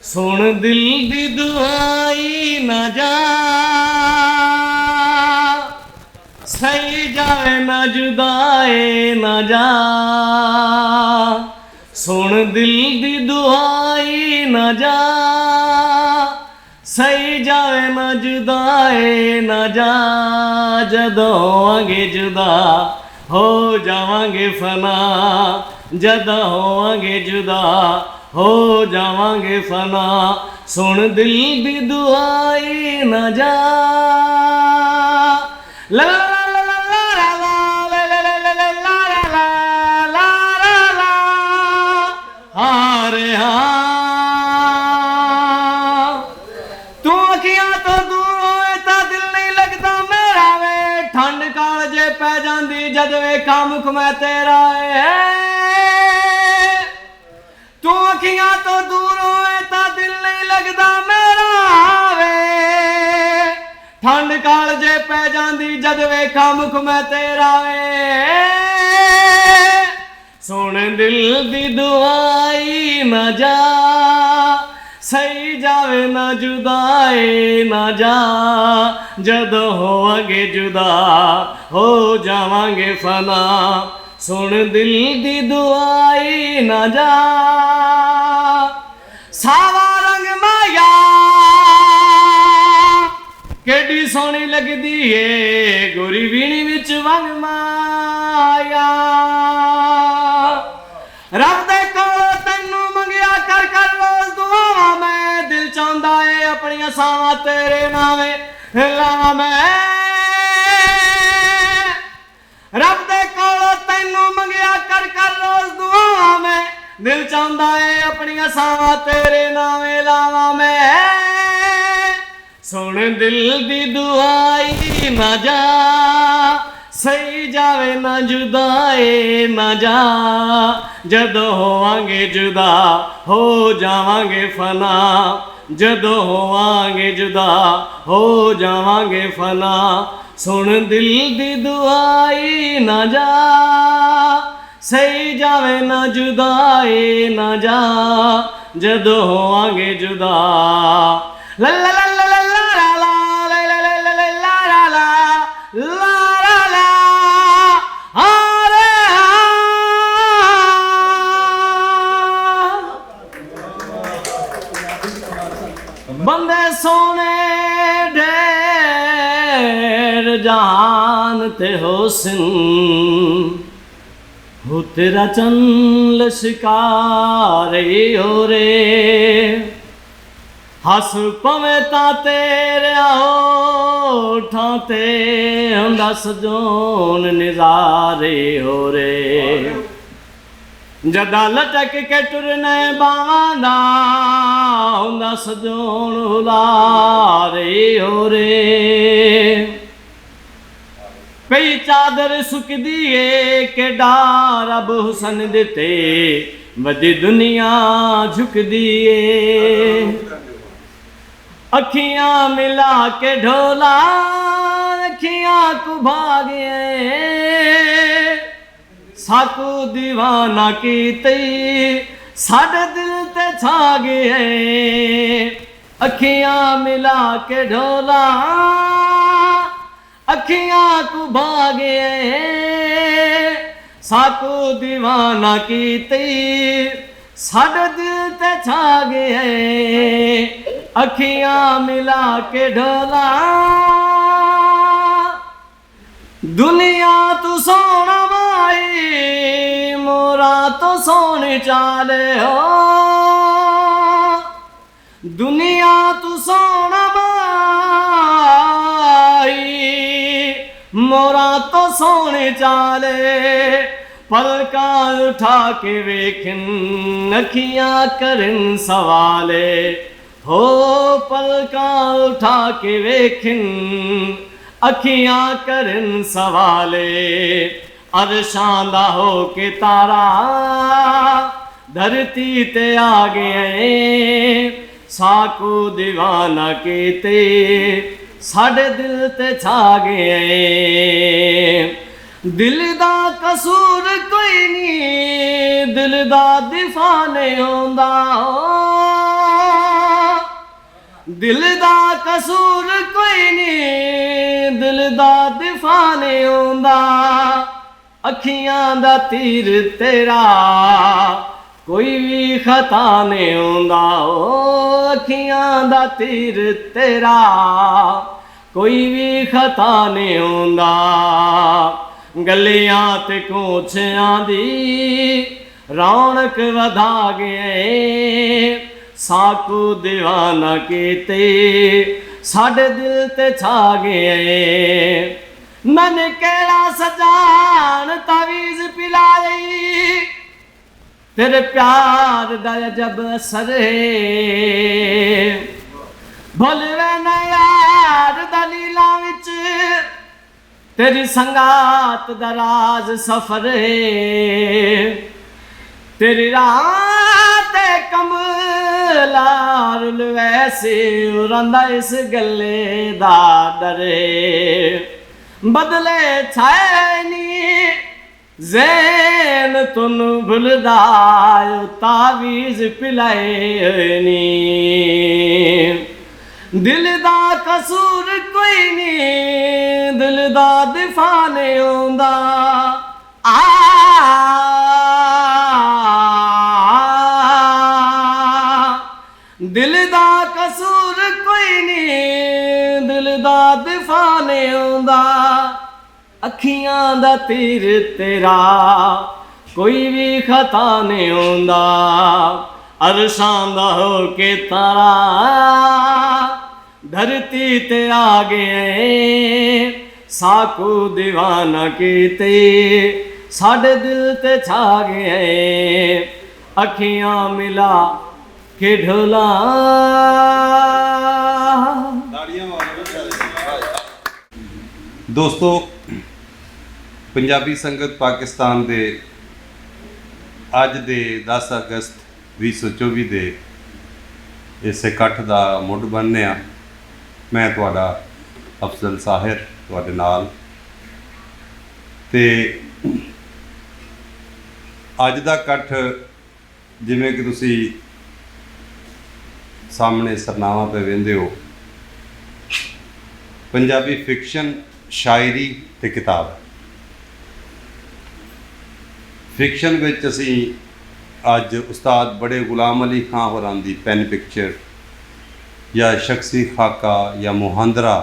सुन दिल दी दुआई ना जा सही जाए ना जुदाए ना जा। सुन दिल दी दुआई ना जा सही जाए ना जुदाए ना जा। जदों होवांगे जुदा हो जावांगे फना, जदों होवांगे जुदा हो जावांगे फना। सुन दिल दी दुआई ना जा। ला ला ला ला ला ला ला ला ला ला ला ला ला ला हारे हाँ। तू अखियां तो दूर होए ता दिल नहीं लगता मेरा वे। ठंड कालजे पै जांदी जद वेखां मुख मैं तेरा है। तू अखियां तो दूर होए ता दिल नहीं लगता मेरा वे। ठंड कालजे पै जांदी जद वेखां मुख मैं तेरा वे। सुन दिल दी दुआई ना जा सही जावे ना जुदाए ना जा। जदों होवांगे जुदा हो जावांगे फना। सुन दिल दी दुआई ना जा। सावा रंग माया केडी सोहनी लगदी है गोरी वीणी विच वंग माया। रब दे कोलों तैनू मंगिया कर कर रोज दुआवां मैं। दिल चाहुंदा है अपनियां सावां तेरे नावे लावां मैं। रब दे कोलों तैनू मंगिया कर कर रोज दुआवां मैं। दिल चाहुंदा है अपनियां सावां तेरे नावे लावां मैं। सुन दिल दी दुआई ना जा सही जावे ना जुदाए ना जा। जदों होवांगे जुदा हो जावांगे फना। जदों होवांगे जुदा हो जावांगे फना। सुन दिल दी दुआई ना जा सही जावे ना जुदाए ना जा। जदों होवांगे जुदा ला ला ला ला ला ला ला ला ला ला ला ला ला ला ला अरे बंदे सोने ढेर जान ते होसन हो तेरा चंद शिकारे हो रे। हस पवे ता तेरे होठां ते हुंदा सजोन निज़ारे हो रे। जदा लटक के टुरने बावां दा हुंदा सजोन हुलारे हो रे। पई चादर सुकदी है के डार रब हुसन दिते वदी दुनिया झुकदी है। अखियां मिला के ढोला अखियां को भागे साकू दीवाना की तई साडे दिल ते छा गए। अखियां मिला के ढोला अखियां को भागे साकू दीवाना की तई साडे दिल ते छा गए। अखियां मिला के ढोला दुनिया तू सोना माई मोरा तो सोने चाले हो। दुनिया तू सोना माई मोरा तो सोने चाले। पलकां उठा के वेखन अखियां करन सवाले हो। पलकां उठा के वेखन अखियां करन सवाले। अरशां दा हो के तारा धरती ते आ गए साकू दीवाना कीते साडे दिल ते छा गए। दिल दा कसूर कोई नहीं दिल दा दिफा नहीं होंदा। दिल दा कसूर कोई नहीं, दिल दा दिफा नहीं होंदा, अखियां दा तीर तेरा कोई भी खता नहीं होंदा, ओ अखियां दा तीर तेरा कोई भी खता नहीं होंदा। गलियां ते कोछियां दी रौनक वधा गए, साकू दीवाना कीते साडे दिल ते छा गए। मन केड़ा सजान तवीज़ पिला लई, तेरे प्यार दा जब असर भुलवे न यार दलीलां विच, तेरी संगात दा राज सफर तेरी रात कमला रुल वैसे रंदा इस गले दा डरे। बदले छायनी ज़ैन तुन भुलदा तावीज़ पिलाए नी। दिल दा कसूर कोई नहीं, दिल दा दिफा नहीं होंदा, दिल दा कसूर कोई नहीं, दिल दा दिफा नहीं होंदा, अखियां दा तीर तेरा कोई भी खता नहीं होंदा। अरशां दा हो के तारा धरती ते आ गए, साकू दीवाना कीते साडे दिल ते छा गए। अखियां मिला के ढोला। दोस्तों, पंजाबी संगत पाकिस्तान दे अज दे 10 अगस्त 2024 दे इस इकट्ठ दा मुੱਢ बनने आ। मैं तुहाडा अफजल साहिर तुहाडे नाल ते अज दा इकट्ठ जिवें कि तुसी सामने सरनामा पे वेंदे हो, पंजाबी फिक्शन शायरी ते किताब। फिक्शन विच असी अज उस्ताद बड़े गुलाम अली खां होरां दी पैन पिक्चर या शख्सी खाका या मुहांदरा,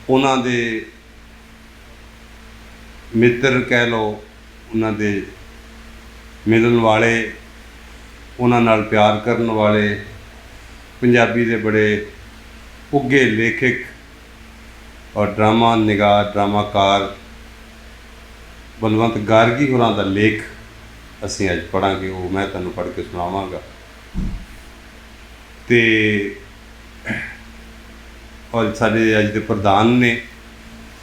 उन्हां दे मित्र कह लो, उन्हां दे मिलन वाले, उन्हां नाल प्यार करन वाले पंजाबी दे बड़े उगे लेखक और ड्रामा निगार ड्रामाकार बलवंत गार्गी होरां दा लेख असीं अज पढ़ांगे। वो मैं तुहानूं पढ़ के सुणावांगा। ते और साडे अज दे प्रधान ने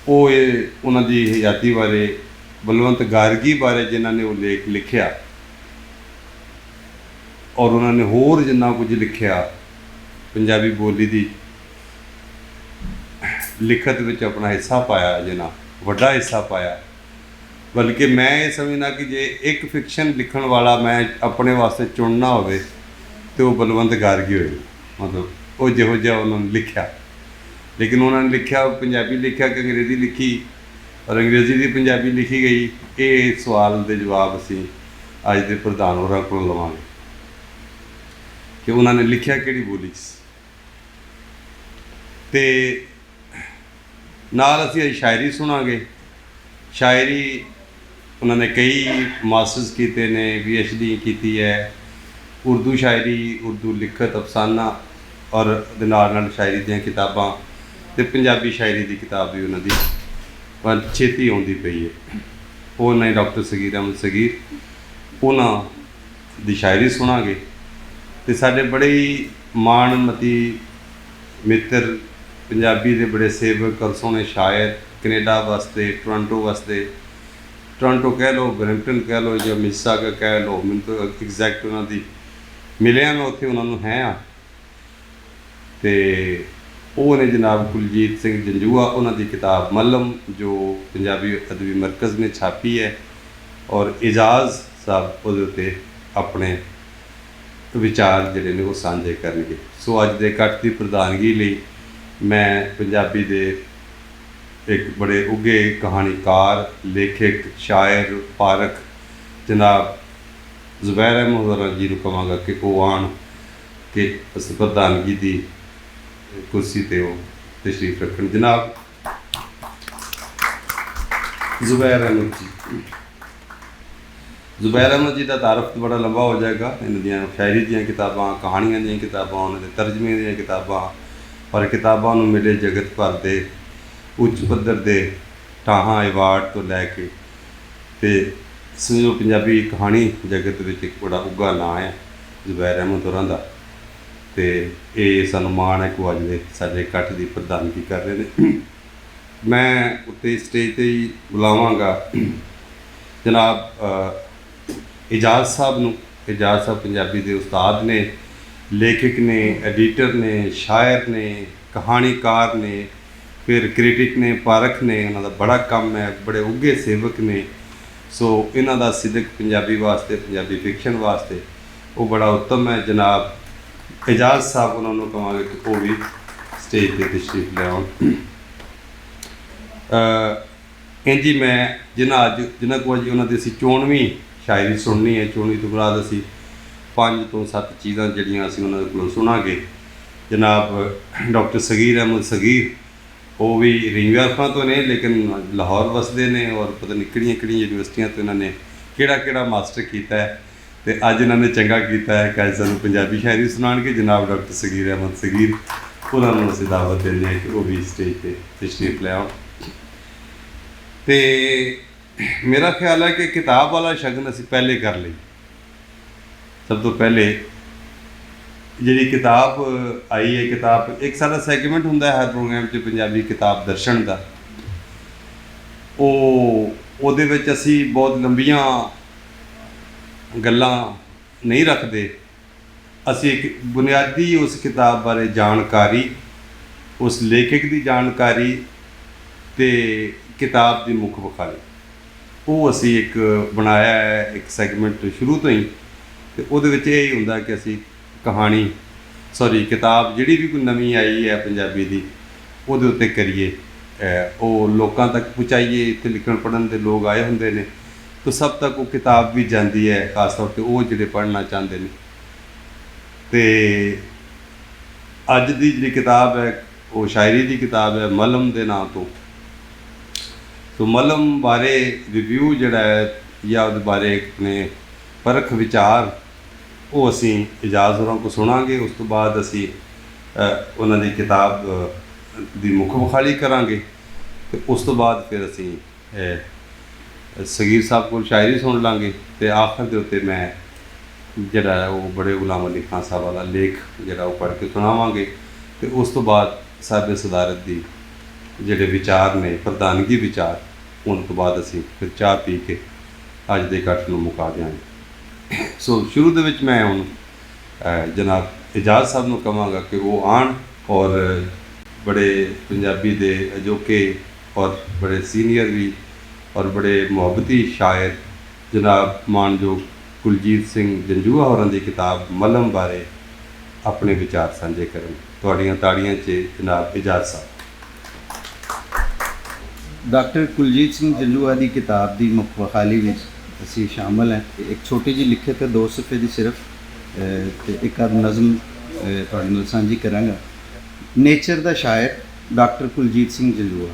उन्हां दी हयाती बारे, बलवंत गार्गी बारे जिन्हां ने वो लेख लिखिया और उन्होंने होर जिन्ना कुछ लिखिया पंजाबी बोली दी लिखत विच अपना हिस्सा पाया, जिन्ना वड्डा हिस्सा पाया। बल्कि मैं ये समझना कि जे एक फिक्शन लिखण वाला मैं अपने वास्ते चुनना होवे तो वो बलवंत गार्गी होए। मतलब वो जिहो जिहा उन्होंने लिखिया, लेकिन उन्होंने लिखिया पंजाबी लिखिया कि अंग्रेज़ी लिखी और अंग्रेज़ी की पंजाबी लिखी गई। ये सवाल के जवाब असीं अज दे प्रधान होरां कोलों लवांगे कि उन्होंने लिखिया किहड़ी बोली च। ते नाल असीं अज शायरी सुनांगे। शायरी उन्होंने कई मास्टर्स किए ने, PhD की है, उर्दू शायरी, उर्दू लिखत, अफसाना और नाल शायरी दी किताबां ते पंजाबी शायरी की किताब भी उन्होंने पर छेती आउंदी पई है। वो नहीं डॉक्टर सगीर अहमद सगीर उन्हां दी शायरी सुनांगे। ते साडे बड़े ही माणमती मित्र पंजाबी दे बड़े सेवक और सोहने शायर कनेडा वास्ते, टोरंटो वास्ते, टोरंटो कह लो, ब्रैम्पटन कह लो या मिसिसागा कह लो, मैं तो एग्जैक्ट उन्होंने मिलिया, मैं उत्थे उन्होंने है हाँ। तो वो ने जनाब कुलजीत सिंह जंजूआ, उन्होंने किताब मलम जो पंजाबी अदबी मरकज़ ने छापी है और एजाज साहब वो अपने ਵਿਚਾਰ ਜਿਹੜੇ ਨੇ ਉਹ ਸਾਂਝੇ ਕਰਨਗੇ। ਸੋ ਅੱਜ ਦੇ ਇਕੱਠ ਦੀ ਪ੍ਰਧਾਨਗੀ ਲਈ ਮੈਂ ਪੰਜਾਬੀ ਦੇ ਇੱਕ ਬੜੇ ਉੱਘੇ ਕਹਾਣੀਕਾਰ, ਲੇਖਕ, ਸ਼ਾਇਰ, ਪਾਰਕ ਜਨਾਬ ਜ਼ੁਬੈਰ ਅਹਿਮਦ ਹੋਰਾਂ ਜੀ ਨੂੰ ਕਹਾਂਗਾ ਕਿ ਉਹ ਆਉਣ ਕਿ ਇਸ ਪ੍ਰਧਾਨਗੀ ਦੀ ਕੁਰਸੀ 'ਤੇ ਉਹ ਤਸ਼ਰੀਫ ਰੱਖਣ। ਜਨਾਬ ਜ਼ੁਬੈਰ ਅਹਿਮਦ ਜੀ। ਜ਼ੁਬੈਰ ਅਹਿਮਦ ਜੀ ਦਾ ਤਾਰਫ ਬੜਾ ਲੰਬਾ ਹੋ ਜਾਏਗਾ। ਇਹਨਾਂ ਦੀਆਂ ਸ਼ਾਇਰੀ ਦੀਆਂ ਕਿਤਾਬਾਂ, ਕਹਾਣੀਆਂ ਦੀਆਂ ਕਿਤਾਬਾਂ, ਉਹਨਾਂ ਦੇ ਤਰਜਮੇ ਦੀਆਂ ਕਿਤਾਬਾਂ ਔਰ ਕਿਤਾਬਾਂ ਨੂੰ ਮਿਲੇ ਜਗਤ ਭਰ ਦੇ ਉੱਚ ਪੱਧਰ ਦੇ ਟਾਹਾਂ ਐਵਾਰਡ ਤੋਂ ਲੈ ਕੇ ਅਤੇ ਸਮਝੋ ਪੰਜਾਬੀ ਕਹਾਣੀ ਜਗਤ ਵਿੱਚ ਇੱਕ ਬੜਾ ਉੱਘਾ ਨਾਂ ਹੈ ਜ਼ੁਬੈਰ ਅਹਿਮਦ ਹੋਰਾਂ ਦਾ। ਅਤੇ ਇਹ ਸਾਨੂੰ ਮਾਣ ਹੈ ਕਿ ਉਹ ਅੱਜ ਦੇ ਸਾਡੇ ਇਕੱਠ ਦੀ ਪ੍ਰਧਾਨਗੀ ਕਰ ਰਹੇ ਨੇ। ਮੈਂ ਉੱਤੇ ਸਟੇਜ 'ਤੇ ਹੀ ਬੁਲਾਵਾਂਗਾ ਜਨਾਬ ਇਜਾਜ਼ ਸਾਹਿਬ ਨੂੰ। ਇਜਾਜ਼ ਸਾਹਿਬ ਪੰਜਾਬੀ ਦੇ ਉਸਤਾਦ ਨੇ, ਲੇਖਕ ਨੇ, ਐਡੀਟਰ ਨੇ, ਸ਼ਾਇਰ ਨੇ, ਕਹਾਣੀਕਾਰ ਨੇ, ਫਿਰ ਕ੍ਰਿਟਿਕ ਨੇ, ਪਾਰਕ ਨੇ। ਉਹਨਾਂ ਦਾ ਬੜਾ ਕੰਮ ਹੈ, ਬੜੇ ਉੱਘੇ ਸੇਵਕ ਨੇ। ਸੋ ਇਹਨਾਂ ਦਾ ਸਿਦਕ ਪੰਜਾਬੀ ਵਾਸਤੇ, ਪੰਜਾਬੀ ਫਿਕਸ਼ਨ ਵਾਸਤੇ ਉਹ ਬੜਾ ਉੱਤਮ ਹੈ। ਜਨਾਬ ਇਜਾਜ਼ ਸਾਹਿਬ, ਉਹਨਾਂ ਨੂੰ ਕਹਾਂਗੇ ਕਿ ਉਹ ਵੀ ਸਟੇਜ 'ਤੇ ਤਸ਼ਰੀਫ ਲਿਆਉਣ। ਇੰਝ ਹੀ ਮੈਂ ਜਿਨ੍ਹਾਂ ਕੋਲ ਅੱਜ ਉਹਨਾਂ ਦੀ ਅਸੀਂ 94ਵੀਂ ਸ਼ਾਇਰੀ ਸੁਣਨੀ ਹੈ। 94 ਤੋਂ ਬਾਅਦ ਅਸੀਂ 5 ਤੋਂ 7 ਚੀਜ਼ਾਂ ਜਿਹੜੀਆਂ ਅਸੀਂ ਉਹਨਾਂ ਦੇ ਕੋਲੋਂ ਸੁਣਾਂਗੇ। ਜਨਾਬ ਡਾਕਟਰ ਸਗੀਰ ਅਹਿਮਦ ਸਗੀਰ, ਉਹ ਵੀ ਰਿੰਗਾਰਫਾਂ ਤੋਂ ਨੇ ਲੇਕਿਨ ਲਾਹੌਰ ਵਸਦੇ ਨੇ ਔਰ ਪਤਾ ਨਹੀਂ ਕਿਹੜੀਆਂ ਯੂਨੀਵਰਸਿਟੀਆਂ ਤੋਂ ਇਹਨਾਂ ਨੇ ਕਿਹੜਾ ਮਾਸਟਰ ਕੀਤਾ ਹੈ। ਅਤੇ ਅੱਜ ਇਹਨਾਂ ਨੇ ਚੰਗਾ ਕੀਤਾ ਹੈ ਕਿ ਅੱਜ ਸਾਨੂੰ ਪੰਜਾਬੀ ਸ਼ਾਇਰੀ ਸੁਣਾਉਣਗੇ। ਜਨਾਬ ਡਾਕਟਰ ਸਗੀਰ ਅਹਿਮਦ ਸਗੀਰ, ਉਹਨਾਂ ਨੂੰ ਅਸੀਂ ਦਾਵਤ ਦਿੰਦੇ ਹਾਂ ਕਿ ਉਹ ਵੀ ਸਟੇਜ 'ਤੇ ਤਸ਼ਰੀਫ ਲੈ ਆਉਣ। ਅਤੇ ਮੇਰਾ ਖਿਆਲ ਹੈ ਕਿ ਕਿਤਾਬ ਵਾਲਾ ਸ਼ਗਨ ਅਸੀਂ ਪਹਿਲੇ ਕਰ ਲਈ। ਸਭ ਤੋਂ ਪਹਿਲੇ ਜਿਹੜੀ ਕਿਤਾਬ ਆਈ ਹੈ, ਕਿਤਾਬ ਇੱਕ ਸਾਡਾ ਸੈਗਮੈਂਟ ਹੁੰਦਾ ਹੈ ਹਰ ਪ੍ਰੋਗਰਾਮ 'ਚ ਪੰਜਾਬੀ ਕਿਤਾਬ ਦਰਸ਼ਨ ਦਾ। ਉਹਦੇ ਵਿੱਚ ਅਸੀਂ ਬਹੁਤ ਲੰਬੀਆਂ ਗੱਲਾਂ ਨਹੀਂ ਰੱਖਦੇ। ਅਸੀਂ ਇੱਕ ਬੁਨਿਆਦੀ ਉਸ ਕਿਤਾਬ ਬਾਰੇ ਜਾਣਕਾਰੀ, ਉਸ ਲੇਖਕ ਦੀ ਜਾਣਕਾਰੀ ਅਤੇ ਕਿਤਾਬ ਦੀ ਮੁੱਖ ਵਿਖਾਈ, ਉਹ ਅਸੀਂ ਇੱਕ ਬਣਾਇਆ ਹੈ ਇੱਕ ਸੈਗਮੈਂਟ ਸ਼ੁਰੂ ਤੋਂ ਹੀ। ਅਤੇ ਉਹਦੇ ਵਿੱਚ ਇਹ ਹੀ ਹੁੰਦਾ ਕਿ ਅਸੀਂ ਕਿਤਾਬ ਜਿਹੜੀ ਵੀ ਕੋਈ ਨਵੀਂ ਆਈ ਹੈ ਪੰਜਾਬੀ ਦੀ, ਉਹਦੇ ਉੱਤੇ ਕਰੀਏ, ਉਹ ਲੋਕਾਂ ਤੱਕ ਪਹੁੰਚਾਈਏ। ਇੱਥੇ ਲਿਖਣ ਪੜ੍ਹਨ ਦੇ ਲੋਕ ਆਏ ਹੁੰਦੇ ਨੇ, ਤਾਂ ਸਭ ਤੱਕ ਉਹ ਕਿਤਾਬ ਵੀ ਜਾਂਦੀ ਹੈ, ਖਾਸ ਤੌਰ 'ਤੇ ਉਹ ਜਿਹੜੇ ਪੜ੍ਹਨਾ ਚਾਹੁੰਦੇ ਨੇ। ਅਤੇ ਅੱਜ ਦੀ ਜਿਹੜੀ ਕਿਤਾਬ ਹੈ ਉਹ ਸ਼ਾਇਰੀ ਦੀ ਕਿਤਾਬ ਹੈ ਮਲਮ ਦੇ ਨਾਂ ਤੋਂ। ਸੋ ਮਲਮ ਬਾਰੇ ਰਿਵਿਊ ਜਿਹੜਾ ਹੈ ਜਾਂ ਉਹਦੇ ਬਾਰੇ ਆਪਣੇ ਪਰਖ ਵਿਚਾਰ ਉਹ ਅਸੀਂ ਇਜਾਜ਼ ਹੋਰਾਂ ਕੋਲ ਸੁਣਾਂਗੇ। ਉਸ ਤੋਂ ਬਾਅਦ ਅਸੀਂ ਉਹਨਾਂ ਦੀ ਕਿਤਾਬ ਦੀ ਮੁੱਖ ਵਿਖਾਲੀ ਕਰਾਂਗੇ ਅਤੇ ਉਸ ਤੋਂ ਬਾਅਦ ਫਿਰ ਅਸੀਂ ਸਗੀਰ ਸਾਹਿਬ ਕੋਲ ਸ਼ਾਇਰੀ ਸੁਣ ਲਾਂਗੇ। ਅਤੇ ਆਖਰ ਦੇ ਉੱਤੇ ਮੈਂ ਜਿਹੜਾ ਉਹ ਬੜੇ ਗੁਲਾਮ ਅਲੀ ਖਾਂ ਸਾਹਿਬ ਵਾਲਾ ਲੇਖ ਜਿਹੜਾ ਉਹ ਪੜ੍ਹ ਕੇ ਸੁਣਾਵਾਂਗੇ। ਅਤੇ ਉਸ ਤੋਂ ਬਾਅਦ ਸਾਹਿਬ ਸਦਾਰਤ ਦੀ ਜਿਹੜੇ ਵਿਚਾਰ ਨੇ, ਪ੍ਰਧਾਨਗੀ ਵਿਚਾਰ, ਉਹਨਾਂ ਤੋਂ ਬਾਅਦ ਅਸੀਂ ਫਿਰ ਚਾਹ ਪੀ ਕੇ ਅੱਜ ਦੇ ਇਕੱਠ ਨੂੰ ਮੁਕਾ ਦਿਆਂਗੇ। ਸੋ ਸ਼ੁਰੂ ਦੇ ਵਿੱਚ ਮੈਂ ਹੁਣ ਜਨਾਬ ਇਜਾਜ਼ ਸਾਹਿਬ ਨੂੰ ਕਹਾਂਗਾ ਕਿ ਉਹ ਆਉਣ ਔਰ ਬੜੇ ਪੰਜਾਬੀ ਦੇ ਅਜੋਕੇ ਔਰ ਬੜੇ ਸੀਨੀਅਰ ਵੀ ਔਰ ਬੜੇ ਮੁਹੱਬਤੀ ਸ਼ਾਇਰ ਜਨਾਬ ਮਾਣਯੋਗ ਕੁਲਜੀਤ ਸਿੰਘ ਜੰਜੂਆ ਹੋਰਾਂ ਦੀ ਕਿਤਾਬ ਮਲਮ ਬਾਰੇ ਆਪਣੇ ਵਿਚਾਰ ਸਾਂਝੇ ਕਰਨ। ਤੁਹਾਡੀਆਂ ਤਾੜੀਆਂ 'ਚ ਜਨਾਬ ਇਜਾਜ਼ ਸਾਹਿਬ। ਡਾਕਟਰ ਕੁਲਜੀਤ ਸਿੰਘ ਜੰਜੂਆ ਦੀ ਕਿਤਾਬ ਦੀ ਮੁੱਖ ਵਿਖਾਲੀ ਵਿੱਚ ਅਸੀਂ ਸ਼ਾਮਲ ਹੈ। ਇੱਕ ਛੋਟੀ ਜਿਹੀ ਲਿਖਤ ਹੈ 2 ਸਫ਼ੇ ਦੀ ਸਿਰਫ, ਅਤੇ ਇੱਕ ਅੱਧ ਨਜ਼ਮ ਤੁਹਾਡੇ ਨਾਲ ਸਾਂਝੀ ਕਰਾਂਗਾ। ਨੇਚਰ ਦਾ ਸ਼ਾਇਰ ਡਾਕਟਰ ਕੁਲਜੀਤ ਸਿੰਘ ਜੰਜੂਆ।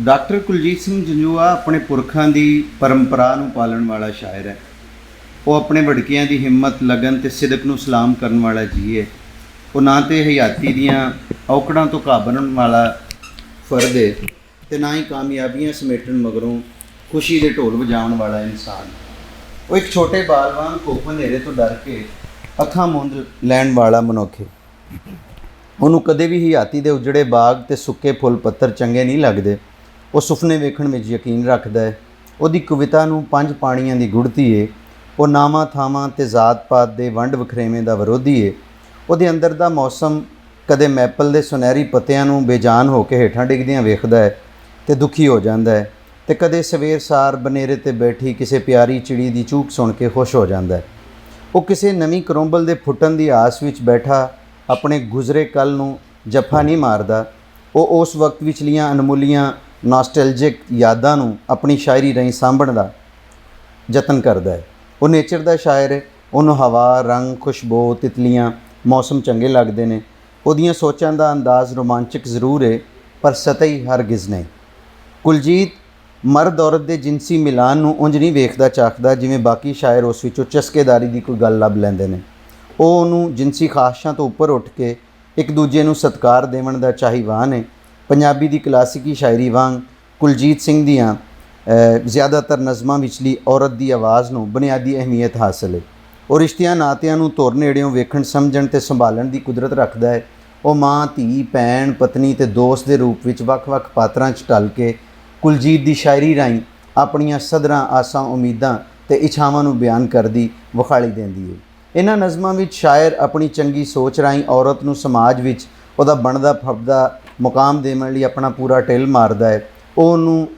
ਡਾਕਟਰ ਕੁਲਜੀਤ ਸਿੰਘ ਜੰਜੂਆ ਆਪਣੇ ਪੁਰਖਾਂ ਦੀ ਪਰੰਪਰਾ ਨੂੰ ਪਾਲਣ ਵਾਲਾ ਸ਼ਾਇਰ ਹੈ। ਉਹ ਆਪਣੇ ਵਡਕਿਆਂ ਦੀ ਹਿੰਮਤ, ਲਗਨ ਅਤੇ ਸਿਦਕ ਨੂੰ ਸਲਾਮ ਕਰਨ ਵਾਲਾ ਜੀ ਹੈ। ਉਹ ਨਾ ਤਾਂ ਹਯਾਤੀ ਦੀਆਂ ਔਕੜਾਂ ਤੋਂ ਘਾਬਰਨ ਵਾਲਾ ਫਰਦ ਹੈ ਅਤੇ ਨਾ ਹੀ ਕਾਮਯਾਬੀਆਂ ਸਮੇਟਣ ਮਗਰੋਂ ਖੁਸ਼ੀ ਦੇ ਢੋਲ ਵਜਾਉਣ ਵਾਲਾ ਇਨਸਾਨ। ਉਹ ਇੱਕ ਛੋਟੇ ਬਾਲ ਵਾਂਗ ਧੁੱਪ ਹਨੇਰੇ ਤੋਂ ਡਰ ਕੇ ਅੱਖਾਂ ਮੁੰਦ ਲੈਣ ਵਾਲਾ ਮਨੁੱਖ ਹੈ। ਉਹਨੂੰ ਕਦੇ ਵੀ ਹਯਾਤੀ ਦੇ ਉਜੜੇ ਬਾਗ ਅਤੇ ਸੁੱਕੇ ਫੁੱਲ ਪੱਤਰ ਚੰਗੇ ਨਹੀਂ ਲੱਗਦੇ। ਉਹ ਸੁਪਨੇ ਵੇਖਣ ਵਿੱਚ ਯਕੀਨ ਰੱਖਦਾ ਹੈ। ਉਹਦੀ ਕਵਿਤਾ ਨੂੰ 5 ਪਾਣੀਆਂ ਦੀ ਗੁੜਤੀ ਹੈ। ਉਹ ਨਾਵਾਂ ਥਾਵਾਂ ਅਤੇ ਜ਼ਾਤ ਪਾਤ ਦੇ ਵੰਡ ਵਖਰੇਵੇਂ ਦਾ ਵਿਰੋਧੀ ਹੈ। ਉਹਦੇ ਅੰਦਰ ਦਾ ਮੌਸਮ ਕਦੇ ਮੈਪਲ ਦੇ ਸੁਨਹਿਰੀ ਪੱਤਿਆਂ ਨੂੰ ਬੇਜਾਨ ਹੋ ਕੇ ਹੇਠਾਂ ਡਿੱਗਦਿਆਂ ਵੇਖਦਾ ਹੈ ਅਤੇ ਦੁਖੀ ਹੋ ਜਾਂਦਾ ਹੈ, ਅਤੇ ਕਦੇ ਸਵੇਰ ਸਾਰ ਬਨੇਰੇ 'ਤੇ ਬੈਠੀ ਕਿਸੇ ਪਿਆਰੀ ਚਿੜੀ ਦੀ ਚੂਕ ਸੁਣ ਕੇ ਖੁਸ਼ ਹੋ ਜਾਂਦਾ ਹੈ। ਉਹ ਕਿਸੇ ਨਵੀਂ ਕਰੋਂਬਲ ਦੇ ਫੁੱਟਣ ਦੀ ਆਸ ਵਿੱਚ ਬੈਠਾ ਆਪਣੇ ਗੁਜ਼ਰੇ ਕੱਲ ਨੂੰ ਜੱਫਾ ਨਹੀਂ ਮਾਰਦਾ। ਉਹ ਉਸ ਵਕਤ ਵਿਚਲੀਆਂ ਅਣਮੁੱਲੀਆਂ ਨਾਸਟੈਲਜਿਕ ਯਾਦਾਂ ਨੂੰ ਆਪਣੀ ਸ਼ਾਇਰੀ ਰਾਹੀਂ ਸਾਂਭਣ ਦਾ ਯਤਨ ਕਰਦਾ ਹੈ। ਉਹ ਨੇਚਰ ਦਾ ਸ਼ਾਇਰ ਹੈ। ਉਹਨੂੰ ਹਵਾ, ਰੰਗ, ਖੁਸ਼ਬੂ, ਤਿਤਲੀਆਂ, ਮੌਸਮ ਚੰਗੇ ਲੱਗਦੇ ਨੇ। ਉਹਦੀਆਂ ਸੋਚਾਂ ਦਾ ਅੰਦਾਜ਼ ਰੋਮਾਂਚਕ ਜ਼ਰੂਰ ਹੈ, ਪਰ ਸਤਹੀ ਹਰਗਿਜ਼ ਨਹੀਂ। ਕੁਲਜੀਤ ਮਰਦ ਔਰਤ ਦੇ ਜਿਨਸੀ ਮਿਲਾਨ ਨੂੰ ਉਂਝ ਨਹੀਂ ਵੇਖਦਾ ਚਾਖਦਾ ਜਿਵੇਂ ਬਾਕੀ ਸ਼ਾਇਰ ਉਸ ਵਿੱਚੋਂ ਚਸਕੇਦਾਰੀ ਦੀ ਕੋਈ ਗੱਲ ਲੱਭ ਲੈਂਦੇ ਨੇ। ਉਹ ਉਹਨੂੰ ਜਿਨਸੀ ਖਾਹਿਸ਼ਾਂ ਤੋਂ ਉੱਪਰ ਉੱਠ ਕੇ ਇੱਕ ਦੂਜੇ ਨੂੰ ਸਤਿਕਾਰ ਦੇਵਣ ਦਾ ਚਾਹੀਵਾਨ ਹੈ। ਪੰਜਾਬੀ ਦੀ ਕਲਾਸਿਕੀ ਸ਼ਾਇਰੀ ਵਾਂਗ ਕੁਲਜੀਤ ਸਿੰਘ ਦੀਆਂ ਜ਼ਿਆਦਾਤਰ ਨਜ਼ਮਾਂ ਵਿਚਲੀ ਔਰਤ ਦੀ ਆਵਾਜ਼ ਨੂੰ ਬੁਨਿਆਦੀ ਅਹਿਮੀਅਤ ਹਾਸਲ ਹੈ। ਉਹ ਰਿਸ਼ਤਿਆਂ ਨਾਤਿਆਂ ਨੂੰ ਧੁਰ ਨੇੜਿਓਂ ਵੇਖਣ, ਸਮਝਣ ਤੇ ਸੰਭਾਲਣ ਦੀ ਕੁਦਰਤ ਰੱਖਦਾ ਹੈ। ਉਹ ਮਾਂ, ਧੀ, ਭੈਣ, ਪਤਨੀ ਤੇ ਦੋਸਤ ਦੇ ਰੂਪ ਵਿੱਚ ਵੱਖ-ਵੱਖ ਪਾਤਰਾਂ 'ਚ ਢਲ ਕੇ ਕੁਲਜੀਤ ਦੀ ਸ਼ਾਇਰੀ ਰਾਹੀਂ ਆਪਣੀਆਂ ਸਦਰਾਂ, ਆਸਾਂ, ਉਮੀਦਾਂ ਤੇ ਇੱਛਾਵਾਂ ਨੂੰ ਬਿਆਨ ਕਰਦੀ ਵਿਖਾਲੀ ਦਿੰਦੀ ਹੈ। ਇਹਨਾਂ ਨਜ਼ਮਾਂ ਵਿੱਚ ਸ਼ਾਇਰ ਆਪਣੀ ਚੰਗੀ ਸੋਚ ਰਾਹੀਂ ਔਰਤ ਨੂੰ ਸਮਾਜ ਵਿੱਚ ਉਹਦਾ ਬਣਦਾ ਫੱਬਦਾ ਮੁਕਾਮ ਦੇਣ ਲਈ ਆਪਣਾ ਪੂਰਾ ਢਿੱਲ ਮਾਰਦਾ ਹੈ। ਉਹ ਉਹਨੂੰ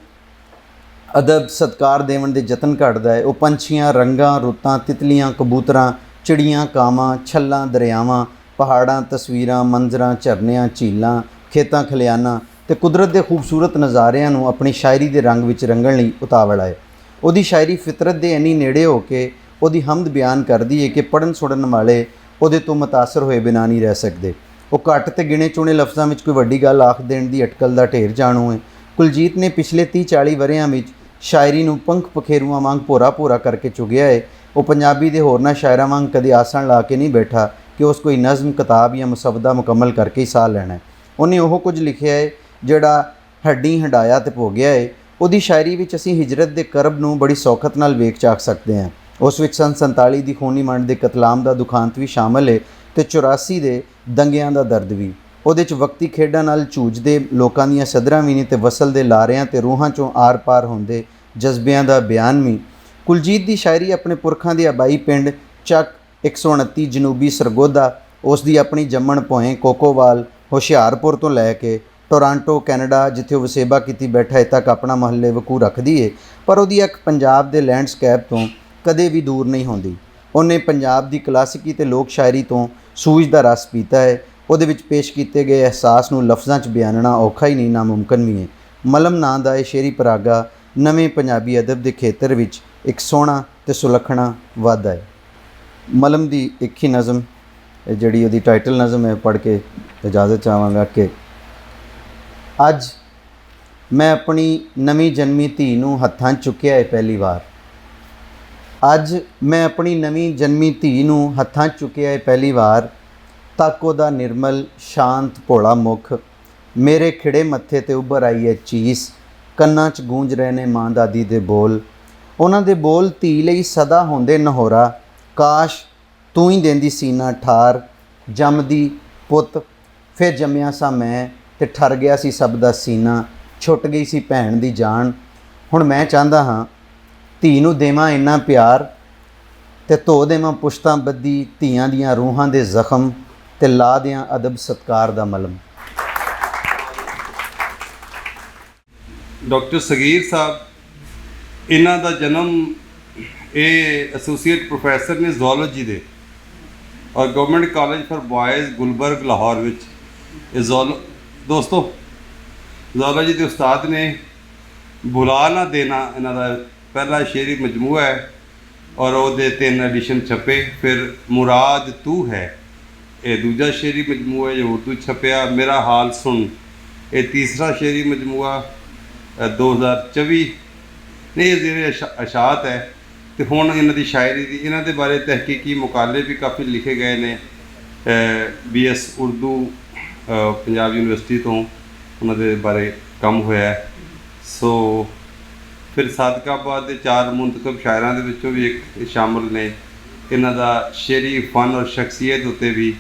ਅਦਬ ਸਤਿਕਾਰ ਦੇਵਣ ਦੇ ਯਤਨ ਕਰਦਾ ਹੈ। ਉਹ ਪੰਛੀਆਂ, ਰੰਗਾਂ, ਰੁੱਤਾਂ, ਤਿਤਲੀਆਂ, ਕਬੂਤਰਾਂ, ਚਿੜੀਆਂ, ਕਾਵਾਂ, ਛੱਲਾਂ, ਦਰਿਆਵਾਂ, ਪਹਾੜਾਂ, ਤਸਵੀਰਾਂ, ਮੰਜ਼ਰਾਂ, ਝਰਨਿਆਂ, ਝੀਲਾਂ, ਖੇਤਾਂ ਖਲਿਆਨਾਂ ਤੇ ਕੁਦਰਤ ਦੇ ਖੂਬਸੂਰਤ ਨਜ਼ਾਰਿਆਂ ਨੂੰ ਆਪਣੀ ਸ਼ਾਇਰੀ ਦੇ ਰੰਗ ਵਿੱਚ ਰੰਗਣ ਲਈ ਉਤਾਵਲਾ ਹੈ। ਉਹਦੀ ਸ਼ਾਇਰੀ ਫਿਤਰਤ ਦੇ ਇੰਨੀ ਨੇੜੇ ਹੋ ਕੇ ਉਹਦੀ ਹਮਦ ਬਿਆਨ ਕਰਦੀ ਹੈ ਕਿ ਪੜ੍ਹਨ ਸੁਣਨ ਵਾਲੇ ਉਹਦੇ ਤੋਂ ਮੁਤਾਸਰ ਹੋਏ ਬਿਨਾਂ ਨਹੀਂ ਰਹਿ ਸਕਦੇ। ਉਹ ਘੱਟ ਤੇ ਗਿਣੇ ਚੁਣੇ ਲਫ਼ਜ਼ਾਂ ਵਿੱਚ ਕੋਈ ਵੱਡੀ ਗੱਲ ਆਖ ਦੇਣ ਦੀ ਅਟਕਲ ਦਾ ਢੇਰ ਜਾਣੂ ਹੈ। ਕੁਲਜੀਤ ਨੇ ਪਿਛਲੇ 30-40 ਵਰ੍ਹਿਆਂ ਵਿੱਚ ਸ਼ਾਇਰੀ ਨੂੰ ਪੰਖ ਪਖੇਰੂਆਂ ਵਾਂਗ ਭੋਰਾ ਕਰਕੇ ਚੁਗਿਆ ਹੈ। ਉਹ ਪੰਜਾਬੀ ਦੇ ਹੋਰਨਾਂ ਸ਼ਾਇਰਾਂ ਵਾਂਗ ਕਦੇ ਆਸਣ ਲਾ ਕੇ ਨਹੀਂ ਬੈਠਾ ਕਿ ਉਸ ਕੋਈ ਨਜ਼ਮ, ਕਿਤਾਬ ਜਾਂ ਮੁਸਵਦਾ ਮੁਕੰਮਲ ਕਰਕੇ ਹੀ ਸਾਹ ਲੈਣਾ ਹੈ। ਉਹਨੇ ਉਹ ਕੁਝ ਲਿਖਿਆ ਹੈ ਜਿਹੜਾ ਹੱਡੀ ਹੰਡਾਇਆ ਤੇ ਭੋਗਿਆ ਹੈ। ਉਹਦੀ ਸ਼ਾਇਰੀ ਵਿੱਚ ਅਸੀਂ ਹਿਜਰਤ ਦੇ ਕਰਬ ਨੂੰ ਬੜੀ ਸੌਖਤ ਨਾਲ ਵੇਖ ਚਾਖ ਸਕਦੇ ਹਾਂ। ਉਸ ਵਿੱਚ ਸੰਨ 47 ਦੀ ਖੂਨੀ ਮੰਡ ਦੇ ਕਤਲਾਮ ਦਾ ਦੁਖਾਂਤ ਵੀ ਸ਼ਾਮਲ ਹੈ ਤੇ 84 ਦੇ ਦੰਗਿਆਂ ਦਾ ਦਰਦ ਵੀ। ਉਹਦੇ 'ਚ ਵਕਤੀ ਖੇਡਾਂ ਨਾਲ ਝੂਝਦੇ ਲੋਕਾਂ ਦੀਆਂ ਸਦਰਾਂ ਵੀ ਨੇ ਤੇ ਵਸਲ ਦੇ ਲਾਰਿਆਂ ਤੇ ਰੂਹਾਂ 'ਚੋਂ ਆਰ-ਪਾਰ ਹੁੰਦੇ ਜਜ਼ਬਿਆਂ ਦਾ ਬਿਆਨ ਵੀ। ਕੁਲਜੀਤ ਦੀ ਸ਼ਾਇਰੀ ਆਪਣੇ ਪੁਰਖਾਂ ਦੇ ਆਬਾਈ ਪਿੰਡ ਚੱਕ 129 ਜਨੂਬੀ ਸਰਗੋਧਾ, ਉਸ ਦੀ ਆਪਣੀ ਜੰਮਣ ਭੋਏ ਕੋਕੋਵਾਲ, ਹੁਸ਼ਿਆਰਪੁਰ ਤੋਂ ਲੈ ਕੇ ਟੋਰਾਂਟੋ, ਕੈਨੇਡਾ, ਜਿੱਥੇ ਉਹ ਵਸੇਬਾ ਕੀਤੀ ਬੈਠਾ ਹੈ, ਤੱਕ ਆਪਣਾ ਮਹੱਲੇ ਵਕੂ ਰੱਖਦੀ ਹੈ। ਪਰ ਉਹਦੀ ਇੱਕ ਪੰਜਾਬ ਦੇ ਲੈਂਡਸਕੇਪ ਤੋਂ ਕਦੇ ਵੀ ਦੂਰ ਨਹੀਂ ਹੁੰਦੀ। ਉਹਨੇ ਪੰਜਾਬ ਦੀ ਕਲਾਸਿਕੀ ਤੇ ਲੋਕ ਸ਼ਾਇਰੀ ਤੋਂ ਸੂਝ ਦਾ ਰਸ ਪੀਤਾ ਹੈ। ਉਹਦੇ ਵਿੱਚ ਪੇਸ਼ ਕੀਤੇ ਗਏ ਅਹਿਸਾਸ ਨੂੰ ਲਫ਼ਜ਼ਾਂ 'ਚ ਬਿਆਨਣਾ ਔਖਾ ਹੀ ਨਹੀਂ, ਨਾਮੁਮਕਿਨ ਵੀ ਹੈ। ਮਲਮ ਨਾਂ ਦਾ ਇਹ ਸ਼ੇਰੀ ਪਰਾਗਾ ਨਵੇਂ ਪੰਜਾਬੀ ਅਦਬ ਦੇ ਖੇਤਰ ਵਿੱਚ ਇੱਕ ਸੋਹਣਾ ਤੇ ਸੁਲੱਖਣਾ ਵਾਧਾ ਹੈ। ਮਲਮ ਦੀ ਇੱਕ ਹੀ ਨਜ਼ਮ ਜਿਹੜੀ ਉਹਦੀ ਟਾਈਟਲ ਨਜ਼ਮ ਹੈ, ਪੜ੍ਹ ਕੇ ਇਜਾਜ਼ਤ ਚਾਹਾਂਗਾ ਕਿ ਅੱਜ ਮੈਂ ਆਪਣੀ ਨਵੀਂ ਜਨਮੀ ਧੀ ਨੂੰ ਹੱਥਾਂ 'ਚ ਚੁੱਕਿਆ ਹੈ ਪਹਿਲੀ ਵਾਰ। ਅੱਜ ਮੈਂ ਆਪਣੀ ਨਵੀਂ ਜਨਮੀ ਧੀ ਨੂੰ ਹੱਥਾਂ 'ਚ ਚੁੱਕਿਆ ਹੈ ਪਹਿਲੀ ਵਾਰ। ਤੱਕ ਉਹਦਾ ਨਿਰਮਲ ਸ਼ਾਂਤ ਭੋਲਾ ਮੁੱਖ, ਮੇਰੇ ਖਿੜੇ ਮੱਥੇ 'ਤੇ ਉੱਭਰ ਆਈ ਹੈ ਚੀਸ। ਕੰਨਾਂ 'ਚ ਗੂੰਜ ਰਹੇ ਨੇ ਮਾਂ ਦਾਦੀ ਦੇ ਬੋਲ। ਉਹਨਾਂ ਦੇ ਬੋਲ ਧੀ ਲਈ ਸਦਾ ਹੁੰਦੇ ਨਹੋਰਾ। ਕਾਸ਼ ਤੂੰ ਹੀ ਦਿੰਦੀ ਸੀਨਾ ਠਾਰ। ਜੰਮਦੀ ਪੁੱਤ ਫਿਰ ਜੰਮਿਆ ਸਾਂ ਮੈਂ ਤੇ ਠਰ ਗਿਆ ਸੀ ਸਭ ਦਾ ਸੀਨਾ। ਛੁੱਟ ਗਈ ਸੀ ਭੈਣ ਦੀ ਜਾਨ। ਹੁਣ ਮੈਂ ਚਾਹੁੰਦਾ ਹਾਂ ਧੀ ਨੂੰ ਦੇਵਾਂ ਇੰਨਾ ਪਿਆਰ ਤੇ ਧੋ ਦੇਵਾਂ ਪੁਸ਼ਤਾਂ ਬੱਦੀ ਧੀਆਂ ਦੀਆਂ ਰੂਹਾਂ ਦੇ ਜ਼ਖਮ ਤੇ ਲਾ ਦਿਆਂ ਅਦਬ ਸਤਕਾਰ ਦਾ ਮਲਮ। ਡਾਕਟਰ ਸਗੀਰ ਸਾਹਿਬ, ਇਹਨਾਂ ਦਾ ਜਨਮ ਇਹ ਐਸੋਸੀਏਟ ਪ੍ਰੋਫੈਸਰ ਨੇ ਜ਼ੂਲੌਜੀ ਦੇ ਔਰ government college for ਬॉयਜ਼ Gulbarg Lahore ਵਿੱਚ। ਇਹ ਦੋਸਤੋ ਜ਼ੂਲੌਜੀ ਦੇ ਉਸਤਾਦ ਨੇ। ਬੁਲਾ ਨਾ ਦੇਣਾ ਇਹਨਾਂ ਦਾ ਪਹਿਲਾ ਸ਼ੇਰੀ ਮਜਮੂਆ ਹੈ ਔਰ ਉਹਦੇ 3 ਐਡੀਸ਼ਨ ਛਪੇ। ਫਿਰ ਮੁਰਾਦ ਤੂੰ ਹੈ ਇਹ ਦੂਜਾ ਸ਼ੇਰੀ ਮਜਮੂਆ ਜੋ ਉਰਦੂ ਛਪਿਆ। ਮੇਰਾ ਹਾਲ ਸੁਣ ਇਹ ਤੀਸਰਾ ਸ਼ੇਰੀ ਮਜਮੂਆ 2024 ਨੇ। ਇਹ ਜਿਹੜੇ ਅਸ਼ਾਤ ਹੈ ਤੇ ਹੁਣ ਇਹਨਾਂ ਦੀ ਸ਼ਾਇਰੀ ਦੀ ਇਹਨਾਂ ਦੇ ਬਾਰੇ ਤਹਿਕੀਕੀ ਮੁਕਾਲੇ ਵੀ ਕਾਫੀ ਲਿਖੇ ਗਏ ਨੇ। BS ਉਰਦੂ ਪੰਜਾਬ ਯੂਨੀਵਰਸਿਟੀ ਤੋਂ ਉਹਨਾਂ ਦੇ ਬਾਰੇ ਕੰਮ ਹੋਇਆ। ਸੋ ਫਿਰ ਸਾਦਕਾਬਾਦ ਦੇ 4 ਮੁੰਤਖਬ ਸ਼ਾਇਰਾਂ ਦੇ ਵਿੱਚੋਂ ਵੀ ਇੱਕ ਸ਼ਾਮਲ ਨੇ। ਇਹਨਾਂ ਦਾ ਸ਼ੇਰੀ ਫਨ ਔਰ ਸ਼ਖਸੀਅਤ ਉੱਤੇ ਵੀ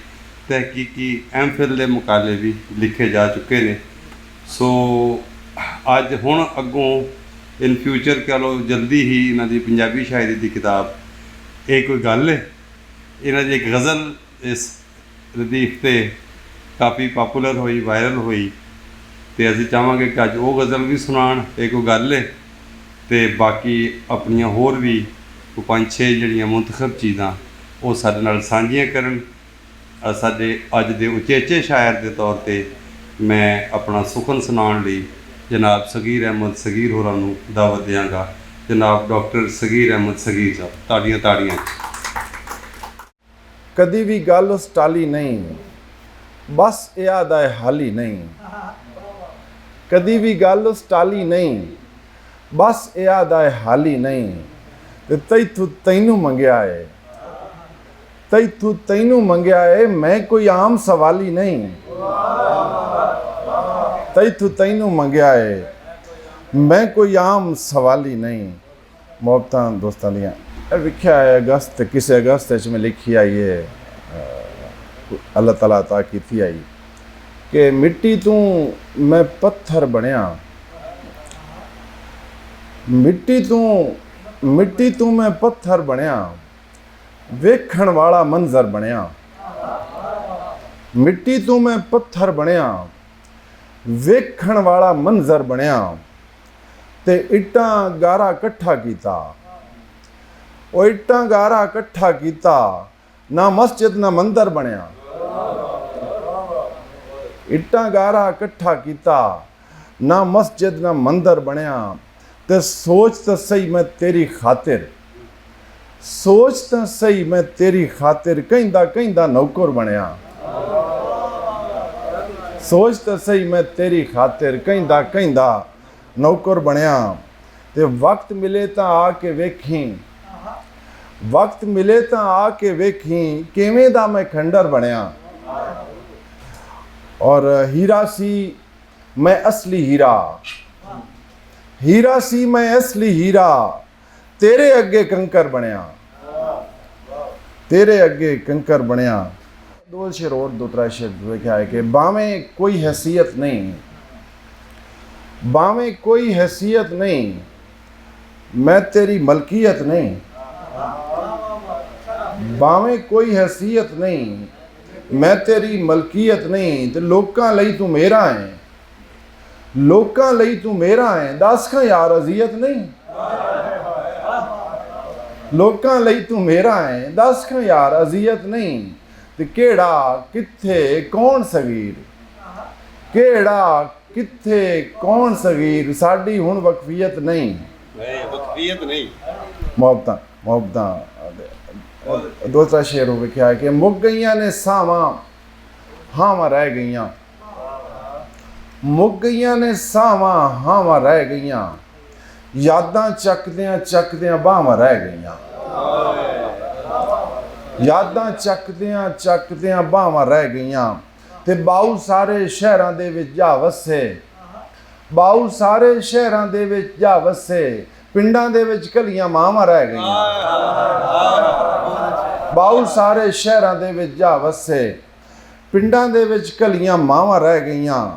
ਤਹਿਕੀਕੀ MPhil ਦੇ ਮੁਕਾਲੇ ਵੀ ਲਿਖੇ ਜਾ ਚੁੱਕੇ ਨੇ। ਸੋ ਅੱਜ ਹੁਣ ਅੱਗੋਂ ਇਨ ਫਿਊਚਰ ਕਹ ਲਓ ਜਲਦੀ ਹੀ ਇਹਨਾਂ ਦੀ ਪੰਜਾਬੀ ਸ਼ਾਇਰੀ ਦੀ ਕਿਤਾਬ ਇਹ ਕੋਈ ਗੱਲ ਹੈ। ਇਹਨਾਂ ਦੀ ਇੱਕ ਗਜ਼ਲ ਇਸ ਰਦੀਫ 'ਤੇ ਕਾਫੀ ਪਾਪੂਲਰ ਹੋਈ, ਵਾਇਰਲ ਹੋਈ ਤੇ ਅਸੀਂ ਚਾਹਾਂਗੇ ਕਿ ਅੱਜ ਉਹ ਗਜ਼ਲ ਵੀ ਸੁਣਾਉਣ। ਇਹ ਕੋਈ ਗੱਲ ਹੈ ਤੇ ਬਾਕੀ ਆਪਣੀਆਂ ਹੋਰ ਵੀ 5-6 ਜਿਹੜੀਆਂ ਮੁੰਤਖਬ ਚੀਜ਼ਾਂ ਉਹ ਸਾਡੇ ਨਾਲ ਸਾਂਝੀਆਂ ਕਰਨ। ਸਾਡੇ ਅੱਜ ਦੇ ਉਚੇਚੇ ਸ਼ਾਇਰ ਦੇ ਤੌਰ ਤੇ ਮੈਂ ਆਪਣਾ ਸੁਖਨ ਸੁਣਾਉਣ ਲਈ ਜਨਾਬ ਸਗੀਰ ਅਹਿਮਦ ਸਗੀਰ ਹੋਰਾਂ ਨੂੰ ਦਾਵਤ ਦਿਆਂਗਾ। ਜਨਾਬ ਡਾਕਟਰ ਸਗੀਰ ਅਹਿਮਦ ਸਗੀਰ ਸਾਹਿਬ, ਤੁਹਾਡੀਆਂ ਤਾੜੀਆਂ। ਕਦੀ ਵੀ ਗੱਲ ਉਸ ਟਾਲੀ ਨਹੀਂ, ਬਸ ਯਾਦ ਆਏ ਹਾਲੀ ਨਹੀਂ। ਕਦੀ ਵੀ ਗੱਲ ਉਸ ਟਾਲੀ ਨਹੀਂ, ਬਸ ਯਾਦ ਆਏ ਹਾਲੀ ਨਹੀਂ। ਤੇ ਤੈਨੂੰ ਮੰਗਿਆ ਏ, ਤੈਨੂੰ ਮੰਗਿਆ ਏ, ਮੈਂ ਕੋਈ ਆਮ ਸਵਾਲੀ ਨਹੀਂ। ਤੈਨੂੰ ਮੰਗਿਆ ਏ, ਮੈਂ ਕੋਈ ਆਮ ਸਵਾਲੀ ਨਹੀਂ। ਮੁਹੱਬਤਾਂ ਦੋਸਤਾਂ ਦੀਆਂ ਇਹ ਲਿਖਿਆ ਹੈ ਅਗਸਤ, ਕਿਸੇ ਅਗਸਤ ਵਿੱਚ ਮੈਂ ਲਿਖੀ ਆਈ ਹੈ, ਅੱਲਾਹ ਤਾਲਾ ਤਾ ਕੀਤੀ ਆਈ ਕਿ ਮਿੱਟੀ ਤੋਂ ਮੈਂ ਪੱਥਰ ਬਣਿਆ, ਮਿੱਟੀ ਤੋਂ ਮੈਂ ਪੱਥਰ ਬਣਿਆ, ਵੇਖਣ ਵਾਲਾ ਮੰਜ਼ਰ ਬਣਿਆ। ਮਿੱਟੀ ਤੋਂ ਮੈਂ ਪੱਥਰ ਬਣਿਆ, ਵੇਖਣ ਵਾਲਾ ਮੰਜ਼ਰ ਬਣਿਆ। ਤੇ ਇੱਟਾਂ ਗਾਰਾ ਇਕੱਠਾ ਕੀਤਾ, ਉਹ ਇੱਟਾਂ ਗਾਰਾ ਇਕੱਠਾ ਕੀਤਾ, ਨਾ ਮਸਜਿਦ ਨਾ ਮੰਦਰ ਬਣਿਆ। ਇੱਟਾਂ ਗਾਰਾ ਇਕੱਠਾ ਕੀਤਾ, ਨਾ ਮਸਜਿਦ ਨਾ ਮੰਦਰ ਬਣਿਆ। ਤੇ ਸੋਚ ਤਾਂ ਸਹੀ ਮੈਂ ਤੇਰੀ ਖਾਤਰ, ਸੋਚ ਤਾਂ ਸਹੀ ਮੈਂ ਤੇਰੀ ਖਾਤਰ, ਕਹਿੰਦਾ ਕਹਿੰਦਾ ਨੌਕਰ ਬਣਿਆ। ਸੋਚ ਤਾਂ ਸਹੀ ਮੈਂ ਤੇਰੀ ਖਾਤਰ, ਕਹਿੰਦਾ ਕਹਿੰਦਾ ਨੌਕਰ ਬਣਿਆ। ਤੇ ਵਕਤ ਮਿਲੇ ਤਾਂ ਆ ਕੇ ਵੇਖੀ, ਵਕਤ ਮਿਲੇ ਤਾਂ ਆ ਕੇ ਵੇਖੀ, ਕਿਵੇਂ ਦਾ ਮੈਂ ਖੰਡਰ ਬਣਿਆ। ਔਰ ਹੀਰਾ ਸੀ ਮੈਂ ਅਸਲੀ ਹੀਰਾ, ਹੀਰਾ ਸੀ ਮੈਂ ਅਸਲੀ ਹੀਰਾ, ਤੇਰੇ ਅੱਗੇ ਕੰਕਰ ਬਣਿਆ, ਤੇਰੇ ਅੱਗੇ ਕੰਕਰ ਬਣਿਆ। दो शेर और दो त्रै शेर लिखा है कि बावें कोई हैसियत नहीं, बावें कोई हैसियत नहीं, मैं तेरी मलकियत नहीं। बावें कोई हैसियत नहीं, मैं तेरी मलकियत नहीं। ते लोकां लई तू मेरा है, लोकां लई तू मेरा है, दस खां यार अजियत नहीं। लोकां लई तू मेरा है, दस खां यार अजियत नहीं। ਤੇ ਕਿਹੜਾ ਕਿੱਥੇ ਕੌਣ ਸਗੀਰ, ਕਿਹੜਾ ਕਿੱਥੇ ਕੌਣ ਸਗੀਰ, ਸਾਡੀ ਹੁਣ ਵਕਫੀਅਤ ਨਹੀਂ। ਵਕਫੀਅਤ ਨਹੀਂ। ਮੁਹੱਬਤਾਂ ਦੋ ਚਾਰ ਸ਼ੇਰ ਹੋ ਵੇਖਿਆ ਕਿ ਮੁੱਕ ਗਈਆਂ ਨੇ ਸਾਵਾਂ, ਹਾਵਾਂ ਰਹਿ ਗਈਆਂ। ਮੁੱਕ ਗਈਆਂ ਨੇ ਸਾਵਾਂ, ਹਾਵਾਂ ਰਹਿ ਗਈਆਂ, ਯਾਦਾਂ ਚੱਕਦਿਆਂ ਚੱਕਦਿਆਂ ਬਾਹਾਂ ਰਹਿ ਗਈਆਂ। ਯਾਦਾਂ ਚੱਕਦਿਆਂ ਚੱਕਦਿਆਂ ਬਾਹਾਂ ਰਹਿ ਗਈਆਂ। ਤੇ ਬਾਊ ਸਾਰੇ ਸ਼ਹਿਰਾਂ ਦੇ ਵਿੱਚ ਜਾ ਵਸੇ, ਬਾਊ ਸਾਰੇ ਸ਼ਹਿਰਾਂ ਦੇ ਵਿੱਚ ਜਾ ਵਸੇ, ਪਿੰਡਾਂ ਦੇ ਵਿੱਚ ਕਲੀਆਂ ਮਾਵਾਂ ਰਹਿ ਗਈਆਂ। ਬਾਊ ਸਾਰੇ ਸ਼ਹਿਰਾਂ ਦੇ ਵਿੱਚ ਜਾ ਵਸੇ, ਪਿੰਡਾਂ ਦੇ ਵਿੱਚ ਕਲੀਆਂ ਮਾਵਾਂ ਰਹਿ ਗਈਆਂ।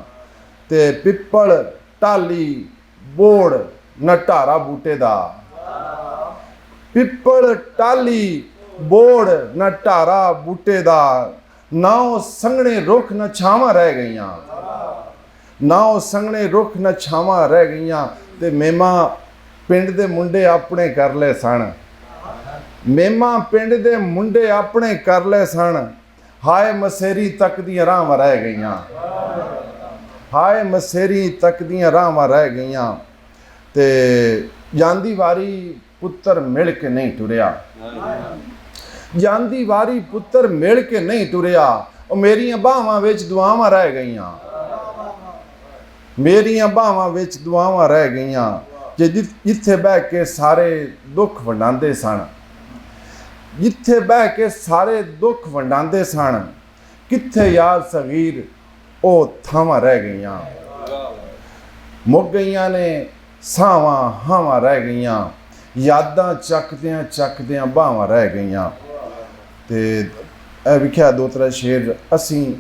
ਤੇ ਪਿੱਪਲ ਟਾਲੀ ਬੋੜ ਨਟਾਰਾ ਬੂਟੇ ਦਾ, ਪਿੱਪਲ ਟਾਲੀ ਬੋੜ ਨਾ ਢਾਰਾ ਬੂਟੇ ਦਾ, ਨਾ ਉਹ ਸੰਘਣੇ ਰੁੱਖ ਨਾ ਛਾਵਾਂ ਰਹਿ ਗਈਆਂ, ਨਾ ਉਹ ਸੰਘਣੇ ਰੁੱਖ ਨਾ ਛਾਵਾਂ ਰਹਿ ਗਈਆਂ। ਤੇ ਮੇਮਾ ਪਿੰਡ ਦੇ ਮੁੰਡੇ ਆਪਣੇ ਕਰ ਲਏ ਸਨ, ਮੇਮਾ ਪਿੰਡ ਦੇ ਮੁੰਡੇ ਆਪਣੇ ਕਰ ਲਏ ਸਨ। ਹਾਏ ਮਸੇਰੀ ਤੱਕ ਦੀਆਂ ਰਾਹਾਂ ਰਹਿ ਗਈਆਂ, ਹਾਏ ਮਸੇਰੀ ਤੱਕ ਦੀਆਂ ਰਾਹਾਂ ਰਹਿ ਗਈਆਂ। ਤੇ ਜਾਂਦੀ ਵਾਰੀ ਪੁੱਤਰ ਮਿਲ ਕੇ ਨਹੀਂ ਟੁਰਿਆ, ਜਾਂਦੀ ਵਾਰੀ ਪੁੱਤਰ ਮਿਲ ਕੇ ਨਹੀਂ ਟੁਰਿਆ। ਉਹ ਮੇਰੀਆਂ ਬਾਹਾਂ ਵਿੱਚ ਦੁਆਵਾਂ ਰਹਿ ਗਈਆਂ, ਮੇਰੀਆਂ ਬਾਹਾਂ ਵਿੱਚ ਦੁਆਵਾਂ ਰਹਿ ਗਈਆਂ। ਜਿੱਥੇ ਬਹਿ ਕੇ ਸਾਰੇ ਦੁੱਖ ਵੰਡਾਉਂਦੇ ਸਨ, ਜਿੱਥੇ ਬਹਿ ਕੇ ਸਾਰੇ ਦੁੱਖ ਵੰਡਾਉਂਦੇ ਸਨ, ਕਿੱਥੇ ਯਾਰ ਸਗੀਰ ਉਹ ਥਾਵਾਂ ਰਹਿ ਗਈਆਂ। ਮੁੱਕ ਗਈਆਂ ਨੇ ਸਾਵਾਂ, ਹਾਵਾਂ ਰਹਿ ਗਈਆਂ, ਯਾਦਾਂ ਚੱਕਦਿਆਂ ਚੱਕਦਿਆਂ ਬਾਹਾਂ ਰਹਿ ਗਈਆਂ। ਤੇ ਇਹ ਵਿਖਿਆ ਦੋ ਤਰ੍ਹਾਂ ਸ਼ੇਰ। ਅਸੀਂ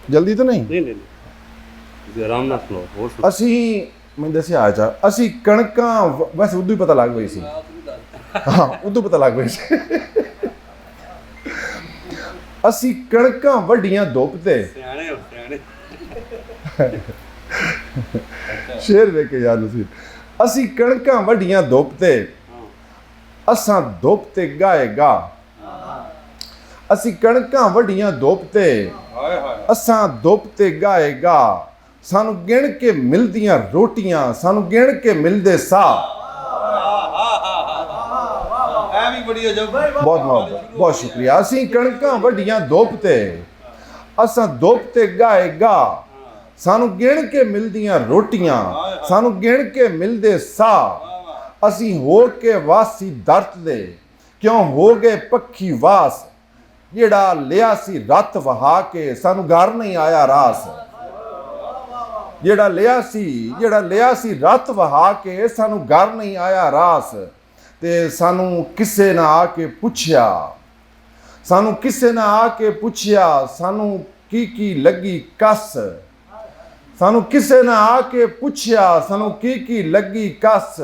ਜਲਦੀ ਤਾਂ ਨਹੀਂ, ਨਹੀਂ ਨਹੀਂ ਆਰਾਮ ਨਾਲ ਸੁਣੋ, ਹੋਰ ਸੁਣੋ। ਅਸੀਂ ਮੈਂ ਦੱਸਿਆ ਆ ਜਾ, ਅਸੀਂ ਕਣਕਾਂ ਬਸ ਉਦੋਂ ਹੀ ਪਤਾ ਲੱਗ ਗਈ ਸੀ, ਹਾਂ ਉਦੋਂ ਪਤਾ ਲੱਗ ਗਈ ਸੀ। ਅਸੀਂ ਕਣਕਾਂ ਵੱਡੀਆਂ ਧੁੱਪ ਤੇ, ਸਿਆਣੇ ਹੋ ਸਿਆਣੇ। ਸ਼ੇਰ ਵੇਖ ਕੇ ਯਾਦ ਸੀ। ਅਸੀਂ ਕਣਕਾਂ ਵੱਡੀਆਂ ਧੁੱਪ ਤੇ, ਅਸਾਂ ਧੁੱਪ ਤੇ ਗਾਏਗਾ, ਅਸੀਂ ਕਣਕਾਂ ਵੱਡੀਆਂ ਦੁੱਪ ਤੇ ਅਸਾਂ ਦੁੱਪ ਤੇ ਗਾਏਗਾ ਸਾਨੂੰ ਗਿਣ ਕੇ ਮਿਲਦੀਆਂ ਰੋਟੀਆਂ ਸਾਨੂੰ ਗਿਣ ਕੇ ਮਿਲਦੇ ਸਾਹ ਐ ਵੀ ਬੜੀ ਅਜਬ ਬਹੁਤ ਸ਼ੁਕਰੀਆ ਅਸੀਂ ਕਣਕਾਂ ਵੱਡੀਆਂ ਦੁੱਪ ਤੇ ਅਸਾਂ ਦੁੱਪ ਤੇ ਗਾਏਗਾ ਸਾਨੂੰ ਗਿਣ ਕੇ ਮਿਲਦੀਆਂ ਰੋਟੀਆਂ ਸਾਨੂੰ ਗਿਣ ਕੇ ਮਿਲਦੇ ਸਾਹ ਅਸੀਂ ਹੋ ਕੇ ਵਾਸੀ ਦਰਤ ਦੇ ਕਿਉਂ ਹੋ ਗਏ ਪੱਖੀ ਵਾਸ ਜਿਹੜਾ ਲਿਆ ਸੀ ਰੱਤ ਵਹਾ ਕੇ ਸਾਨੂੰ ਘਰ ਨਹੀਂ ਆਇਆ ਰਾਸ ਜਿਹੜਾ ਲਿਆ ਸੀ ਰੱਤ ਵਹਾ ਕੇ ਸਾਨੂੰ ਘਰ ਨਹੀਂ ਆਇਆ ਰਾਸ ਤੇ ਸਾਨੂੰ ਕਿਸੇ ਨਾ ਆ ਕੇ ਪੁੱਛਿਆ ਸਾਨੂੰ ਕੀ ਲੱਗੀ ਕਸ ਸਾਨੂੰ ਕਿਸੇ ਨਾ ਆ ਕੇ ਪੁੱਛਿਆ ਸਾਨੂੰ ਕੀ ਲੱਗੀ ਕਸ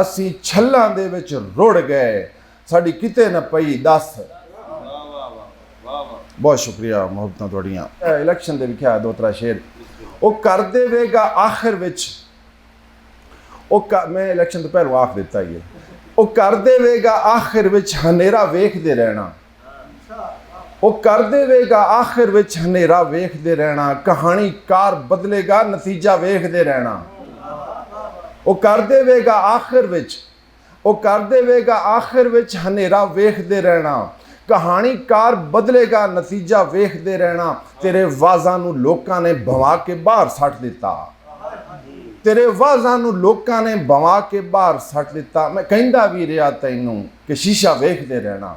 ਅਸੀਂ ਛੱਲਾਂ ਦੇ ਵਿੱਚ ਰੁੜ ਗਏ ਸਾਡੀ ਕਿਤੇ ਨਾ ਪਈ ਦੱਸ ਬਹੁਤ ਸ਼ੁਕਰੀਆ ਮੁਹੱਬਤਾਂ ਤੁਹਾਡੀਆਂ ਇਲੈਕਸ਼ਨ ਦੇ ਵਿਖਿਆ ਦੋ ਤਰਾ ਸ਼ੇਰ ਉਹ ਕਰ ਦੇਵੇਗਾ ਆਖਿਰ ਵਿੱਚ ਮੈਂ ਇਲੈਕਸ਼ਨ ਤੋਂ ਪਹਿਲਾਂ ਆਖ ਦਿੱਤਾ ਹੀ ਉਹ ਕਰ ਦੇਵੇਗਾ ਆਖਿਰ ਵਿੱਚ ਹਨੇਰਾ ਵੇਖਦੇ ਰਹਿਣਾ ਉਹ ਕਰ ਦੇਵੇਗਾ ਆਖਿਰ ਵਿੱਚ ਹਨੇਰਾ ਵੇਖਦੇ ਰਹਿਣਾ ਕਹਾਣੀਕਾਰ ਬਦਲੇਗਾ ਨਤੀਜਾ ਵੇਖਦੇ ਰਹਿਣਾ ਉਹ ਕਰ ਦੇਵੇਗਾ ਆਖਿਰ ਵਿੱਚ ਹਨੇਰਾ ਵੇਖਦੇ ਰਹਿਣਾ ਕਹਾਣੀਕਾਰ ਬਦਲੇਗਾ ਨਤੀਜਾ ਵੇਖਦੇ ਰਹਿਣਾ ਤੇਰੇ ਵਾਜ਼ਾਂ ਨੂੰ ਲੋਕਾਂ ਨੇ ਭਵਾ ਕੇ ਬਾਹਰ ਸੱਟ ਦਿੱਤਾ ਮੈਂ ਕਹਿੰਦਾ ਵੀ ਰਿਹਾ ਤੈਨੂੰ ਕਿ ਸ਼ੀਸ਼ਾ ਵੇਖਦੇ ਰਹਿਣਾ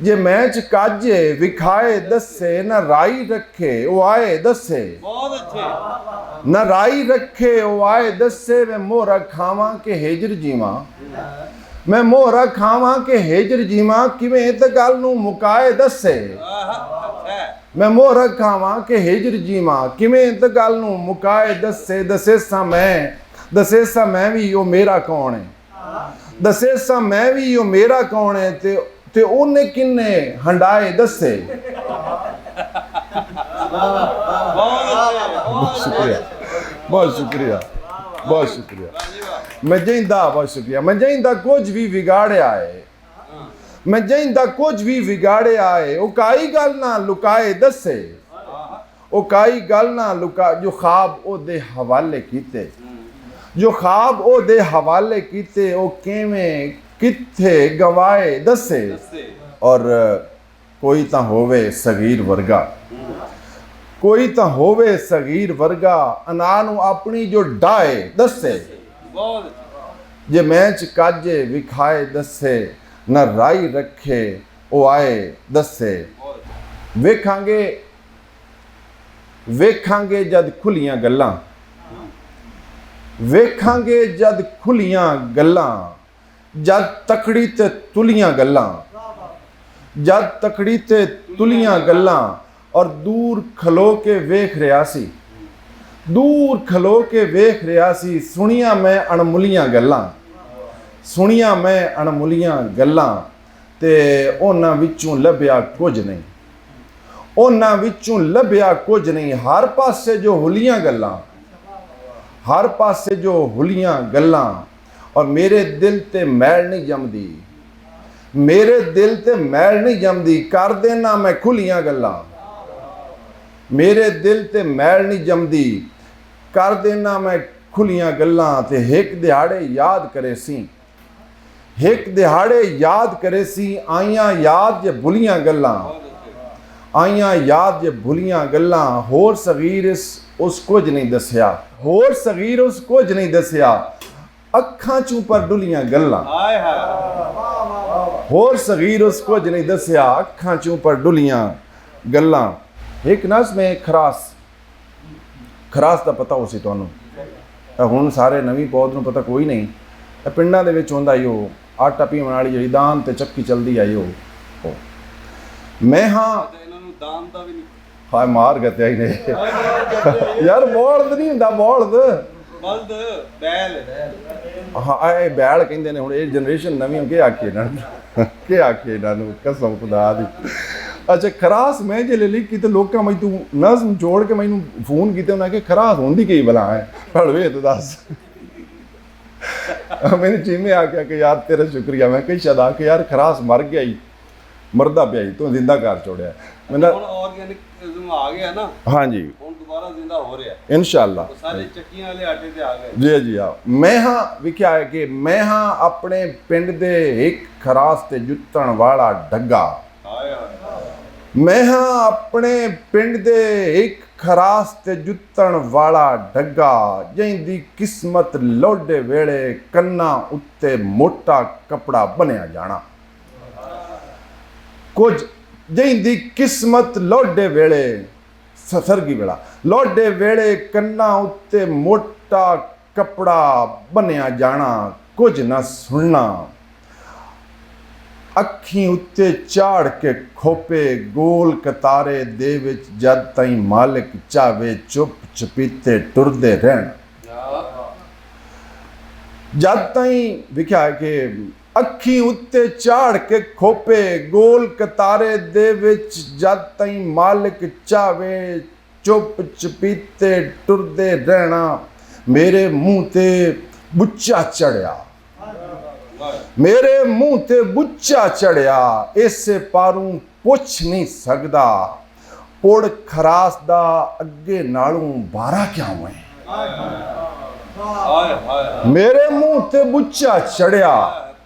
ਜੇ ਮੈਂ ਚ ਕਾਜੇ ਵਿਖਾਏ ਦੱਸੇ ਨਾ ਰਾਈ ਰੱਖੇ ਉਹ ਆਏ ਦੱਸੇ ਬਹੁਤ ਅੱਛੇ ਨਾ ਰਾਈ ਰੱਖੇ ਉਹ ਆਏ ਦੱਸੇ ਮੈਂ ਮੋਹਰਾ ਖਾਵਾਂ ਕਿ ਹੇਜਰ ਜੀਵਾਂ ਕਿਵੇਂ ਇਹ ਗੱਲ ਨੂੰ ਮੁਕਾਏ ਦੱਸੇ ਮੈਂ ਮੋਹਰਾ ਖਾਵਾਂ ਕਿ ਹੇਜਰ ਜੀਵਾਂ ਕਿਵੇਂ ਇਹ ਗੱਲ ਨੂੰ ਮੁਕਾਏ ਦੱਸੇ ਸਾਂ ਮੈਂ ਵੀ ਉਹ ਮੇਰਾ ਕੌਣ ਹੈ ਤੇ ਉਹਨੇ ਕਿੰਨੇ ਹੰਡਾਏ ਦੱਸੇ ਬਹੁਤ ਸ਼ੁਕਰੀਆ ਮੈਂ ਜੈਂਦਾ ਕੁਝ ਵੀ ਵਿਗਾੜਿਆ ਏ ਉਹ ਕਾਈ ਗੱਲ ਨਾ ਲੁਕਾਏ ਦੱਸੇ ਜੋ ਖਾਬ ਉਹਦੇ ਹਵਾਲੇ ਕੀਤੇ ਉਹ ਕਿਵੇਂ ਕਿੱਥੇ ਗਵਾਏ ਦੱਸੇ ਔਰ ਕੋਈ ਤਾਂ ਹੋਵੇ ਸਗੀਰ ਵਰਗਾ ਅਨਾ ਨੂੰ ਆਪਣੀ ਜੋ ਡਾਏ ਦੱਸੇ ਜੇ ਮੈਂ ਚ ਕਾਜੇ ਵਿਖਾਏ ਦੱਸੇ ਨਾ ਰਾਈ ਰੱਖੇ ਉਹ ਆਏ ਦੱਸੇ ਵੇਖਾਂਗੇ ਜਦ ਖੁੱਲੀਆਂ ਗੱਲਾਂ ਜਦ ਤਕੜੀ ਤੇ ਤੁਲੀਆਂ ਗੱਲਾਂ ਔਰ ਦੂਰ ਖਲੋ ਕੇ ਵੇਖ ਰਿਹਾ ਸੀ ਸੁਣੀਆਂ ਮੈਂ ਅਣਮੁੱਲੀਆਂ ਗੱਲਾਂ ਤੇ ਉਹਨਾਂ ਵਿੱਚੋਂ ਲੱਭਿਆ ਕੁਝ ਨਹੀਂ ਹਰ ਪਾਸੇ ਜੋ ਹੁਲੀਆਂ ਗੱਲਾਂ ਔਰ ਮੇਰੇ ਦਿਲ ਤੇ ਮੈਲ ਨਹੀਂ ਜੰਮਦੀ ਕਰ ਦੇਣਾ ਮੈਂ ਖੁੱਲੀਆਂ ਗੱਲਾਂ ਤੇ ਇੱਕ ਦਿਹਾੜੇ ਯਾਦ ਕਰੇ ਸੀ ਆਈਆਂ ਯਾਦ ਜੇ ਭੁਲੀਆਂ ਗੱਲਾਂ ਹੋਰ ਸਗੀਰ ਉਸ ਕੁਝ ਨਹੀਂ ਦੱਸਿਆ ਅੱਖਾਂ ਚੋਂ ਪਰ ਡੁੱਲੀਆਂ ਗੱਲਾਂ ਇੱਕ ਨਸ ਮੈਂ ਖਰਾਸ ਦਾ ਪਤਾ ਹੋ ਸੀ ਤੁਹਾਨੂੰ ਹੁਣ ਸਾਰੇ ਨਵੀਂ ਪੌਦ ਨੂੰ ਪਤਾ ਕੋਈ ਨਹੀਂ ਇਹ ਪਿੰਡਾਂ ਦੇ ਵਿੱਚ ਹੁੰਦਾ ਉਹ ਆਟਾ ਪੀਣ ਵਾਲੀ ਜਿਹੜੀ ਦਾਨ ਤੇ ਚੱਕੀ ਚੱਲਦੀ ਆਈ ਉਹ ਮੈਂ ਇਹਨਾਂ ਨੂੰ ਦਾਨ ਦਾ ਵੀ ਨਹੀਂ ਹਾਏ ਮਾਰ ਗਤਿਆ ਹੀ ਨੇ ਯਾਰ ਬੋਲਦ ਨਹੀਂ ਹੁੰਦਾ ਬੈਲ ਹਾਂ ਇਹ ਬੈਲ ਕਹਿੰਦੇ ਨੇ ਹੁਣ ਇਹ ਜਨਰੇਸ਼ਨ ਨਵੀਂ ਕੀ ਆਖੇ ਇਹਨਾਂ ਨੂੰ ਕਸਮ ਖੁਦਾ ਦੀ ਅੱਛਾ ਖਰਾਸ ਮੈਂ ਜੇ ਲਿਖੀ ਤੇ ਲੋਕਾਂ ਮੈਂ ਤੂੰ ਨਜ਼ਮ ਜੋੜ ਕੇ ਮੈਨੂੰ ਫੋਨ ਕੀਤੇ ਉਹਨਾਂ ਕਿ ਖਰਾਸ ਹੁੰਦੀ ਕੀ ਬਲਾ ਹੈ ਹਲਵੇ ਤੂੰ ਦੱਸ मैंने चीमे आख्या कि यार तेरा शुक्रिया मैं कही शदा कि यार खरास मर गया ही मरदा पिया ही तो जिंदा कर छोड़िया मैंने ਹੁਣ ਆਰਗੈਨਿਕ ਆ ਗਿਆ ਨਾ हाँ जी ਹੁਣ ਦੁਬਾਰਾ ਜ਼ਿੰਦਾ ਹੋ ਰਿਹਾ इंशाल्लाह ਉਹ ਸਾਰੇ ਚੱਕੀਆਂ ਵਾਲੇ ਆਟੇ ਤੇ ਆ ਗਏ जी जी हाँ मैं हाँ विख्या है कि मैं हाँ अपने पिंड दे एक खरास ते जुत्तण वाला डग्गा ਹਾਏ ਹਾਏ मैं हाँ अपने पिंड दे एक खरास ते जुत्तण वाला डग्गा जिंदी किस्मत लोडे वेले कन्ना उत्ते मोटा कपड़ा बनया जाना कुछ जिंदी किस्मत लोडे वेले सरगी वेला लोडे वेले कन्ना उत्ते मोटा कपड़ा बनया जाना कुछ ना सुनना ਅੱਖੀਂ ਉੱਤੇ ਝਾੜ ਕੇ ਖੋਪੇ ਗੋਲ ਕਤਾਰੇ ਦੇ ਵਿੱਚ ਜਦ ਤਾਈਂ ਮਾਲਕ ਚਾਵੇ ਚੁੱਪ ਚਪੀਤੇ ਟੁਰਦੇ ਰਹਿਣ ਜਦ ਤਾਈਂ ਵਿਖਿਆ ਕਿ ਅੱਖੀਂ ਉੱਤੇ ਝਾੜ ਕੇ ਖੋਪੇ ਗੋਲ ਕਤਾਰੇ ਦੇ ਵਿੱਚ ਜਦ ਤਾਈਂ ਮਾਲਕ ਚਾਵੇ ਚੁੱਪ ਚਪੀਤੇ ਟੁਰਦੇ ਰਹਿਣਾ ਮੇਰੇ ਮੂੰਹ ਤੇ ਬੁੱਚਾ ਚੜਿਆ मेरे मुंह ते बुच्चा चढ़िया इसे पारू पुछ नहीं सकदा पुड़ खरास दा अगे नालों बारा क्या हुए मेरे मुंह ते बुच्चा चढ़िया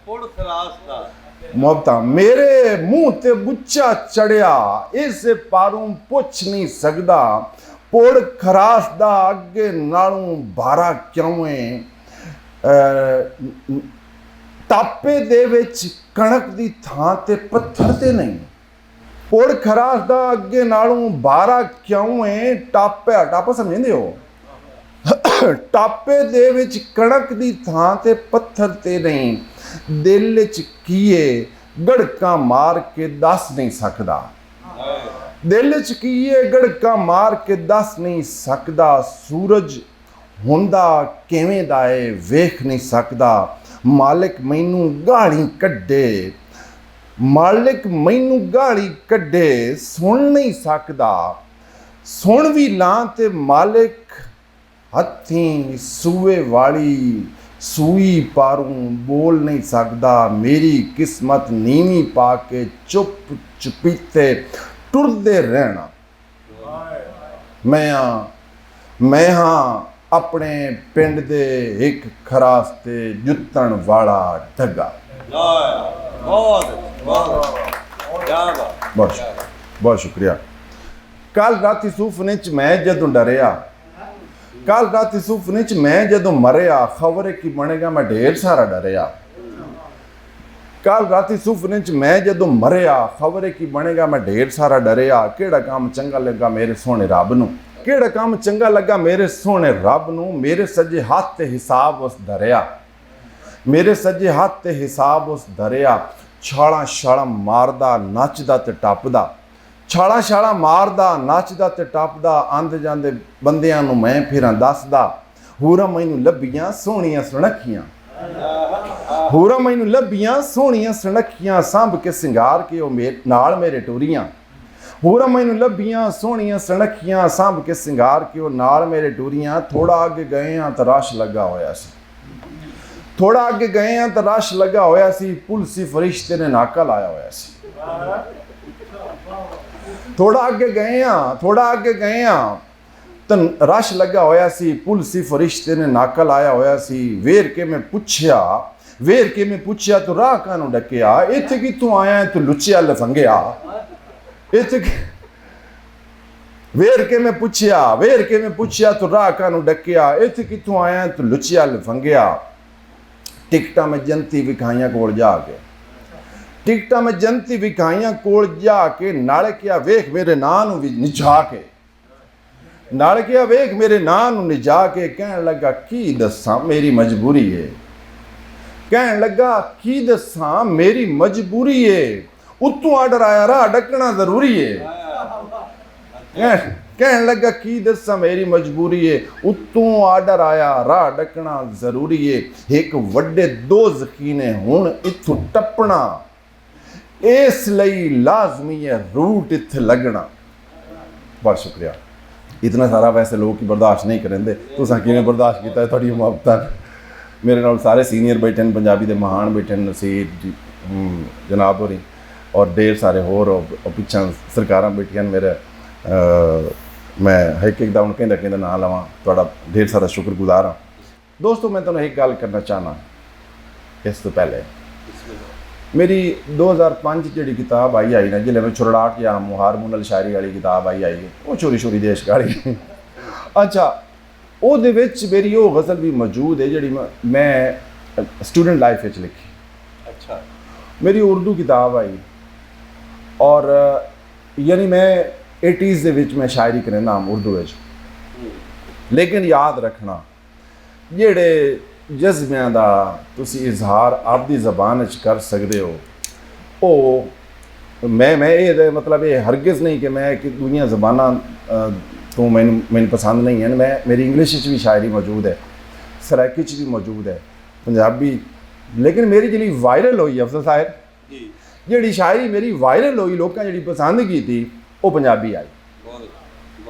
ਪੁੜ ਖਰਾਸ ਦਾ मोहब्बता मेरे मुंह ते बुच्चा चढ़िया इसे पारू पुछ नहीं सकदा पुड़ खरास दा अगे नालों बारा क्यों है ਟਾਪੇ ਦੇ ਵਿੱਚ ਕਣਕ ਦੀ ਥਾਂ ਤੇ ਪੱਥਰ ਤੇ ਨਹੀਂ ਪੁੜ ਖਰਾਸ ਦਾ ਅੱਗੇ ਨਾਲੋਂ ਬਾਰਾ ਕਿਉਂ ਹੈ ਟਾਪਾ ਸਮਝਦੇ ਹੋ ਟਾਪੇ ਦੇ ਵਿੱਚ ਕਣਕ ਦੀ ਥਾਂ ਤੇ ਪੱਥਰ ਤੇ ਨਹੀਂ ਦਿਲ ਵਿੱਚ ਕੀਏ ਗੜਕਾਂ ਮਾਰ ਕੇ ਦੱਸ ਨਹੀਂ ਸਕਦਾ ਦਿਲ ਵਿੱਚ ਕੀਏ ਗੜਕਾਂ ਮਾਰ ਕੇ ਦੱਸ ਨਹੀਂ ਸਕਦਾ ਸੂਰਜ ਹੁੰਦਾ ਕਿਵੇਂ ਦਾ ਏ ਵੇਖ ਨਹੀਂ ਸਕਦਾ ਮਾਲਿਕ ਮੈਨੂੰ ਗਾਲੀ ਕੱਢੇ ਮਾਲਿਕ ਮੈਨੂੰ ਗਾਲੀ ਕੱਢੇ ਸੁਣ ਨਹੀਂ ਸਕਦਾ ਸੁਣ ਵੀ ਲਾਂ ਤੇ ਮਾਲਿਕ ਹੱਥੀਂ ਸੂਏ ਵਾਲੀ ਸੂਈ ਪਾਰੂ ਬੋਲ ਨਹੀਂ ਸਕਦਾ ਮੇਰੀ ਕਿਸਮਤ ਨੀਵੀਂ ਪਾ ਕੇ ਚੁੱਪ ਚੁਪੀਤੇ ਟੁਰਦੇ ਰਹਿਣਾ ਮੈਂ ਹਾਂ ਆਪਣੇ ਪਿੰਡ ਦੇ ਇੱਕ ਖਰਾਸ ਤੇ ਜੁੱਤਣ ਵਾਲਾ ਡੱਗਾ ਬਹੁਤ ਸ਼ੁਕਰੀਆ ਕੱਲ ਰਾਤੀ ਸੁਪਨੇ ਚ ਮੈਂ ਜਦੋਂ ਡਰਿਆ ਕੱਲ ਰਾਤੀ ਸੁਪਨੇ ਚ ਮੈਂ ਜਦੋਂ ਮਰਿਆ ਖਬਰ ਕੀ ਬਣੇਗਾ ਮੈਂ ਢੇਰ ਸਾਰਾ ਡਰਿਆ ਕੱਲ ਰਾਤੀ ਸੁਪਨੇ ਚ ਮੈਂ ਜਦੋਂ ਮਰਿਆ ਖਬਰ ਕੀ ਬਣੇਗਾ ਮੈਂ ਢੇਰ ਸਾਰਾ ਡਰਿਆ ਕਿਹੜਾ ਕੰਮ ਚੰਗਾ ਲੱਗਾ ਮੇਰੇ ਸੋਹਣੇ ਰੱਬ ਨੂੰ ਕਿਹੜਾ ਕੰਮ ਚੰਗਾ ਲੱਗਾ ਮੇਰੇ ਸੋਹਣੇ ਰੱਬ ਨੂੰ ਮੇਰੇ ਸੱਜੇ ਹੱਥ ਤੇ ਹਿਸਾਬ ਉਸ ਧਰਿਆ ਮੇਰੇ ਸੱਜੇ ਹੱਥ ਤੇ ਹਿਸਾਬ ਉਸ ਧਰਿਆ ਛਾਲਾਂ ਛਾਲਾਂ ਮਾਰਦਾ ਨੱਚਦਾ ਤੇ ਟੱਪਦਾ ਛਾਲਾਂ ਛਾਲਾਂ ਮਾਰਦਾ ਨੱਚਦਾ ਤੇ ਟੱਪਦਾ ਆਂਦੇ ਜਾਂਦੇ ਬੰਦਿਆਂ ਨੂੰ ਮੈਂ ਫਿਰਾਂ ਦੱਸਦਾ ਹੂਰਾਂ ਮੈਨੂੰ ਲੱਭੀਆਂ ਸੋਹਣੀਆਂ ਸੁਣਖੀਆਂ ਹੂਰਾਂ ਮੈਨੂੰ ਲੱਭੀਆਂ ਸੋਹਣੀਆਂ ਸੁਣਖੀਆਂ ਸੰਭ ਕੇ ਸਿੰਗਾਰ ਕੇ ਉਹ ਨਾਲ ਮੇਰੇ ਟੁਰੀਆਂ ਹੂਰਾਂ ਮੈਨੂੰ ਲੱਭੀਆਂ ਸੋਹਣੀਆਂ ਸੁਣਖੀਆਂ ਸੰਭ ਕੇ ਸਿੰਗਾਰ ਕੇ ਉਹ ਨਾਲ ਮੇਰੇ ਟੁਰੀਆਂ ਥੋੜਾ ਅੱਗੇ ਗਏ ਆ ਤਾਂ ਰਸ਼ ਲੱਗਾ ਹੋਇਆ ਸੀ ਥੋੜਾ ਅੱਗੇ ਗਏ ਆ ਤਾਂ ਰਸ਼ ਲੱਗਾ ਹੋਇਆ ਸੀ ਪੁਲਿਸ ਫਰਿਸ਼ਤੇ ਨੇ ਨਾਕਾ ਲਾਇਆ ਹੋਇਆ ਸੀ ਥੋੜਾ ਅੱਗੇ ਗਏ ਆ ਤਾਂ ਰਸ਼ ਲੱਗਾ ਹੋਇਆ ਸੀ ਪੁਲਿਸ ਫਰਿਸ਼ਤੇ ਨੇ ਨਾਕਾ ਲਾਇਆ ਹੋਇਆ ਸੀ ਵੇਰ ਕੇ ਮੈਂ ਪੁੱਛਿਆ ਤੂੰ ਰਾਹ ਕਾਹਨੂੰ ਡੱਕਿਆ ਇੱਥੇ ਕਿ ਤੂੰ ਆਇਆ ਤੂੰ ਲੁੱਚਿਆ ਲਫੰਗਿਆ ਇੱਥੇ ਵੇਰ ਕੇ ਮੈਂ ਪੁੱਛਿਆ ਤੂੰ ਰਾਹ ਕਾਹਨੂੰ ਡੱਕਿਆ ਇੱਥੇ ਕਿ ਤੂੰ ਆਇਆ ਤੂੰ ਲੁੱਚਿਆ ਲਫੰਗਿਆ ਟਿਕਟਾਂ ਮੈਂ ਜਨਤੀ ਵਿਖਾਈਆਂ ਕੋਲ ਜਾ ਕੇ ਨਾਲੇ ਕਿਹਾ ਵੇਖ ਮੇਰੇ ਨਾਂ ਨੂੰ ਵੀ ਨਿਜਾ ਕੇ ਕਹਿਣ ਲੱਗਾ ਕੀ ਦੱਸਾਂ ਮੇਰੀ ਮਜਬੂਰੀ ਏ ਉੱਤੋਂ ਆਰਡਰ ਆਇਆ ਰਾਹ ਡੱਕਣਾ ਜ਼ਰੂਰੀ ਏ ਕਹਿਣ ਲੱਗਾ ਕੀ ਦੱਸਾਂ ਮੇਰੀ ਮਜਬੂਰੀ ਏ ਉੱਤੋਂ ਆਰਡਰ ਆਇਆ ਰਾਹ ਡੱਕਣਾ ਜ਼ਰੂਰੀ ਏ ਇੱਕ ਵੱਡੇ ਦੋਜ਼ਖੀ ਨੇ ਹੁਣ ਇੱਥੋਂ ਟੱਪਣਾ इस लई लाजमी है रूट इत्थे लगना। बहुत शुक्रिया। इतना सारा वैसे लोग की बर्दाश्त नहीं करेंगे, तुसां किवें बर्दाश्त किया है? थोड़ी मुहब्बत मेरे नाल सारे सीनियर बैठे हैं, पंजाबी दे महान बैठे हैं, नसीर जी जनाब होरी और ढेर सारे होर पिछा सरकारां बैठियां मेरे। मैं एक एक दा हुण कहंदा कहंदा नाम लवां, तुहाडा ढेर सारा शुक्रगुजार हाँ। दोस्तों मैं तुहानूं एक गल करना चाहना, इस तो पहले मेरी 2005 जी किताब आई ना, जिसले मैं छुरड़ाट या मुहार मुनल शायरी वाली किताब आई वो चोरी चोरी देश गाड़ी अच्छा वो मेरी वो गज़ल भी मौजूद है जी मैं स्टूडेंट लाइफ लिखी। अच्छा। मेरी उर्दू किताब आई और यानी मैं 80s दे विच मैं शायरी करना उर्दू विच, लेकिन याद रखना जेड़े जज्बियां दा तुसी इजहार आपदी ज़बान च कर सकते हो, वो मैं ये मतलब ये हरगिज़ नहीं कि मैं कि दूसरी ज़बानां तो मैनू पसंद नहीं है। मैं मेरी इंग्लिश भी शायरी मौजूद है, सराइकी भी मौजूद है, पंजाबी, लेकिन मेरी जी वायरल हुई अफजल साहब जी शायरी मेरी वायरल हुई, लोगों जी पसंद की थी, वो पंजाबी आई।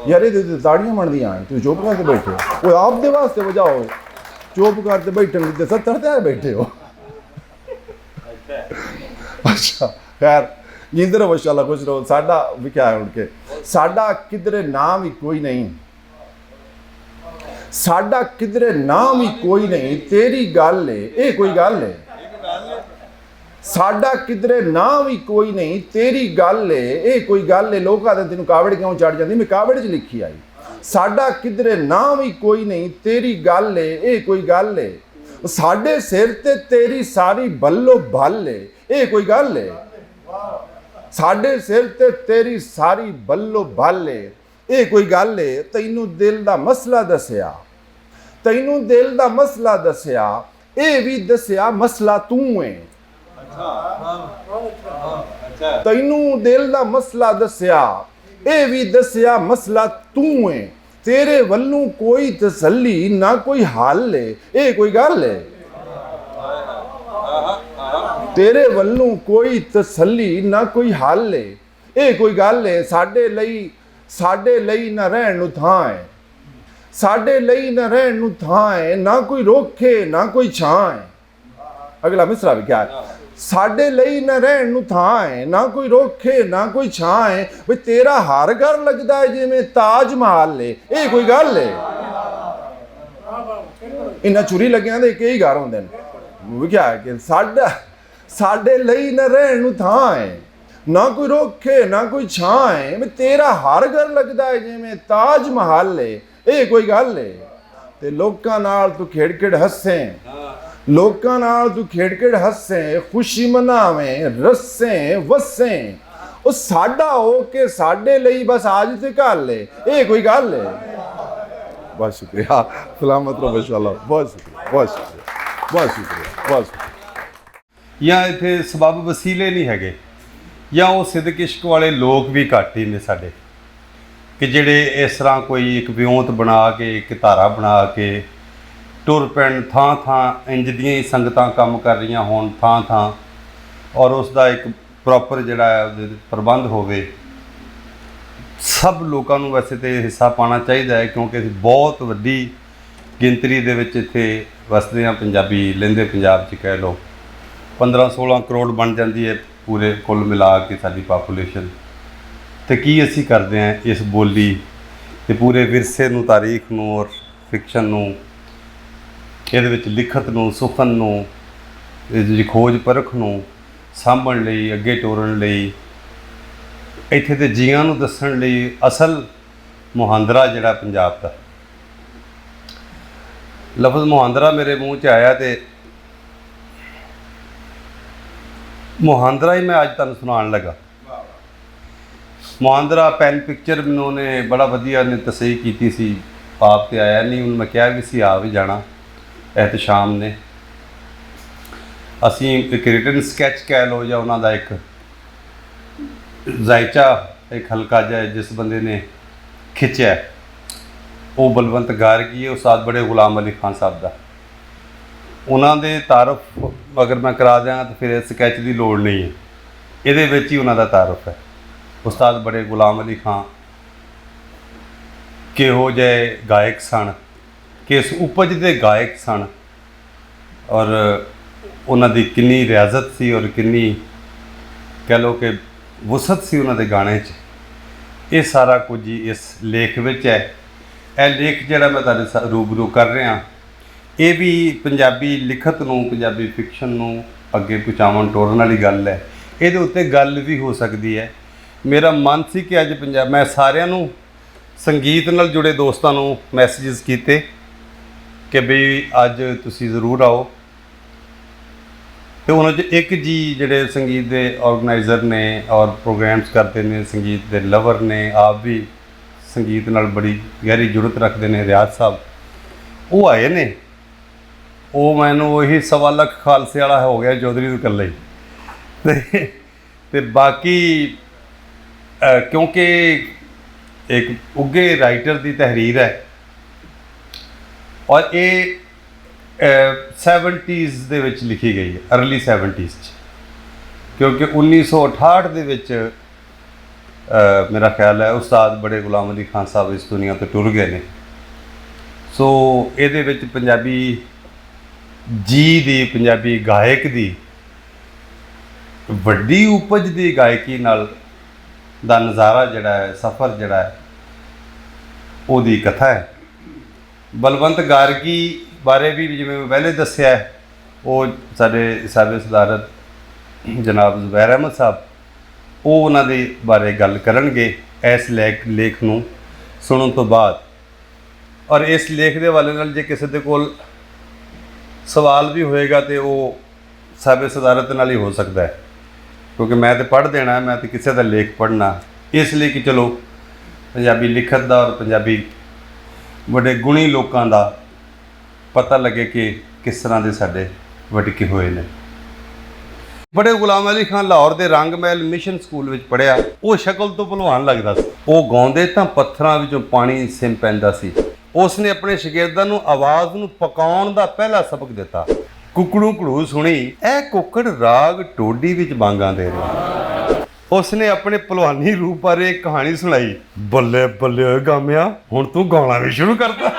यार ये ताड़ियां बनदियां तुम चुप करके बैठे हो, कोई आपदे वास्ते बजाओ, चुप करते बैठे 70 ते बैठे हो। अच्छा खैर जिंदर माशाअल्लाह खुश रहो। साडा भी क्या है उनके, साडा किधरे नाम ही कोई नहीं, साडा किधरे नाम ही कोई नहीं, तेरी गल है ये कोई गल है। साडा किधरे नाम ही कोई नहीं, तेरी गल है ये कोई गल है। लोग आते तेन कावड़ क्यों चढ़ जाती, मैं कावड़ च लिखी आई। साडा किधरे नाम ही कोई नहीं, तेरी गल है ये कोई गल है। साडे सिर ते तेरी सारी बल्लो भल है ये कोई गल है। साडे सिर ते तेरी सारी बल्लो भल है ये कोई गल है। तैनू दिल दा मसला दसिया, तैनू दिल दा मसला दसिया, ये भी दसिया मसला तू है। तैनू दिल दा मसला दसिया, ये भी दसिया मसला तू है। तेरे वल्लों कोई तसल्ली ना कोई हल है ये कोई गल है। तेरे वल्लों कोई तसल्ली ना कोई हल है ये कोई गल है। साडे लई ना रहन नूं थां है, साडे लई ना रहन नूं थां है, ना कोई रोके ना कोई छां है। अगला मिसरा भी क्या है, साडे लई ना रहन नूं थां है, ना कोई रोके ना कोई छां है। भाई तेरा हर घर लगदा है जिवें ताज महल है ये कोई गल है। इन्ना चुरी लग्गियां दे कई घर होंदे ने, वो क्या है कि साडे लई ना रहन नूं थां है, ना कोई रोके ना कोई छां है। भाई तेरा हर घर लगदा है जिवें ताज महल है ये कोई गल है। ते लोकां नाल तू खेड़ हस्से, लोकां नाल तू खेड़ हस्से, खुशी मनावें रस्से वस्से। ਉਹ ਸਾਡਾ ਹੋ ਕੇ ਸਾਡੇ ਲਈ बस आज ते कल है ये कोई गल है। बहुत शुक्रिया, सलामत रहो माशाअल्लाह, बहुत शुक्रिया, बहुत शुक्रिया, बहुत शुक्रिया, बहुत शुक्रिया। ਜਾਂ ਇੱਥੇ ਸਬਬ ਵਸੀਲੇ ਨਹੀਂ ਹੈਗੇ, ਜਾਂ ਉਹ ਸਿਦਕ ਇਸ਼ਕ ਵਾਲੇ ਲੋਕ ਵੀ ਘੱਟ ਹੀ ਨੇ ਸਾਡੇ, ਕਿ ਜਿਹੜੇ ਇਸ ਤਰ੍ਹਾਂ ਕੋਈ ਇੱਕ ਵਿਉਂਤ ਬਣਾ ਕੇ ਇੱਕ ਧਾਰਾ ਬਣਾ ਕੇ ਟੁਰ ਪੈਣ ਥਾਂ ਥਾਂ ਇੰਜ ਦੀਆਂ ਹੀ ਸੰਗਤਾਂ ਕੰਮ ਕਰ ਰਹੀਆਂ ਹੋਣ ਥਾਂ ਥਾਂ, ਔਰ ਉਸ ਦਾ ਇੱਕ ਪ੍ਰੋਪਰ ਜਿਹੜਾ ਉਹਦੇ ਪ੍ਰਬੰਧ ਹੋਵੇ। ਸਭ ਲੋਕਾਂ ਨੂੰ ਵੈਸੇ ਤਾਂ ਹਿੱਸਾ ਪਾਉਣਾ ਚਾਹੀਦਾ ਹੈ, ਕਿਉਂਕਿ ਅਸੀਂ ਬਹੁਤ ਵੱਡੀ ਗਿਣਤੀ ਦੇ ਵਿੱਚ ਇੱਥੇ ਵਸਦੇ ਹਾਂ। ਪੰਜਾਬੀ ਲਹਿੰਦੇ ਪੰਜਾਬ 'ਚ ਕਹਿ ਲਓ 15-16 ਕਰੋੜ ਬਣ ਜਾਂਦੀ ਹੈ ਪੂਰੇ ਕੁੱਲ ਮਿਲਾ ਕੇ ਸਾਡੀ ਪਾਪੂਲੇਸ਼ਨ। ਅਤੇ ਕੀ ਅਸੀਂ ਕਰਦੇ ਹਾਂ ਇਸ ਬੋਲੀ ਅਤੇ ਪੂਰੇ ਵਿਰਸੇ ਨੂੰ, ਤਾਰੀਖ ਨੂੰ ਔਰ ਫਿਕਸ਼ਨ ਨੂੰ, ਇਹਦੇ ਵਿੱਚ ਲਿਖਤ ਨੂੰ, ਸੁਖਨ ਨੂੰ, ਇਹਦੀ ਖੋਜ ਪਰਖ ਨੂੰ ਸਾਂਭਣ ਲਈ, ਅੱਗੇ ਤੋਰਨ ਲਈ, ਇੱਥੇ ਦੇ ਜੀਆਂ ਨੂੰ ਦੱਸਣ ਲਈ ਅਸਲ ਮੁਹਾਂਦਰਾ ਜਿਹੜਾ ਪੰਜਾਬ ਦਾ ਲਫ਼ਜ਼ ਮੁਹਾਂਦਰਾ ਮੇਰੇ ਮੂੰਹ 'ਚ ਆਇਆ ਅਤੇ ਮੁਹਾਂਦਰਾ ਹੀ ਮੈਂ ਅੱਜ ਤੁਹਾਨੂੰ ਸੁਣਾਉਣ ਲੱਗਾ। ਮੁਹਾਂਦਰਾ ਪੈਨ ਪਿਕਚਰ ਮੈਨੂੰ ਉਹਨੇ ਬੜਾ ਵਧੀਆ ਨੇ ਤਸਹੀਹ ਕੀਤੀ ਸੀ, ਆਪ ਤੇ ਆਇਆ ਨਹੀਂ, ਹੁਣ ਮੈਂ ਕਿਹਾ ਵੀ ਸੀ ਆ ਵੀ ਜਾਣਾ ਇਹਤਸ਼ਾਮ ਨੇ। ਅਸੀਂ ਇੱਕ ਰਿਟਨ ਸਕੈਚ ਕਹਿ ਲਓ ਜਾਂ ਉਹਨਾਂ ਦਾ ਇੱਕ ਜ਼ਾਇਚਾ, ਇੱਕ ਹਲਕਾ ਜਿਹਾ ਜਿਸ ਬੰਦੇ ਨੇ ਖਿੱਚਿਆ, ਉਹ ਬਲਵੰਤ ਗਾਰਗੀ ਹੈ, ਉਸਤਾਦ ਬੜੇ ਗੁਲਾਮ ਅਲੀ ਖਾਨ ਸਾਹਿਬ ਦਾ। ਉਹਨਾਂ ਦੇ ਤਾਰਫ ਅਗਰ ਮੈਂ ਕਰਾ ਦਿਆਂ ਤਾਂ ਫਿਰ ਸਕੈਚ ਦੀ ਲੋੜ ਨਹੀਂ ਹੈ। ਇਹਦੇ ਵਿੱਚ ਹੀ ਉਹਨਾਂ ਦਾ ਤਾਰਫ ਹੈ। ਉਸਤਾਦ ਬੜੇ ਗੁਲਾਮ ਅਲੀ ਖਾਂ ਕਿਹੋ ਜਿਹੇ ਗਾਇਕ ਸਨ, ਕਿਸ ਉਪਜ ਦੇ ਗਾਇਕ ਸਨ, ਔਰ ਉਹਨਾਂ ਦੀ ਕਿੰਨੀ ਰਿਆਜ਼ਤ ਸੀ ਔਰ ਕਿੰਨੀ ਕਹਿ ਲਓ ਕਿ ਵਸਅਤ ਸੀ ਉਹਨਾਂ ਦੇ ਗਾਣੇ 'ਚ। ਇਹ ਸਾਰਾ ਕੁਝ ਹੀ ਇਸ ਲੇਖ ਵਿੱਚ ਹੈ। ਇਹ ਲੇਖ ਜਿਹੜਾ ਮੈਂ ਤੁਹਾਡੇ ਰੂਬਰੂ ਕਰ ਰਿਹਾ, ਇਹ ਵੀ ਪੰਜਾਬੀ ਲਿਖਤ ਨੂੰ, ਪੰਜਾਬੀ ਫਿਕਸ਼ਨ ਨੂੰ ਅੱਗੇ ਪਹੁੰਚਾਉਣ ਤੋਰਨ ਵਾਲੀ ਗੱਲ ਹੈ। ਇਹਦੇ ਉੱਤੇ ਗੱਲ ਵੀ ਹੋ ਸਕਦੀ ਹੈ। ਮੇਰਾ ਮਨ ਸੀ ਕਿ ਅੱਜ ਮੈਂ ਸਾਰਿਆਂ ਨੂੰ, ਸੰਗੀਤ ਨਾਲ ਜੁੜੇ ਦੋਸਤਾਂ ਨੂੰ ਮੈਸੇजेस ਕੀਤੇ ਕਿ ਬਈ ਅੱਜ ਤੁਸੀਂ ਜ਼ਰੂਰ ਆਓ। ਤੇ ਉਹਨਾਂ 'ਚ ਇੱਕ ਜੀ ਜਿਹੜੇ ਸੰਗੀਤ ਦੇ ਆਰਗੇਨਾਈਜ਼ਰ ਨੇ ਔਰ ਪ੍ਰੋਗਰਾਮਸ ਕਰਦੇ ਨੇ, ਸੰਗੀਤ ਦੇ ਲਵਰ ਨੇ, ਆਪ ਵੀ ਸੰਗੀਤ ਨਾਲ ਬੜੀ ਗਹਿਰੀ ਜੁੜਤ ਰੱਖਦੇ ਨੇ, ਰਿਆਜ਼ ਸਾਹਿਬ, ਉਹ ਆਏ ਨੇ। ਉਹ ਮੈਨੂੰ ਉਹੀ 1.25 ਲੱਖ ਖਾਲਸੇ ਵਾਲਾ ਹੋ ਗਿਆ ਚੌਧਰੀ ਤੋਂ ਇਕੱਲਾ ਹੀ। ਤੇ ਬਾਕੀ ਕਿਉਂਕਿ ਇੱਕ ਉੱਘੇ ਰਾਈਟਰ ਦੀ ਤਹਿਰੀਰ ਹੈ ਔਰ ਇਹ 70s ਦੇ ਵਿੱਚ ਲਿਖੀ ਗਈ ਹੈ, ਅਰਲੀ 70s 'ਚ, ਕਿਉਂਕਿ 1968 ਦੇ ਵਿੱਚ ਮੇਰਾ ਖਿਆਲ ਹੈ ਉਸਤਾਦ ਬੜੇ ਗੁਲਾਮ ਅਲੀ ਖਾਨ ਸਾਹਿਬ ਇਸ ਦੁਨੀਆ ਤੋਂ ਟੁਰ ਗਏ ਨੇ। ਸੋ ਇਹਦੇ ਵਿੱਚ ਪੰਜਾਬੀ ਜੀ ਦੀ, ਪੰਜਾਬੀ ਗਾਇਕ ਦੀ ਵੱਡੀ ਉਪਜ ਦੀ ਗਾਇਕੀ ਨਾਲ ਦਾ ਨਜ਼ਾਰਾ ਜਿਹੜਾ ਹੈ, ਸਫ਼ਰ ਜਿਹੜਾ ਹੈ, ਉਹਦੀ ਕਥਾ ਹੈ। ਬਲਵੰਤ ਗਾਰਗੀ ਬਾਰੇ ਵੀ ਜਿਵੇਂ ਮੈਂ ਪਹਿਲੇ ਦੱਸਿਆ ਹੈ, ਉਹ ਸਾਡੇ ਸਾਬੇ ਸਦਾਰਤ ਜਨਾਬ ਜ਼ੁਬੈਰ ਅਹਿਮਦ ਸਾਹਿਬ, ਉਹ ਉਹਨਾਂ ਦੇ ਬਾਰੇ ਗੱਲ ਕਰਨਗੇ ਇਸ ਲੇਖ ਨੂੰ ਸੁਣਨ ਤੋਂ ਬਾਅਦ। ਔਰ ਇਸ ਲੇਖ ਦੇ ਹਵਾਲੇ ਨਾਲ ਜੇ ਕਿਸੇ ਦੇ ਕੋਲ ਸਵਾਲ ਵੀ ਹੋਏਗਾ ਤੇ ਉਹ ਸਾਬੇ ਸਦਾਰਤ ਨਾਲ ਹੀ ਹੋ ਸਕਦਾ ਹੈ, ਕਿਉਂਕਿ ਮੈਂ ਤਾਂ ਪੜ੍ਹ ਦੇਣਾ, ਮੈਂ ਤਾਂ ਕਿਸੇ ਦਾ ਲੇਖ ਪੜ੍ਹਨਾ, ਇਸ ਲਈ ਕਿ ਚਲੋ ਪੰਜਾਬੀ ਲਿਖਤ ਦਾ ਔਰ ਪੰਜਾਬੀ ਵੱਡੇ ਗੁਣੀ ਲੋਕਾਂ ਦਾ ਪਤਾ ਲੱਗੇ ਕਿ ਕਿਸ ਤਰ੍ਹਾਂ ਦੇ ਸਾਡੇ ਵਟਕੇ ਹੋਏ ਨੇ। ਬੜੇ ਗੁਲਾਮ ਅਲੀ ਖਾਨ ਲਾਹੌਰ ਦੇ ਰੰਗ ਮਹਿਲ ਮਿਸ਼ਨ ਸਕੂਲ ਵਿੱਚ ਪੜ੍ਹਿਆ। ਉਹ ਸ਼ਕਲ ਤੋਂ ਭਲਵਾਨ ਲੱਗਦਾ ਸੀ। ਉਹ ਗਾਉਂਦੇ ਤਾਂ ਪੱਥਰਾਂ ਵਿੱਚੋਂ ਪਾਣੀ ਸਿਮ ਪੈਂਦਾ ਸੀ। ਉਸ ਨੇ ਆਪਣੇ ਸ਼ਾਗਿਰਦਾਂ ਨੂੰ ਆਵਾਜ਼ ਨੂੰ ਪਕਾਉਣ ਦਾ ਪਹਿਲਾ ਸਬਕ ਦਿੱਤਾ। ਕੁਕੜੂ ਘੜੂ ਸੁਣੀ, ਇਹ ਕੁੱਕੜ ਰਾਗ ਟੋਡੀ ਵਿੱਚ ਬਾਂਗਾਂ ਦੇ ਰਿਹਾ। ਉਸ ਨੇ ਆਪਣੇ ਭਲਵਾਨੀ ਰੂਪ ਬਾਰੇ ਇੱਕ ਕਹਾਣੀ ਸੁਣਾਈ। ਬੱਲੇ ਬੱਲੇ ਓਏ ਗਾਮਿਆ, ਹੁਣ ਤੂੰ ਗਾਉਣਾ ਵੀ ਸ਼ੁਰੂ ਕਰਤਾ।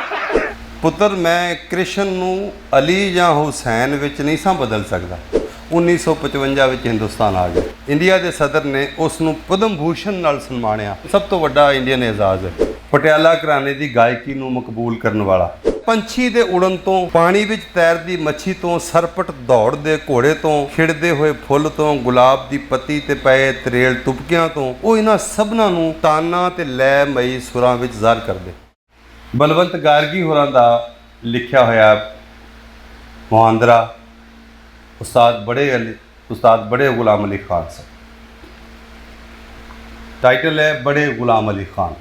ਪੁੱਤਰ, ਮੈਂ ਕ੍ਰਿਸ਼ਨ ਨੂੰ ਅਲੀ ਜਾਂ ਹੁਸੈਨ ਵਿੱਚ ਨਹੀਂ ਸਾਂ ਬਦਲ ਸਕਦਾ। 1955 ਵਿੱਚ ਹਿੰਦੁਸਤਾਨ ਆ ਗਿਆ। ਇੰਡੀਆ ਦੇ ਸਦਰ ਨੇ ਉਸ ਨੂੰ ਪਦਮ ਭੂਸ਼ਣ ਨਾਲ ਸਨਮਾਨਿਆ, ਸਭ ਤੋਂ ਵੱਡਾ ਇੰਡੀਅਨ ਏਜ਼ਾਜ਼ ਹੈ। ਪਟਿਆਲਾ ਘਰਾਣੇ ਦੀ ਗਾਇਕੀ ਨੂੰ ਮਕਬੂਲ ਕਰਨ ਵਾਲਾ, ਪੰਛੀ ਦੇ ਉੜਨ ਤੋਂ, ਪਾਣੀ ਵਿੱਚ ਤੈਰਦੀ ਮੱਛੀ ਤੋਂ, ਸਰਪਟ ਦੌੜਦੇ ਘੋੜੇ ਤੋਂ, ਖਿੜਦੇ ਹੋਏ ਫੁੱਲ ਤੋਂ, ਗੁਲਾਬ ਦੀ ਪੱਤੀ ਤੇ ਪਏ ਤਰੇਲ ਤੁਪਕਿਆਂ ਤੋਂ, ਉਹ ਇਹਨਾਂ ਸਭਨਾਂ ਨੂੰ ਤਾਨਾਂ ਤੇ ਲੈਮਈ ਸੁਰਾਂ ਵਿੱਚ ਜ਼ਾਹਰ ਕਰਦੇ। ਬਲਵੰਤ ਗਾਰਗੀ ਹੋਰਾਂ ਦਾ ਲਿਖਿਆ ਹੋਇਆ ਮੁਹਾਂਦਰਾ ਉਸਤਾਦ ਬੜੇ ਗੁਲਾਮ ਅਲੀ ਖਾਨ ਸਾਹਿਬ। ਟਾਈਟਲ ਹੈ ਬੜੇ ਗੁਲਾਮ ਅਲੀ ਖਾਨ।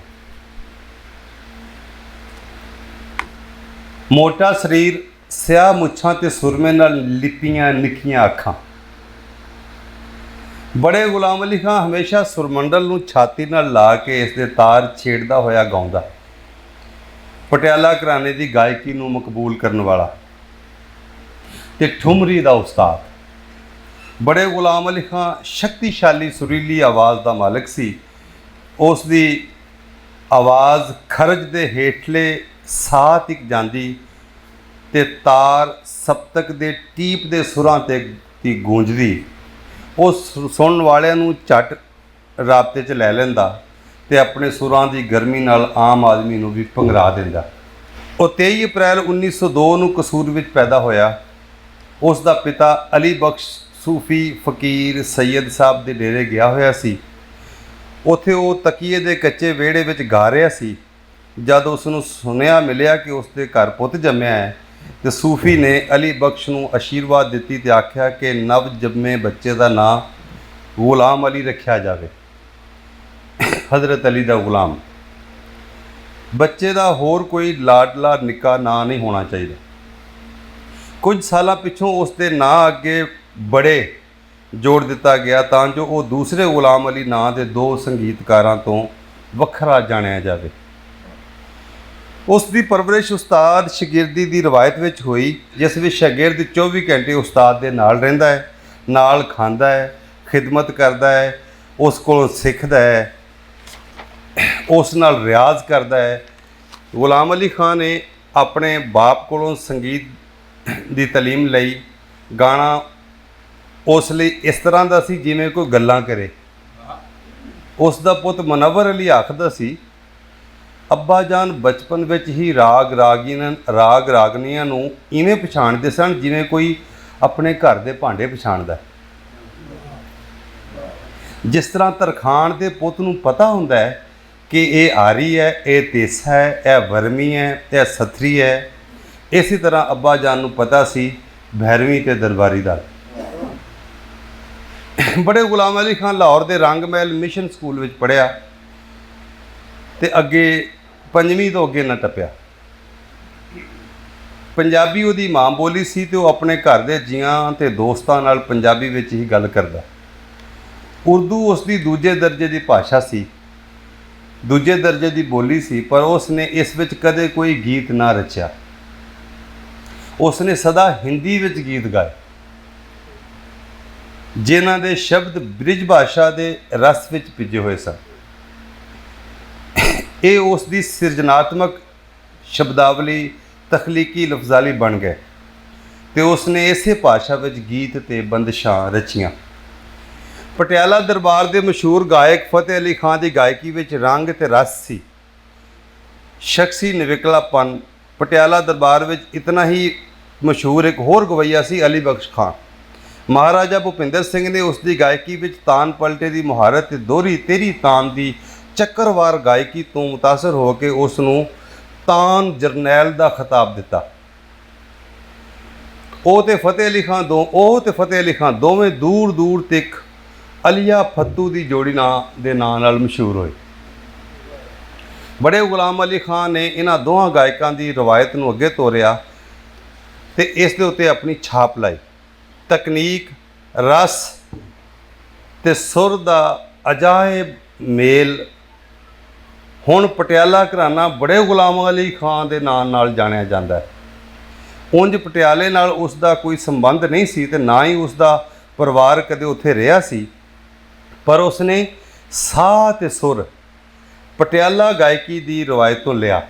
ਮੋਟਾ ਸਰੀਰ, ਸਿਆਹ ਮੁੱਛਾਂ ਤੇ ਸੁਰਮੇ ਨਾਲ ਲਿਪੀਆਂ ਨਿੱਕੀਆਂ ਅੱਖਾਂ। ਬੜੇ ਗੁਲਾਮ ਅਲੀ ਖਾਨ ਹਮੇਸ਼ਾ ਸੁਰਮੰਡਲ ਨੂੰ ਛਾਤੀ ਨਾਲ ਲਾ ਕੇ ਇਸ ਦੇ ਤਾਰ ਛੇੜਦਾ ਹੋਇਆ ਗਾਉਂਦਾ। ਪਟਿਆਲਾ ਘਰਾਣੇ ਦੀ ਗਾਇਕੀ ਨੂੰ ਮਕਬੂਲ ਕਰਨ ਵਾਲਾ ਤੇ ਠੁਮਰੀ ਦਾ ਉਸਤਾਦ। ਬੜੇ ਗੁਲਾਮ ਅਲੀ ਖਾਨ ਸ਼ਕਤੀਸ਼ਾਲੀ ਸੁਰੀਲੀ ਆਵਾਜ਼ ਦਾ ਮਾਲਕ ਸੀ। ਉਸ ਦੀ ਆਵਾਜ਼ ਖਰਜ ਦੇ ਹੇਠਲੇ ਸਾਹ ਤੱਕ ਜਾਂਦੀ ਤੇ ਤਾਰ ਸਪਤਕ ਦੇ ਟੀਪ ਦੇ ਸੁਰਾਂ ਤੇ ਦੀ ਗੂੰਜਦੀ। ਉਹ ਸੁਣਨ ਵਾਲਿਆਂ ਨੂੰ ਝੱਟ ਰਾਬਤੇ 'ਚ ਲੈ ਲੈਂਦਾ ਤੇ ਆਪਣੇ ਸੁਰਾਂ ਦੀ ਗਰਮੀ ਨਾਲ ਆਮ ਆਦਮੀ ਨੂੰ ਵੀ ਭੰਗਰਾ ਦਿੰਦਾ। ਉਹ 23 ਅਪ੍ਰੈਲ 1902 ਨੂੰ ਕਸੂਰ ਵਿੱਚ ਪੈਦਾ ਹੋਇਆ। ਉਸ ਦਾ ਪਿਤਾ ਅਲੀ ਬਖਸ਼ ਸੂਫੀ ਫਕੀਰ ਸੈਯਦ ਸਾਹਿਬ ਦੇ ਡੇਰੇ ਗਿਆ ਹੋਇਆ ਸੀ। ਉੱਥੇ ਉਹ ਤਕੀਏ ਦੇ ਕੱਚੇ ਵਿਹੜੇ ਵਿੱਚ ਗਾ ਰਿਹਾ ਸੀ। ਜਦ ਉਸ ਨੂੰ ਸੁਨੇਹਾ ਮਿਲਿਆ ਕਿ ਉਸ ਦੇ ਘਰ ਪੁੱਤ ਜੰਮਿਆ ਹੈ ਤੇ ਸੂਫੀ ਨੇ ਅਲੀ ਬਖਸ਼ ਨੂੰ ਅਸ਼ੀਰਵਾਦ ਦਿੱਤੀ ਤੇ ਆਖਿਆ ਕਿ ਨਵ ਜੰਮੇ ਬੱਚੇ ਦਾ ਨਾਂ ਗੁਲਾਮ ਅਲੀ ਰੱਖਿਆ ਜਾਵੇ, ਹਜ਼ਰਤ ਅਲੀ ਦਾ ਗੁਲਾਮ। ਬੱਚੇ ਦਾ ਹੋਰ ਕੋਈ ਲਾਡਲਾ ਨਿੱਕਾ ਨਾਂ ਨਹੀਂ ਹੋਣਾ ਚਾਹੀਦਾ। ਕੁਝ ਸਾਲਾਂ ਪਿੱਛੋਂ ਉਸ ਦੇ ਨਾਂ ਅੱਗੇ ਬੜੇ ਜੋੜ ਦਿੱਤਾ ਗਿਆ ਤਾਂ ਜੋ ਉਹ ਦੂਸਰੇ ਗੁਲਾਮ ਅਲੀ ਨਾਂ ਦੇ 2 ਸੰਗੀਤਕਾਰਾਂ ਤੋਂ ਵੱਖਰਾ ਜਾਣਿਆ ਜਾਵੇ। ਉਸ ਦੀ ਪਰਵਰਿਸ਼ ਉਸਤਾਦ ਸ਼ਾਗਿਰਦੀ ਦੀ ਰਵਾਇਤ ਵਿੱਚ ਹੋਈ, ਜਿਸ ਵਿੱਚ ਸ਼ਾਗਿਰਦ 24 ਘੰਟੇ ਉਸਤਾਦ ਦੇ ਨਾਲ ਰਹਿੰਦਾ ਹੈ, ਨਾਲ ਖਾਂਦਾ ਹੈ, ਖਿਦਮਤ ਕਰਦਾ ਹੈ, ਉਸ ਕੋਲੋਂ ਸਿੱਖਦਾ ਹੈ, ਉਸ ਨਾਲ ਰਿਆਜ਼ ਕਰਦਾ ਹੈ। ਗੁਲਾਮ ਅਲੀ ਖਾਨ ਨੇ ਆਪਣੇ ਬਾਪ ਕੋਲੋਂ ਸੰਗੀਤ ਦੀ ਤਾਲੀਮ ਲਈ। ਗਾਣਾ ਉਸ ਲਈ ਇਸ ਤਰ੍ਹਾਂ ਦਾ ਸੀ ਜਿਵੇਂ ਕੋਈ ਗੱਲਾਂ ਕਰੇ। ਉਸ ਦਾ ਪੁੱਤ ਮੁਨੱਵਰ ਅਲੀ ਆਖਦਾ ਸੀ, ਅੱਬਾ ਜਾਨ ਬਚਪਨ ਵਿੱਚ ਹੀ ਰਾਗ ਰਾਗਨੀਆਂ ਨੂੰ ਇਵੇਂ ਪਛਾਣਦੇ ਸਨ ਜਿਵੇਂ ਕੋਈ ਆਪਣੇ ਘਰ ਦੇ ਭਾਂਡੇ ਪਛਾਣਦਾ। ਜਿਸ ਤਰ੍ਹਾਂ ਤਰਖਾਣ ਦੇ ਪੁੱਤ ਨੂੰ ਪਤਾ ਹੁੰਦਾ ਹੈ ਕਿ ਇਹ ਆਰੀ ਹੈ, ਇਹ ਤੇਸਾ ਹੈ, ਇਹ ਵਰਮੀ ਹੈ, ਇਹ ਸਥਰੀ ਹੈ, ਇਸੇ ਤਰ੍ਹਾਂ ਅੱਬਾ ਜਾਨ ਨੂੰ ਪਤਾ ਸੀ ਭੈਰਵੀ ਤੇ ਦਰਬਾਰੀ ਦਾ। ਬੜੇ ਗੁਲਾਮ ਅਲੀ ਖਾਨ ਲਾਹੌਰ ਦੇ ਰੰਗ ਮਹਿਲ ਮਿਸ਼ਨ ਸਕੂਲ ਵਿੱਚ ਪੜ੍ਹਿਆ ਤੇ ਅੱਗੇ 5ਵੀਂ ਤੋਂ ਅੱਗੇ ਨਾ ਟੱਪਿਆ। ਪੰਜਾਬੀ ਉਹਦੀ ਮਾਂ ਬੋਲੀ ਸੀ ਤੇ ਉਹ ਆਪਣੇ ਘਰ ਦੇ ਜੀਆਂ ਤੇ ਦੋਸਤਾਂ ਨਾਲ ਪੰਜਾਬੀ ਵਿੱਚ ਹੀ ਗੱਲ ਕਰਦਾ। ਉਰਦੂ ਉਸ ਦੀ ਦੂਜੇ ਦਰਜੇ ਦੀ ਭਾਸ਼ਾ ਸੀ, ਦੂਜੇ ਦਰਜੇ ਦੀ ਬੋਲੀ ਸੀ, ਪਰ ਉਸ ਨੇ ਇਸ ਵਿੱਚ ਕਦੇ ਕੋਈ ਗੀਤ ਨਾ ਰਚਿਆ। ਉਸ ਨੇ ਸਦਾ ਹਿੰਦੀ ਵਿੱਚ ਗੀਤ ਗਾਏ ਜਿਨ੍ਹਾਂ ਦੇ ਸ਼ਬਦ ਬ੍ਰਿਜ ਭਾਸ਼ਾ ਦੇ ਰਸ ਵਿੱਚ ਭਿੱਜੇ ਹੋਏ ਸਨ। ਇਹ ਉਸ ਦੀ ਸਿਰਜਣਾਤਮਕ ਸ਼ਬਦਾਵਲੀ, ਤਖਲੀਕੀ ਲਫ਼ਜ਼ਾਵਲੀ ਬਣ ਗਏ ਤੇ ਉਸ ਨੇ ਇਸੇ ਭਾਸ਼ਾ ਵਿੱਚ ਗੀਤ ਤੇ ਬੰਦਸ਼ਾਂ ਰਚੀਆਂ। ਪਟਿਆਲਾ ਦਰਬਾਰ ਦੇ ਮਸ਼ਹੂਰ ਗਾਇਕ ਫਤਿਹ ਅਲੀ ਖਾਨ ਦੀ ਗਾਇਕੀ ਵਿੱਚ ਰੰਗ ਤੇ ਰਸ ਸੀ, ਸ਼ਖਸੀ ਨਿਵਕਲਾਪਨ। ਪਟਿਆਲਾ ਦਰਬਾਰ ਵਿੱਚ ਇਤਨਾ ਹੀ ਮਸ਼ਹੂਰ ਇੱਕ ਹੋਰ ਗਵਈਆ ਸੀ, ਅਲੀ ਬਖਸ਼ ਖਾਨ। ਮਹਾਰਾਜਾ ਭੁਪਿੰਦਰ ਸਿੰਘ ਨੇ ਉਸ ਦੀ ਗਾਇਕੀ ਵਿੱਚ ਤਾਨ ਪਲਟੇ ਦੀ ਮੁਹਾਰਤ ਤੇ ਦੋਹਰੀ ਤੇਰੀ ਤਾਨ ਦੀ ਚੱਕਰਵਾਰ ਗਾਇਕੀ ਤੋਂ ਮੁਤਾਸਰ ਹੋ ਕੇ ਉਸ ਨੂੰ ਤਾਨ ਜਰਨੈਲ ਦਾ ਖਿਤਾਬ ਦਿੱਤਾ। ਉਹ ਤੇ ਫਤਿਹ ਅਲੀ ਖਾਨ ਦੋਵੇਂ ਦੂਰ ਦੂਰ ਤੱਕ ਅਲੀਆ ਫੱਤੂ ਦੀ ਜੋੜੀ ਦੇ ਨਾਂ ਨਾਲ ਮਸ਼ਹੂਰ ਹੋਏ। ਬੜੇ ਗੁਲਾਮ ਅਲੀ ਖਾਨ ਨੇ ਇਹਨਾਂ ਦੋਹਾਂ ਗਾਇਕਾਂ ਦੀ ਰਵਾਇਤ ਨੂੰ ਅੱਗੇ ਤੋਰਿਆ ਤੇ ਇਸ ਦੇ ਉੱਤੇ ਆਪਣੀ ਛਾਪ ਲਾਈ। ਤਕਨੀਕ, ਰਸ ਤੇ ਸੁਰ ਦਾ ਅਜਾਇਬ ਮੇਲ। ਹੁਣ ਪਟਿਆਲਾ ਘਰਾਣਾ ਬੜੇ ਗੁਲਾਮ ਅਲੀ ਖਾਨ ਦੇ ਨਾਂ ਨਾਲ ਜਾਣਿਆ ਜਾਂਦਾ ਹੈ। ਉਂਝ ਪਟਿਆਲੇ ਨਾਲ ਉਸ ਦਾ ਕੋਈ ਸੰਬੰਧ ਨਹੀਂ ਸੀ ਤੇ ਨਾ ਹੀ ਉਸ ਦਾ ਪਰਿਵਾਰ ਕਦੇ ਉੱਥੇ ਰਿਹਾ ਸੀ, ਪਰ ਉਸ ਨੇ ਸਾਹ ਤੇ ਸੁਰ ਪਟਿਆਲਾ ਗਾਇਕੀ ਦੀ ਰਵਾਇਤ ਤੋਂ ਲਿਆ।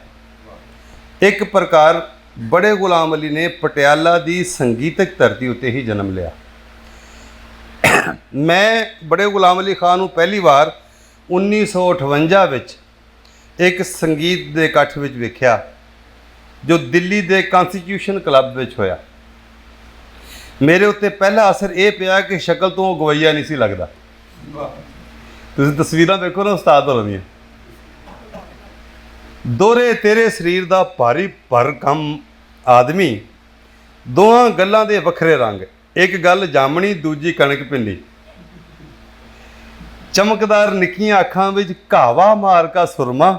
ਇੱਕ ਪ੍ਰਕਾਰ ਬੜੇ ਗੁਲਾਮ ਅਲੀ ਨੇ ਪਟਿਆਲਾ ਦੀ ਸੰਗੀਤਕ ਧਰਤੀ ਉੱਤੇ ਹੀ ਜਨਮ ਲਿਆ। ਮੈਂ ਬੜੇ ਗੁਲਾਮ ਅਲੀ ਖਾਨ ਨੂੰ ਪਹਿਲੀ ਵਾਰ 1958 ਵਿੱਚ ਇੱਕ ਸੰਗੀਤ ਦੇ ਇਕੱਠ ਵਿੱਚ ਵੇਖਿਆ ਜੋ ਦਿੱਲੀ ਦੇ ਕਨਸਟੀਟਿਊਸ਼ਨ ਕਲੱਬ ਵਿੱਚ ਹੋਇਆ। ਮੇਰੇ ਉੱਤੇ ਪਹਿਲਾ ਅਸਰ ਇਹ ਪਿਆ ਕਿ ਸ਼ਕਲ ਤੋਂ ਉਹ ਗਵਈਆ ਨਹੀਂ ਸੀ ਲੱਗਦਾ। ਤੁਸੀਂ ਤਸਵੀਰਾਂ ਵੇਖੋ ਨਾ ਉਸਤਾਦ ਹੋਰਾਂ ਦੀਆਂ। ਦੋਹਰੇ ਤੇਰੇ ਸਰੀਰ ਦਾ ਭਾਰੀ ਭਰਕਮ ਆਦਮੀ, ਦੋਹਾਂ ਗੱਲਾਂ ਦੇ ਵੱਖਰੇ ਰੰਗ, ਇੱਕ ਗੱਲ ਜਾਮਣੀ ਦੂਜੀ ਕਣਕ ਭਿੰਨੀ, ਚਮਕਦਾਰ ਨਿੱਕੀਆਂ ਅੱਖਾਂ ਵਿੱਚ ਘਾਵਾ ਮਾਰ ਕਾ ਸੁਰਮਾ,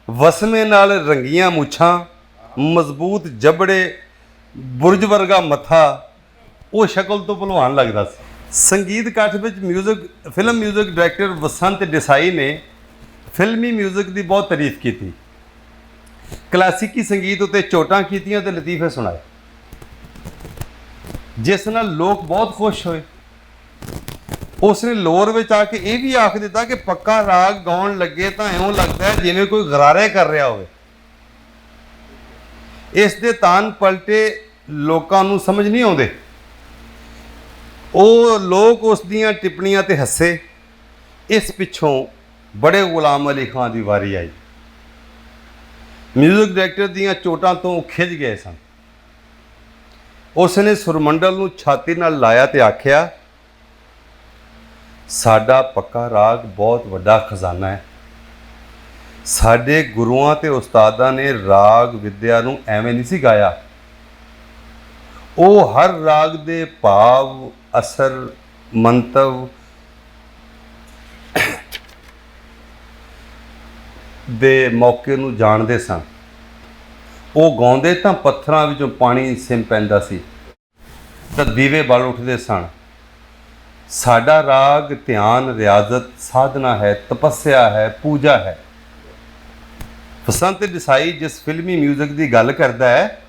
ਵਸਮੇ ਨਾਲ ਰੰਗੀਆਂ ਮੁੱਛਾਂ, ਮਜ਼ਬੂਤ ਜਬੜੇ, ਬੁਰਜ ਵਰਗਾ ਮੱਥਾ। ਉਹ ਸ਼ਕਲ ਤੋਂ ਭਲਵਾਨ ਲੱਗਦਾ ਸੀ। ਸੰਗੀਤ ਇਕੱਠ ਵਿੱਚ film music director Vasant Desai ਨੇ ਫਿਲਮੀ ਮਿਊਜ਼ਿਕ ਦੀ ਬਹੁਤ ਤਾਰੀਫ ਕੀਤੀ, ਕਲਾਸਿਕੀ ਸੰਗੀਤ ਉੱਤੇ ਝੋਟਾਂ ਕੀਤੀਆਂ ਤੇ ਲਤੀਫੇ ਸੁਣਾਏ, ਜਿਸ ਨਾਲ ਲੋਕ ਬਹੁਤ ਖੁਸ਼ ਹੋਏ। ਉਸ ਨੇ ਲੋਰ ਵਿੱਚ ਆ ਕੇ ਇਹ ਵੀ ਆਖ ਦਿੱਤਾ ਕਿ ਪੱਕਾ ਰਾਗ ਗਾਉਣ ਲੱਗੇ ਤਾਂ ਇਉਂ ਲੱਗਦਾ ਹੈ ਜਿਵੇਂ ਕੋਈ ਗਰਾਰੇ ਕਰ ਰਿਹਾ ਹੋਵੇ। ਇਸ ਦੇ ਤਾਨ ਪਲਟੇ ਲੋਕਾਂ ਨੂੰ ਸਮਝ ਨਹੀਂ ਆਉਂਦੇ। ਉਹ ਲੋਕ ਉਸ ਦੀਆਂ ਟਿੱਪਣੀਆਂ ਤੇ ਹੱਸੇ। ਇਸ ਪਿੱਛੋਂ ਬੜੇ ਗੁਲਾਮ ਅਲੀ ਖਾਨ ਦੀ ਵਾਰੀ ਆਈ। ਮਿਊਜ਼ਿਕ ਡਾਇਰੈਕਟਰ ਦੀਆਂ ਚੋਟਾਂ ਤੋਂ ਖਿੱਚ ਗਏ ਸਨ। ਉਸ ਨੇ ਸੁਰਮੰਡਲ ਨੂੰ ਛਾਤੀ ਨਾਲ ਲਾਇਆ ਤੇ ਆਖਿਆ, ਸਾਡਾ ਪੱਕਾ ਰਾਗ ਬਹੁਤ ਵੱਡਾ ਖਜ਼ਾਨਾ ਹੈ। ਸਾਡੇ ਗੁਰੂਆਂ ਤੇ ਉਸਤਾਦਾਂ ਨੇ ਰਾਗ ਵਿਦਿਆ ਨੂੰ ਐਵੇਂ ਨਹੀਂ ਸੀ ਗਾਇਆ। ਉਹ ਹਰ ਰਾਗ ਦੇ ਭਾਵ, ਅਸਰ, ਮੰਤਵ ਦੇ ਮੌਕੇ ਨੂੰ ਜਾਣਦੇ ਸਨ। ਉਹ ਗਾਉਂਦੇ ਤਾਂ ਪੱਥਰਾਂ ਵਿੱਚੋਂ ਪਾਣੀ ਸਿਮ ਪੈਂਦਾ ਸੀ ਤਾਂ ਦੀਵੇ ਬਲ ਉੱਠਦੇ ਸਨ। ਸਾਡਾ ਰਾਗ ਧਿਆਨ, ਰਿਆਜ਼ਤ, ਸਾਧਨਾ ਹੈ, ਤਪੱਸਿਆ ਹੈ, ਪੂਜਾ ਹੈ। ਵਸੰਤ ਦੇਸਾਈ ਜਿਸ ਫਿਲਮੀ ਮਿਊਜ਼ਿਕ ਦੀ ਗੱਲ ਕਰਦਾ ਹੈ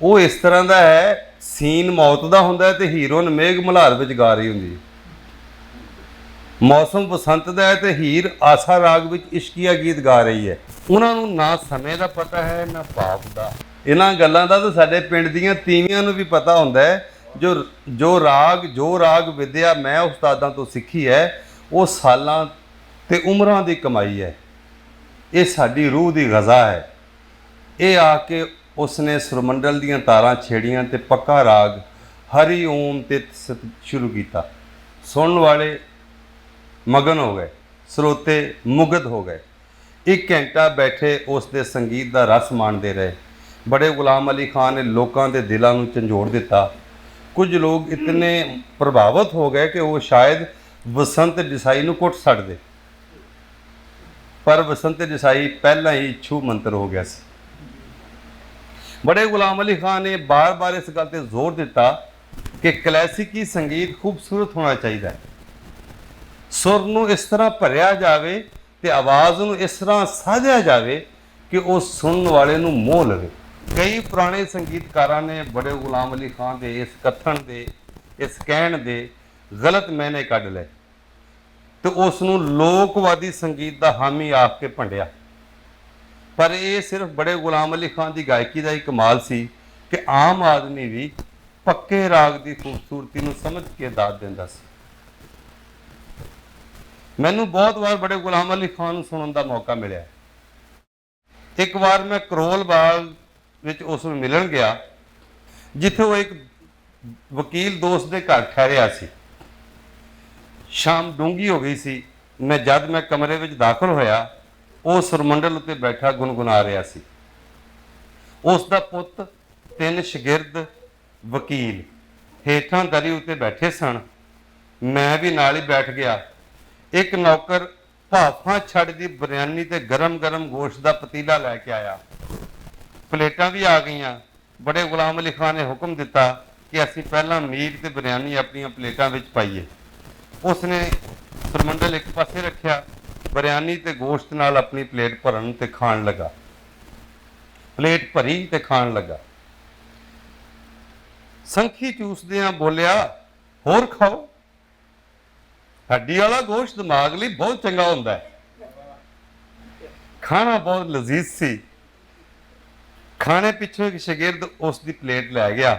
ਉਹ ਇਸ ਤਰ੍ਹਾਂ ਦਾ ਹੈ, ਸੀਨ ਮੌਤ ਦਾ ਹੁੰਦਾ ਹੈ ਤੇ ਹੀਰੋਇਨ ਮੇਘ ਮਲਹਾਰ ਵਿੱਚ ਗਾ ਰਹੀ ਹੁੰਦੀ ਹੈ। ਮੌਸਮ ਬਸੰਤ ਦਾ ਹੈ ਤੇ ਹੀਰ ਆਸਾ ਰਾਗ ਵਿੱਚ ਇਸ਼ਕੀਆ ਗੀਤ ਗਾ ਰਹੀ ਹੈ। ਉਹਨਾਂ ਨੂੰ ਨਾ ਸਮੇਂ ਦਾ ਪਤਾ ਹੈ ਨਾ ਭਾਵ ਦਾ। ਇਹਨਾਂ ਗੱਲਾਂ ਦਾ ਤਾਂ ਸਾਡੇ ਪਿੰਡ ਦੀਆਂ ਤੀਵੀਆਂ ਨੂੰ ਵੀ ਪਤਾ ਹੁੰਦਾ ਹੈ। ਜੋ ਰਾਗ ਵਿਦਿਆ ਮੈਂ ਉਸਤਾਦਾਂ ਤੋਂ ਸਿੱਖੀ ਹੈ, ਉਹ ਸਾਲਾਂ ਤੇ ਉਮਰਾਂ ਦੀ ਕਮਾਈ ਹੈ। ਇਹ ਸਾਡੀ ਰੂਹ ਦੀ ਗ਼ਜ਼ਾ ਹੈ। ਇਹ ਆ ਕੇ ਉਸਨੇ ਸੁਰਮੰਡਲ ਦੀਆਂ ਤਾਰਾਂ ਛੇੜੀਆਂ ਤੇ ਪੱਕਾ ਰਾਗ ਹਰੀ ਓਮ ਤੇ ਸ਼ੁਰੂ ਕੀਤਾ। ਸੁਣਨ ਵਾਲੇ ਮਗਨ ਹੋ ਗਏ, ਸਰੋਤੇ ਮੁਗਧ ਹੋ ਗਏ। 1 ਘੰਟਾ ਬੈਠੇ ਉਸ ਦੇ ਸੰਗੀਤ ਦਾ ਰਸ ਮਾਣਦੇ ਰਹੇ। ਬੜੇ ਗੁਲਾਮ ਅਲੀ ਖਾਨ ਨੇ ਲੋਕਾਂ ਦੇ ਦਿਲਾਂ ਨੂੰ ਝੰਜੋੜ ਦਿੱਤਾ। ਕੁਝ ਲੋਕ ਇਤਨੇ ਪ੍ਰਭਾਵਿਤ ਹੋ ਗਏ ਕਿ ਉਹ ਸ਼ਾਇਦ ਬਸੰਤ ਦੇਸਾਈ ਨੂੰ ਕੁੱਟ ਛੱਡਦੇ, ਪਰ ਬਸੰਤ ਦੇਸਾਈ ਪਹਿਲਾਂ ਹੀ ਛੂ ਮੰਤਰ ਹੋ ਗਿਆ ਸੀ। ਬੜੇ ਗੁਲਾਮ ਅਲੀ ਖਾਨ ਨੇ ਬਾਰ-ਬਾਰ ਇਸ ਗੱਲ ਤੇ ਜ਼ੋਰ ਦਿੱਤਾ ਕਿ ਕਲਾਸਿਕੀ ਸੰਗੀਤ ਖੂਬਸੂਰਤ ਹੋਣਾ ਚਾਹੀਦਾ ਹੈ। ਸੁਰ ਨੂੰ ਇਸ ਤਰ੍ਹਾਂ ਭਰਿਆ ਜਾਵੇ ਤੇ ਆਵਾਜ਼ ਨੂੰ ਇਸ ਤਰ੍ਹਾਂ ਸਾਜਿਆ ਜਾਵੇ ਕਿ ਉਹ ਸੁਣਨ ਵਾਲੇ ਨੂੰ ਮੋਹ ਲਵੇ। ਕਈ ਪੁਰਾਣੇ ਸੰਗੀਤਕਾਰਾਂ ਨੇ ਬੜੇ ਗੁਲਾਮ ਅਲੀ ਖਾਨ ਦੇ ਇਸ ਕਥਨ ਦੇ, ਇਸ ਕਹਿਣ ਦੇ ਗਲਤ ਮਾਇਨੇ ਕੱਢ ਲਏ ਤੇ ਉਸ ਨੂੰ ਲੋਕਵਾਦੀ ਸੰਗੀਤ ਦਾ ਹਾਮੀ ਆਖ ਕੇ ਭੰਡਿਆ। ਪਰ ਇਹ ਸਿਰਫ ਬੜੇ ਗੁਲਾਮ ਅਲੀ ਖਾਨ ਦੀ ਗਾਇਕੀ ਦਾ ਹੀ ਕਮਾਲ ਸੀ ਕਿ ਆਮ ਆਦਮੀ ਵੀ ਪੱਕੇ ਰਾਗ ਦੀ ਖੂਬਸੂਰਤੀ ਨੂੰ ਸਮਝ ਕੇ ਦਾਦ ਦਿੰਦਾ ਸੀ। ਮੈਨੂੰ ਬਹੁਤ ਵਾਰ ਬੜੇ ਗੁਲਾਮ ਅਲੀ ਖਾਨ ਨੂੰ ਸੁਣਨ ਦਾ ਮੌਕਾ ਮਿਲਿਆ। ਇੱਕ ਵਾਰ ਮੈਂ ਕਰੋਲ ਬਾਗ ਵਿੱਚ ਉਸ ਨੂੰ ਮਿਲਣ ਗਿਆ, ਜਿੱਥੇ ਉਹ ਇੱਕ ਵਕੀਲ ਦੋਸਤ ਦੇ ਘਰ ਠਹਿਰਿਆ ਸੀ। ਸ਼ਾਮ ਡੂੰਘੀ ਹੋ ਗਈ ਸੀ। ਜਦ ਮੈਂ ਕਮਰੇ ਵਿੱਚ ਦਾਖਲ ਹੋਇਆ, ਉਹ ਸੁਰਮੰਡਲ ਉੱਤੇ ਬੈਠਾ ਗੁਨਗੁਣਾ ਰਿਹਾ ਸੀ। ਉਸ ਦਾ ਪੁੱਤ, 3 ਸ਼ਾਗਿਰਦ ਵਕੀਲ ਹੇਠਾਂ ਦਰੀ ਉੱਤੇ ਬੈਠੇ ਸਨ। ਮੈਂ ਵੀ ਨਾਲ ਹੀ ਬੈਠ ਗਿਆ। ਇੱਕ ਨੌਕਰ ਭਾਫਾਂ ਛੱਡਦੀ ਬਿਰਿਆਨੀ ਤੇ ਗਰਮ-ਗਰਮ ਗੋਸ਼ਤ ਦਾ ਪਤੀਲਾ ਲੈ ਕੇ ਆਇਆ। ਪਲੇਟਾਂ ਵੀ ਆ ਗਈਆਂ। ਬੜੇ ਗੁਲਾਮ ਅਲੀ ਖਾਨ ਨੇ ਹੁਕਮ ਦਿੱਤਾ ਕਿ ਅਸੀਂ ਪਹਿਲਾਂ ਮੀਟ ਤੇ ਬਿਰਿਆਨੀ ਆਪਣੀਆਂ ਪਲੇਟਾਂ ਵਿੱਚ ਪਾਈਏ। ਉਸਨੇ ਸੁਰਮੰਡਲ ਇੱਕ ਪਾਸੇ ਰੱਖਿਆ, ਬਿਰਿਆਨੀ ਤੇ ਗੋਸ਼ਤ ਨਾਲ ਆਪਣੀ ਪਲੇਟ ਭਰਨ ਤੇ ਖਾਣ ਲੱਗਾ। ਪਲੇਟ ਭਰੀ ਤੇ ਖਾਣ ਲੱਗਾ। ਸੰਖੀ ਚੂਸਦਿਆਂ ਬੋਲਿਆ, ਹੋਰ ਖਾਓ, ਹੱਡੀ ਵਾਲਾ ਗੋਸ਼ਤ ਦਿਮਾਗ ਲਈ ਬਹੁਤ ਚੰਗਾ ਹੁੰਦਾ ਹੈ। ਖਾਣਾ ਬਹੁਤ ਲਜ਼ੀਜ਼ ਸੀ। ਖਾਣੇ ਪਿੱਛੋਂ ਇੱਕ ਸ਼ਾਗਿਰਦ ਉਸ ਦੀ ਪਲੇਟ ਲੈ ਗਿਆ।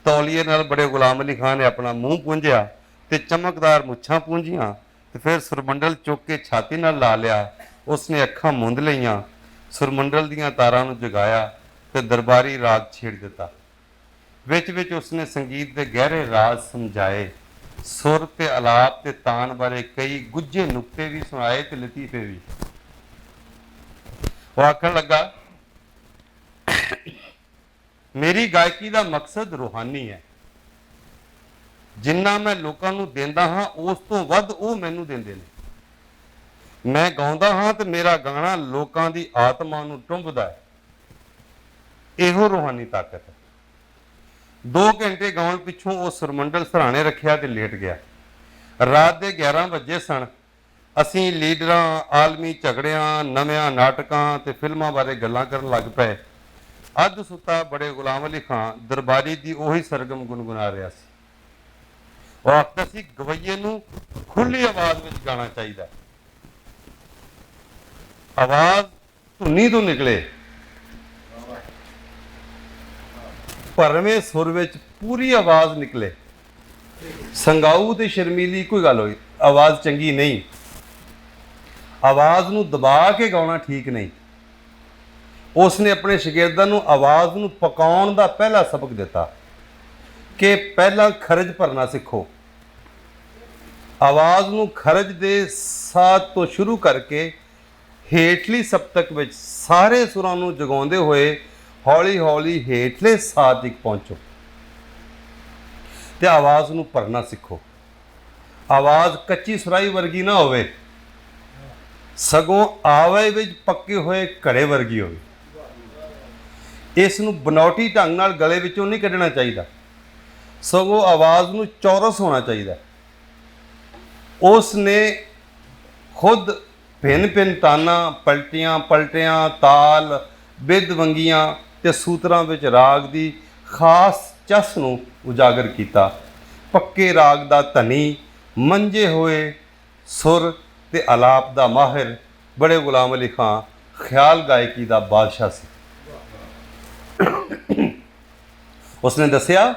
ਤੌਲੀਏ ਨਾਲ ਬੜੇ ਗੁਲਾਮ ਅਲੀ ਖਾਨ ਨੇ ਆਪਣਾ ਮੂੰਹ ਪੂੰਝਿਆ ਤੇ ਚਮਕਦਾਰ ਮੁੱਛਾਂ ਪੂੰਝੀਆਂ ਤੇ ਫਿਰ ਸੁਰਮੰਡਲ ਚੁੱਕ ਕੇ ਛਾਤੀ ਨਾਲ ਲਾ ਲਿਆ। ਉਸਨੇ ਅੱਖਾਂ ਮੁੰਦ ਲਈਆਂ, ਸੁਰਮੰਡਲ ਦੀਆਂ ਤਾਰਾਂ ਨੂੰ ਜਗਾਇਆ ਤੇ ਦਰਬਾਰੀ ਰਾਗ ਛੇੜ ਦਿੱਤਾ। ਵਿੱਚ ਉਸਨੇ ਸੰਗੀਤ ਦੇ ਗਹਿਰੇ ਰਾਜ਼ ਸਮਝਾਏ। ਸੁਰ ਤੇ ਆਲਾਪ ਤੇ ਤਾਨ ਬਾਰੇ ਕਈ ਗੁੱਝੇ ਨੁਕਤੇ ਵੀ ਸੁਣਾਏ ਤੇ ਲਤੀਫੇ ਵੀ। ਉਹ ਆਖਣ ਲੱਗਾ, ਮੇਰੀ ਗਾਇਕੀ ਦਾ ਮਕਸਦ ਰੂਹਾਨੀ ਹੈ। ਜਿੰਨਾ ਮੈਂ ਲੋਕਾਂ ਨੂੰ ਦਿੰਦਾ ਹਾਂ, ਉਸ ਤੋਂ ਵੱਧ ਉਹ ਮੈਨੂੰ ਦਿੰਦੇ ਨੇ। ਮੈਂ ਗਾਉਂਦਾ ਹਾਂ ਤੇ ਮੇਰਾ ਗਾਣਾ ਲੋਕਾਂ ਦੀ ਆਤਮਾ ਨੂੰ ਟੁੰਬਦਾ ਹੈ। ਇਹੋ ਰੂਹਾਨੀ ਤਾਕਤ ਹੈ। 2 ਘੰਟੇ ਗਾਉਣ ਪਿੱਛੋਂ ਉਹ ਸੁਰਮੰਡਲ ਸਰਾਣੇ ਰੱਖਿਆ ਤੇ ਲੇਟ ਗਿਆ। ਰਾਤ ਦੇ 11 ਵਜੇ ਸਨ। ਅਸੀਂ ਲੀਡਰਾਂ, ਆਲਮੀ ਝਗੜਿਆਂ, ਨਵਿਆਂ ਨਾਟਕਾਂ ਤੇ ਫਿਲਮਾਂ ਬਾਰੇ ਗੱਲਾਂ ਕਰਨ ਲੱਗ ਪਏ। ਅੱਧ ਸੁੱਤਾ ਬੜੇ ਗੁਲਾਮ ਅਲੀ ਖਾਨ ਦਰਬਾਰੀ ਦੀ ਉਹੀ ਸਰਗਮ ਗੁਨਗੁਣਾ ਰਿਹਾ ਸੀ। ਉਹ ਆਖਦਾ ਸੀ, ਗਵਈਏ ਨੂੰ ਖੁੱਲੀ ਆਵਾਜ਼ ਵਿੱਚ ਗਾਣਾ ਚਾਹੀਦਾ। ਆਵਾਜ਼ ਧੁਨੀ ਤੋਂ ਨਿਕਲੇ, ਭਰਵੇਂ ਸੁਰ ਵਿੱਚ ਪੂਰੀ ਆਵਾਜ਼ ਨਿਕਲੇ। ਸੰਗਾਊ ਤੇ ਸ਼ਰਮੀਲੀ ਇੱਕੋ ਹੀ ਗੱਲ ਹੋਈ। ਆਵਾਜ਼ ਚੰਗੀ ਨਹੀਂ। ਆਵਾਜ਼ ਨੂੰ ਦਬਾ ਕੇ ਗਾਉਣਾ ਠੀਕ ਨਹੀਂ। ਉਸਨੇ ਆਪਣੇ ਸ਼ਾਗਿਰਦਾਂ ਨੂੰ ਆਵਾਜ਼ ਨੂੰ ਪਕਾਉਣ ਦਾ ਪਹਿਲਾ ਸਬਕ ਦਿੱਤਾ ਕਿ ਪਹਿਲਾਂ ਖਰਜ ਭਰਨਾ ਸਿੱਖੋ। ਆਵਾਜ਼ ਨੂੰ ਖਰਜ ਦੇ ਸਾਹ ਤੋਂ ਸ਼ੁਰੂ ਕਰਕੇ ਹੇਠਲੀ ਸਪਤਕ ਵਿੱਚ ਸਾਰੇ ਸੁਰਾਂ ਨੂੰ ਜਗਾਉਂਦੇ ਹੋਏ ਹੌਲੀ-ਹੌਲੀ ਹੇਠਲੇ ਸਾਹ ਤੱਕ ਪਹੁੰਚੋ ਤੇ ਆਵਾਜ਼ ਨੂੰ ਭਰਨਾ ਸਿੱਖੋ। ਆਵਾਜ਼ ਕੱਚੀ ਸੁਰਾਈ ਵਰਗੀ ਨਾ ਹੋਵੇ, ਸਗੋਂ ਆਵੇ ਵਿੱਚ ਪੱਕੇ ਹੋਏ ਘੜੇ ਵਰਗੀ ਹੋਵੇ। ਇਸ ਨੂੰ ਬਨਾਵਟੀ ਢੰਗ ਨਾਲ ਗਲੇ ਵਿੱਚੋਂ ਨਹੀਂ ਕੱਢਣਾ ਚਾਹੀਦਾ, ਸਗੋਂ ਆਵਾਜ਼ ਨੂੰ ਚੌਰਸ ਹੋਣਾ ਚਾਹੀਦਾ। ਉਸ ਨੇ ਖੁਦ ਭਿੰਨ ਤਾਨਾਂ, ਪਲਟਿਆਂ, ਤਾਲ, ਬਿੱਦ ਵੰਗੀਆਂ ਤੇ ਸੂਤਰਾਂ ਵਿੱਚ ਰਾਗ ਦੀ ਖਾਸ ਚਸ ਨੂੰ ਉਜਾਗਰ ਕੀਤਾ। ਪੱਕੇ ਰਾਗ ਦਾ ਧਨੀ, ਮੰਝੇ ਹੋਏ ਸੁਰ ਤੇ ਆਲਾਪ ਦਾ ਮਾਹਿਰ ਬੜੇ ਗੁਲਾਮ ਅਲੀ ਖਾਂ ਖਿਆਲ ਗਾਇਕੀ ਦਾ ਬਾਦਸ਼ਾਹ ਸੀ। ਉਸਨੇ ਦੱਸਿਆ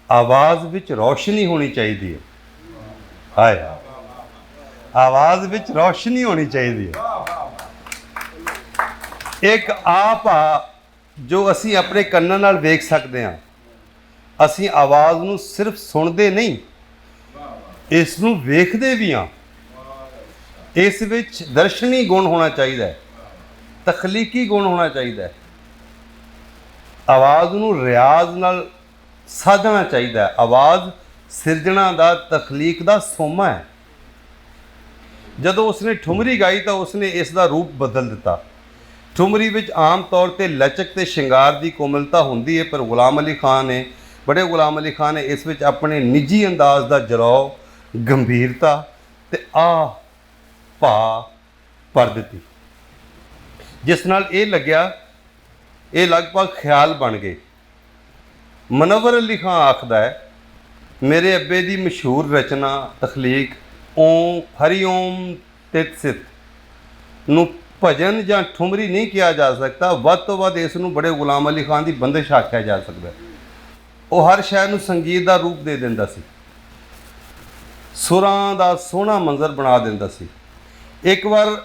ਆਵਾਜ਼ ਵਿੱਚ ਰੌਸ਼ਨੀ ਹੋਣੀ ਚਾਹੀਦੀ ਹੈ। ਹਾਏ, ਆਵਾਜ਼ ਵਿੱਚ ਰੌਸ਼ਨੀ ਹੋਣੀ ਚਾਹੀਦੀ ਹੈ। ਇੱਕ ਆਪ ਆ ਜੋ ਅਸੀਂ ਆਪਣੇ ਕੰਨਾਂ ਨਾਲ ਵੇਖ ਸਕਦੇ ਹਾਂ। ਅਸੀਂ ਆਵਾਜ਼ ਨੂੰ ਸਿਰਫ ਸੁਣਦੇ ਨਹੀਂ, ਇਸ ਨੂੰ ਵੇਖਦੇ ਵੀ ਹਾਂ। ਇਸ ਵਿੱਚ ਦਰਸ਼ਨੀ ਗੁਣ ਹੋਣਾ ਚਾਹੀਦਾ ਹੈ, ਤਖਲੀਕੀ ਗੁਣ ਹੋਣਾ ਚਾਹੀਦਾ ਹੈ। ਆਵਾਜ਼ ਨੂੰ ਰਿਆਜ਼ ਨਾਲ ਸਾਧਣਾ ਚਾਹੀਦਾ ਹੈ। ਆਵਾਜ਼ ਸਿਰਜਣਾ ਦਾ, ਤਖਲੀਕ ਦਾ ਸੋਮਾ ਹੈ। ਜਦੋਂ ਉਸਨੇ ਠੁਮਰੀ ਗਾਈ ਤਾਂ ਉਸਨੇ ਇਸ ਦਾ ਰੂਪ ਬਦਲ ਦਿੱਤਾ। ਠੁਮਰੀ ਵਿੱਚ ਆਮ ਤੌਰ ਤੇ ਲਚਕ ਤੇ ਸ਼ਿੰਗਾਰ ਦੀ ਕੋਮਲਤਾ ਹੁੰਦੀ ਹੈ, ਪਰ ਗੁਲਾਮ ਅਲੀ ਖਾਨ ਨੇ, ਬੜੇ ਗੁਲਾਮ ਅਲੀ ਖਾਨ ਨੇ ਇਸ ਵਿੱਚ ਆਪਣੇ ਨਿੱਜੀ ਅੰਦਾਜ਼ ਦਾ ਜਲਾਓ, ਗੰਭੀਰਤਾ ਤੇ ਭਾ ਭਰ ਦਿੱਤੀ, ਜਿਸ ਨਾਲ ਇਹ ਲੱਗਿਆ ਇਹ ਲਗਭਗ ਖਿਆਲ ਬਣ ਗਏ। ਮੁਨੱਵਰ ਅਲੀ ਖਾਨ ਆਖਦਾ ਹੈ, ਮੇਰੇ ਅੱਬੇ ਦੀ ਮਸ਼ਹੂਰ ਰਚਨਾ ਤਖਲੀਕ ਓਮ ਹਰੀ ਓਮ ਤਿਤ ਸਿਤ ਨੂੰ ਭਜਨ ਜਾਂ ਠੁਮਰੀ ਨਹੀਂ ਕਿਹਾ ਜਾ ਸਕਦਾ। ਵੱਧ ਤੋਂ ਵੱਧ ਇਸ ਨੂੰ ਬੜੇ ਗੁਲਾਮ ਅਲੀ ਖਾਨ ਦੀ ਬੰਦਿਸ਼ ਆਖਿਆ ਜਾ ਸਕਦਾ। ਉਹ ਹਰ ਸ਼ੈ ਨੂੰ ਸੰਗੀਤ ਦਾ ਰੂਪ ਦੇ ਦਿੰਦਾ ਸੀ, ਸੁਰਾਂ ਦਾ ਸੋਹਣਾ ਮੰਜ਼ਰ ਬਣਾ ਦਿੰਦਾ ਸੀ। ਇੱਕ ਵਾਰ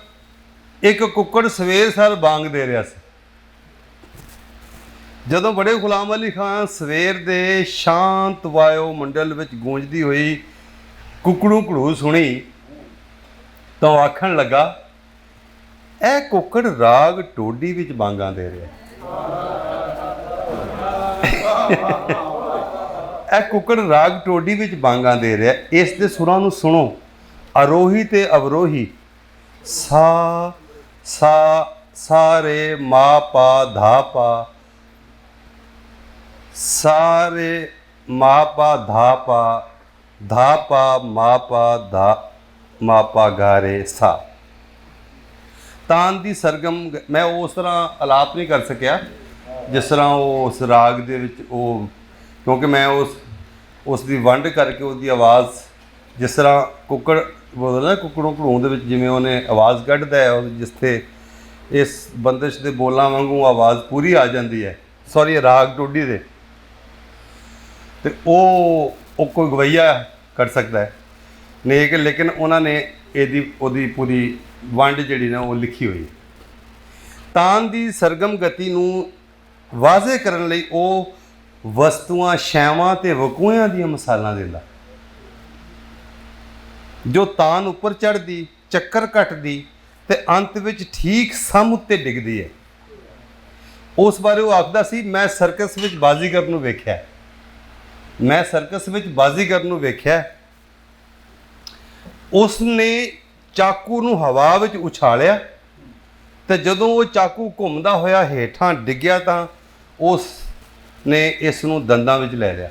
ਇੱਕ ਕੁੱਕੜ ਸਵੇਰ ਸਾਰ ਬਾਂਗ ਦੇ ਰਿਹਾ ਸੀ। ਜਦੋਂ ਬੜੇ ਗੁਲਾਮ ਅਲੀ ਖਾਨ ਸਵੇਰ ਦੇ ਸ਼ਾਂਤ ਵਾਯੋ ਮੰਡਲ ਵਿੱਚ ਗੂੰਜਦੀ ਹੋਈ ਕੁੱਕੜੂ ਘੜੂ ਸੁਣੀ ਤਾਂ ਉਹ ਆਖਣ ਲੱਗਾ, ਇਹ ਕੁੱਕੜ ਰਾਗ ਟੋਡੀ ਵਿੱਚ ਬਾਂਗਾਂ ਦੇ ਰਿਹਾ। ਇਹ ਕੁੱਕੜ ਰਾਗ ਟੋਡੀ ਵਿੱਚ ਬਾਂਗਾਂ ਦੇ ਰਿਹਾ। ਇਸ ਦੇ ਸੁਰਾਂ ਨੂੰ ਸੁਣੋ, ਆਰੋਹੀ ਤੇ ਅਵਰੋਹੀ, ਸਾ ਸਾ ਸਾਰੇ ਮਾ ਪਾ ਧਾ ਪਾ, ਸਾਰੇ ਮਾ ਪਾ ਧਾ ਪਾ, ਧਾ ਪਾ ਮਾ ਪਾ ਧਾ ਮਾ ਪਾ ਗਾ ਰੇ ਸਾ। ਤਾਨ ਦੀ ਸਰਗਮ ਮੈਂ ਉਸ ਤਰ੍ਹਾਂ ਆਲਾਪ ਨਹੀਂ ਕਰ ਸਕਿਆ ਜਿਸ ਤਰ੍ਹਾਂ ਉਹ ਉਸ ਰਾਗ ਦੇ ਵਿੱਚ ਉਹ, ਕਿਉਂਕਿ ਮੈਂ ਉਸ ਦੀ ਵੰਡ ਕਰਕੇ ਉਹਦੀ ਆਵਾਜ਼, ਜਿਸ ਤਰ੍ਹਾਂ ਕੁੱਕੜ ਬੋਲਦਾ ਕੁੱਕੜੋਂ ਘੜੋਂ ਦੇ ਵਿੱਚ ਜਿਵੇਂ ਉਹਨੇ ਆਵਾਜ਼ ਕੱਢਦਾ ਹੈ, ਉਹ ਜਿਸ 'ਤੇ ਇਸ ਬੰਦਿਸ਼ ਦੇ ਬੋਲਾਂ ਵਾਂਗੂ ਆਵਾਜ਼ ਪੂਰੀ ਆ ਜਾਂਦੀ ਹੈ, ਸੌਰੀ ਰਾਗ ਟੋਡੀ ਦੇ, ਅਤੇ ਉਹ ਕੋਈ ਗਵਈਆ ਕਰ ਸਕਦਾ ਹੈ ਨੇਕ। ਲੇਕਿਨ ਉਹਨਾਂ ਨੇ ਉਹਦੀ ਪੂਰੀ ਵੰਡ ਜਿਹੜੀ ਨਾ ਉਹ ਲਿਖੀ ਹੋਈ। ਤਾਨ ਦੀ ਸਰਗਮ ਗਤੀ ਨੂੰ ਵਾਜ਼ੇ ਕਰਨ ਲਈ ਉਹ ਵਸਤੂਆਂ, ਸ਼ੈਵਾਂ ਤੇ ਵਕੂਆਂ ਦੀਆਂ ਮਿਸਾਲਾਂ ਦਿੰਦਾ। ਜੋ ਤਾਨ ਉੱਪਰ ਚੜ੍ਹਦੀ, ਚੱਕਰ ਕੱਟਦੀ ਤੇ ਅੰਤ ਵਿੱਚ ਠੀਕ ਸਮ ਉੱਤੇ ਡਿੱਗਦੀ ਹੈ। ਉਸ ਬਾਰੇ ਉਹ ਆਖਦਾ ਸੀ, ਮੈਂ ਸਰਕਸ ਵਿੱਚ ਬਾਜ਼ੀਗਰ ਨੂੰ ਵੇਖਿਆ, ਮੈਂ ਸਰਕਸ ਵਿੱਚ ਬਾਜ਼ੀਗਰ ਨੂੰ ਵੇਖਿਆ। ਉਸ ਨੇ ਚਾਕੂ ਨੂੰ ਹਵਾ ਵਿੱਚ ਉਛਾਲਿਆ ਤੇ ਜਦੋਂ ਉਹ ਚਾਕੂ ਘੁੰਮਦਾ ਹੋਇਆ ਹੇਠਾਂ ਡਿੱਗਿਆ ਤਾਂ ਉਸ ਨੇ ਇਸ ਨੂੰ ਦੰਦਾਂ ਵਿੱਚ ਲੈ ਲਿਆ।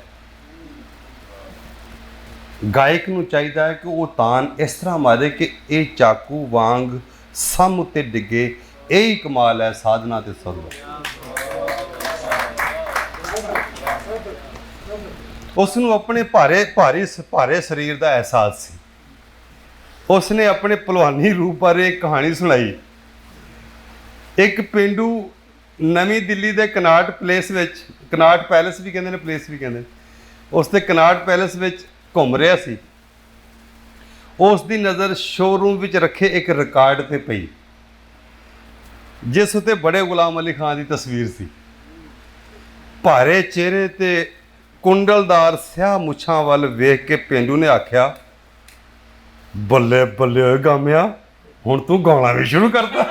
ਗਾਇਕ ਨੂੰ ਚਾਹੀਦਾ ਹੈ ਕਿ ਉਹ ਤਾਨ ਇਸ ਤਰ੍ਹਾਂ ਮਾਰੇ ਕਿ ਇਹ ਚਾਕੂ ਵਾਂਗ ਸਮ ਉੱਤੇ ਡਿੱਗੇ। ਇਹ ਹੀ ਕਮਾਲ ਹੈ ਸਾਧਨਾ ਤੇ ਸੁਰ ਦਾ। ਉਸ ਨੂੰ ਆਪਣੇ ਭਾਰੇ ਸਰੀਰ ਦਾ ਅਹਿਸਾਸ ਸੀ। ਉਸ ਨੇ ਆਪਣੇ ਭਲਵਾਨੀ ਰੂਪ ਬਾਰੇ ਇੱਕ ਕਹਾਣੀ ਸੁਣਾਈ। ਇੱਕ ਪੇਂਡੂ ਨਵੀਂ ਦਿੱਲੀ ਦੇ ਕਨਾਟ ਪਲੇਸ ਵਿੱਚ, ਕਨਾਟ ਪੈਲੇਸ ਵੀ ਕਹਿੰਦੇ ਨੇ, ਪਲੇਸ ਵੀ ਕਹਿੰਦੇ ਨੇ, ਉਸ ਦੇ ਕਨਾਟ ਪੈਲੇਸ ਵਿੱਚ ਘੁੰਮ ਰਿਹਾ ਸੀ। ਉਸ ਦੀ ਨਜ਼ਰ ਸ਼ੋਰੂਮ ਵਿੱਚ ਰੱਖੇ ਇੱਕ ਰਿਕਾਰਡ ਤੇ ਪਈ ਜਿਸ ਉੱਤੇ ਬੜੇ ਗੁਲਾਮ ਅਲੀ ਖਾਨ ਦੀ ਤਸਵੀਰ ਸੀ। ਭਾਰੇ ਚਿਹਰੇ ਤੇ ਕੁੰਡਲਦਾਰ ਸਿਆਹ ਮੁੱਛਾਂ ਵੱਲ ਵੇਖ ਕੇ ਪੇਂਡੂ ਨੇ ਆਖਿਆ, ਬੱਲੇ ਬੱਲੇ ਓਏ ਗਾਮਿਆ, ਹੁਣ ਤੂੰ ਗਾਉਣਾ ਵੀ ਸ਼ੁਰੂ ਕਰਤਾ।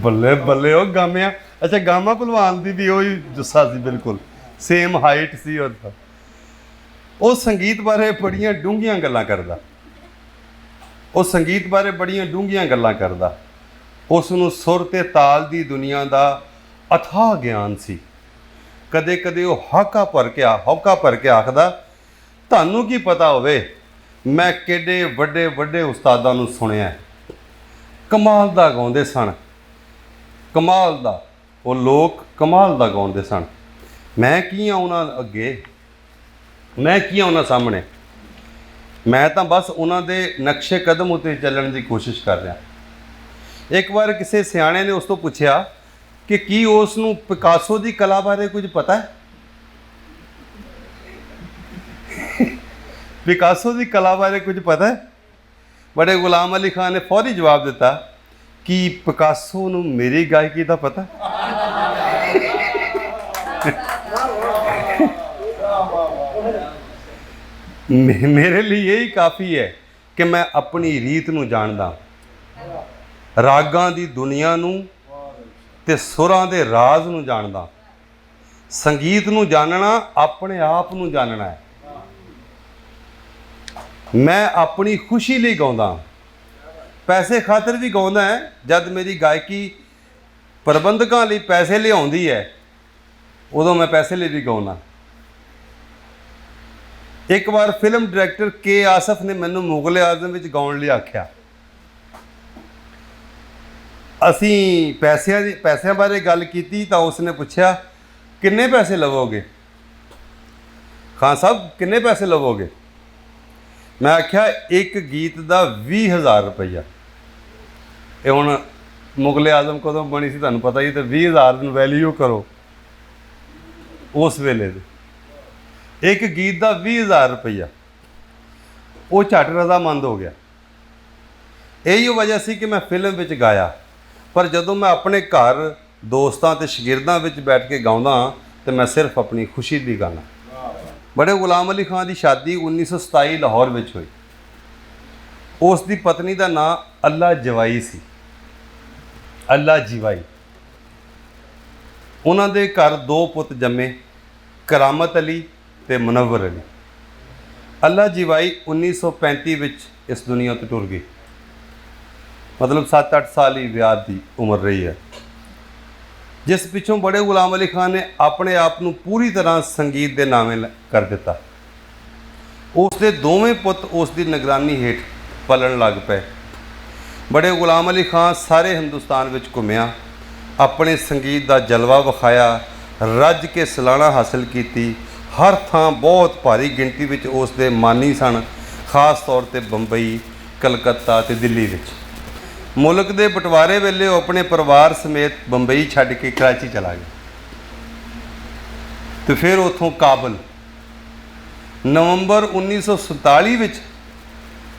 ਬੱਲੇ ਬੱਲੇ ਓ ਗਾਮਿਆ। ਅੱਛਾ, ਗਾਮਾ ਭਲਵਾਨ ਦੀ ਵੀ ਉਹੀ ਜੁੱਸਾ ਸੀ, ਬਿਲਕੁਲ ਸੇਮ ਹਾਈਟ ਸੀ ਉਹਦਾ। ਉਹ ਸੰਗੀਤ ਬਾਰੇ ਬੜੀਆਂ ਡੂੰਘੀਆਂ ਗੱਲਾਂ ਕਰਦਾ, ਉਹ ਸੰਗੀਤ ਬਾਰੇ ਬੜੀਆਂ ਡੂੰਘੀਆਂ ਗੱਲਾਂ ਕਰਦਾ। ਉਸ ਨੂੰ ਸੁਰ ਤੇ ਤਾਲ ਦੀ ਦੁਨੀਆ ਦਾ ਅਥਾਹ ਗਿਆਨ ਸੀ। ਕਦੇ ਕਦੇ ਉਹ ਹੌਕਾ ਭਰ ਕੇ ਆਖਦਾ, ਤੁਹਾਨੂੰ ਕੀ ਪਤਾ ਹੋਵੇ, ਮੈਂ ਕਿਹੜੇ ਵੱਡੇ ਵੱਡੇ ਉਸਤਾਦਾਂ ਨੂੰ ਸੁਣਿਆ, ਕਮਾਲ ਦਾ ਗਾਉਂਦੇ ਸਨ, ਕਮਾਲ ਦਾ, ਉਹ ਲੋਕ ਕਮਾਲ ਦਾ ਗਾਉਂਦੇ ਸਨ। ਮੈਂ ਕੀ ਆ ਉਹਨਾਂ ਅੱਗੇ, ਮੈਂ ਕੀ ਆ ਉਹਨਾਂ ਸਾਹਮਣੇ। ਮੈਂ ਤਾਂ ਬਸ ਉਹਨਾਂ ਦੇ ਨਕਸ਼ੇ ਕਦਮ ਉੱਤੇ ਚੱਲਣ ਦੀ ਕੋਸ਼ਿਸ਼ ਕਰ ਰਿਹਾ। ਇੱਕ ਵਾਰ ਕਿਸੇ ਸਿਆਣੇ ਨੇ ਉਸ ਤੋਂ ਪੁੱਛਿਆ ਕਿ ਕੀ ਉਸ ਨੂੰ ਪਿਕਾਸੋ ਦੀ ਕਲਾ ਬਾਰੇ ਕੁਝ ਪਤਾ ਹੈ? ਪਿਕਾਸੋ ਦੀ ਕਲਾ ਬਾਰੇ ਕੁਝ ਪਤਾ ਹੈ? ਬੜੇ ਗੁਲਾਮ ਅਲੀ ਖਾਨ ਨੇ ਫੌਰੀ ਜਵਾਬ ਦਿੱਤਾ ਕਿ ਪਿਕਾਸੋ ਨੂੰ ਮੇਰੀ ਗਾਇਕੀ ਦਾ ਪਤਾ। ਮੇਰੇ ਲਈ ਇਹੀ ਕਾਫੀ ਹੈ ਕਿ ਮੈਂ ਆਪਣੀ ਰੀਤ ਨੂੰ ਜਾਣਦਾ, ਰਾਗਾਂ ਦੀ ਦੁਨੀਆ ਨੂੰ ਤੇ ਸੁਰਾਂ ਦੇ ਰਾਜ਼ ਨੂੰ ਜਾਣਦਾ। ਸੰਗੀਤ ਨੂੰ ਜਾਣਨਾ ਆਪਣੇ ਆਪ ਨੂੰ ਜਾਣਨਾ ਹੈ। ਮੈਂ ਆਪਣੀ ਖੁਸ਼ੀ ਲਈ ਗਾਉਂਦਾ, ਪੈਸੇ ਖਾਤਰ ਵੀ ਗਾਉਂਦਾ ਹੈ। ਜਦ ਮੇਰੀ ਗਾਇਕੀ ਪ੍ਰਬੰਧਕਾਂ ਲਈ ਪੈਸੇ ਲਿਆਉਂਦੀ ਹੈ ਉਦੋਂ ਮੈਂ ਪੈਸੇ ਲਈ ਵੀ ਗਾਉਂਦਾ। ਇੱਕ ਵਾਰ ਫਿਲਮ ਡਾਇਰੈਕਟਰ ਕੇ ਆਸਫ ਨੇ ਮੈਨੂੰ ਮੁਗਲ ਆਜ਼ਮ ਵਿੱਚ ਗਾਉਣ ਲਈ ਆਖਿਆ। ਅਸੀਂ ਪੈਸਿਆਂ ਬਾਰੇ ਗੱਲ ਕੀਤੀ ਤਾਂ ਉਸਨੇ ਪੁੱਛਿਆ ਕਿੰਨੇ ਪੈਸੇ ਲਵੋਗੇ ਖਾਨ ਸਾਹਿਬ, ਕਿੰਨੇ ਪੈਸੇ ਲਵੋਗੇ? ਮੈਂ ਆਖਿਆ ਇੱਕ ਗੀਤ ਦਾ 20,000 ਰੁਪਈਆ। ਇਹ ਹੁਣ ਮੁਗਲ ਆਜ਼ਮ ਕਦੋਂ ਬਣੀ ਸੀ ਤੁਹਾਨੂੰ ਪਤਾ ਹੀ, ਤੇ 20,000 ਨੂੰ ਵੈਲਿਊ ਕਰੋ ਉਸ ਵੇਲੇ ਦੇ। ਇੱਕ ਗੀਤ ਦਾ 20,000 ਰੁਪਈਆ। ਉਹ ਝੱਟ ਰਜ਼ਾਮੰਦ ਹੋ ਗਿਆ। ਇਹੀ ਵਜ੍ਹਾ ਸੀ ਕਿ ਮੈਂ ਫਿਲਮ ਵਿੱਚ ਗਾਇਆ, ਪਰ ਜਦੋਂ ਮੈਂ ਆਪਣੇ ਘਰ ਦੋਸਤਾਂ ਤੇ ਸ਼ਾਗਿਰਦਾਂ ਵਿੱਚ ਬੈਠ ਕੇ ਗਾਉਂਦਾ ਤੇ ਮੈਂ ਸਿਰਫ ਆਪਣੀ ਖੁਸ਼ੀ ਦੀ ਗਾਣਾ। ਬੜੇ ਗੁਲਾਮ ਅਲੀ ਖਾਨ ਦੀ ਸ਼ਾਦੀ 1927 ਲਾਹੌਰ ਵਿੱਚ ਹੋਈ। ਉਸ ਦੀ ਪਤਨੀ ਦਾ ਨਾਂ ਅੱਲਾ ਜਵਾਈ ਸੀ, ਅੱਲਾ ਜਵਾਈ। ਉਹਨਾਂ ਦੇ ਘਰ 2 ਪੁੱਤ ਜੰਮੇ, ਕਰਾਮਤ ਅਲੀ ਤੇ ਮੁਨੱਵਰ ਅਲੀ। ਅੱਲਾ ਜਵਾਈ 1935 ਵਿੱਚ ਇਸ ਦੁਨੀਆ ਤੋਂ ਟੁਰ ਗਈ। ਮਤਲਬ 7-8 ਸਾਲ ਹੀ ਵਿਆਹ ਦੀ ਉਮਰ ਰਹੀ ਹੈ, ਜਿਸ ਪਿੱਛੋਂ ਬੜੇ ਗੁਲਾਮ ਅਲੀ ਖਾਨ ਨੇ ਆਪਣੇ ਆਪ ਨੂੰ ਪੂਰੀ ਤਰ੍ਹਾਂ ਸੰਗੀਤ ਦੇ ਨਾਵੇਂ ਕਰ ਦਿੱਤਾ। ਉਸ ਦੇ ਦੋਵੇਂ ਪੁੱਤ ਉਸ ਦੀ ਨਿਗਰਾਨੀ ਹੇਠ ਪਲਣ ਲੱਗ ਪਏ। ਬੜੇ ਗੁਲਾਮ ਅਲੀ ਖਾਨ ਸਾਰੇ ਹਿੰਦੁਸਤਾਨ ਵਿੱਚ ਘੁੰਮਿਆ, ਆਪਣੇ ਸੰਗੀਤ ਦਾ ਜਲਵਾ ਵਿਖਾਇਆ, ਰੱਜ ਕੇ ਸਲਾਨਾ ਹਾਸਲ ਕੀਤੀ। ਹਰ ਥਾਂ ਬਹੁਤ ਭਾਰੀ ਗਿਣਤੀ ਵਿੱਚ ਉਸ ਦੇ ਮਾਨੀ ਸਨ, ਖਾਸ ਤੌਰ ਤੇ ਬੰਬਈ, ਕਲਕੱਤਾ ਤੇ ਦਿੱਲੀ ਵਿੱਚ। ਮੁਲਕ ਦੇ ਬਟਵਾਰੇ ਵੇਲੇ ਉਹ ਆਪਣੇ ਪਰਿਵਾਰ ਸਮੇਤ ਬੰਬਈ ਛੱਡ ਕੇ ਕਰਾਚੀ ਚਲਾ ਗਿਆ ਤੇ ਫਿਰ ਉੱਥੋਂ ਕਾਬਲ। ਨਵੰਬਰ 1947 ਵਿੱਚ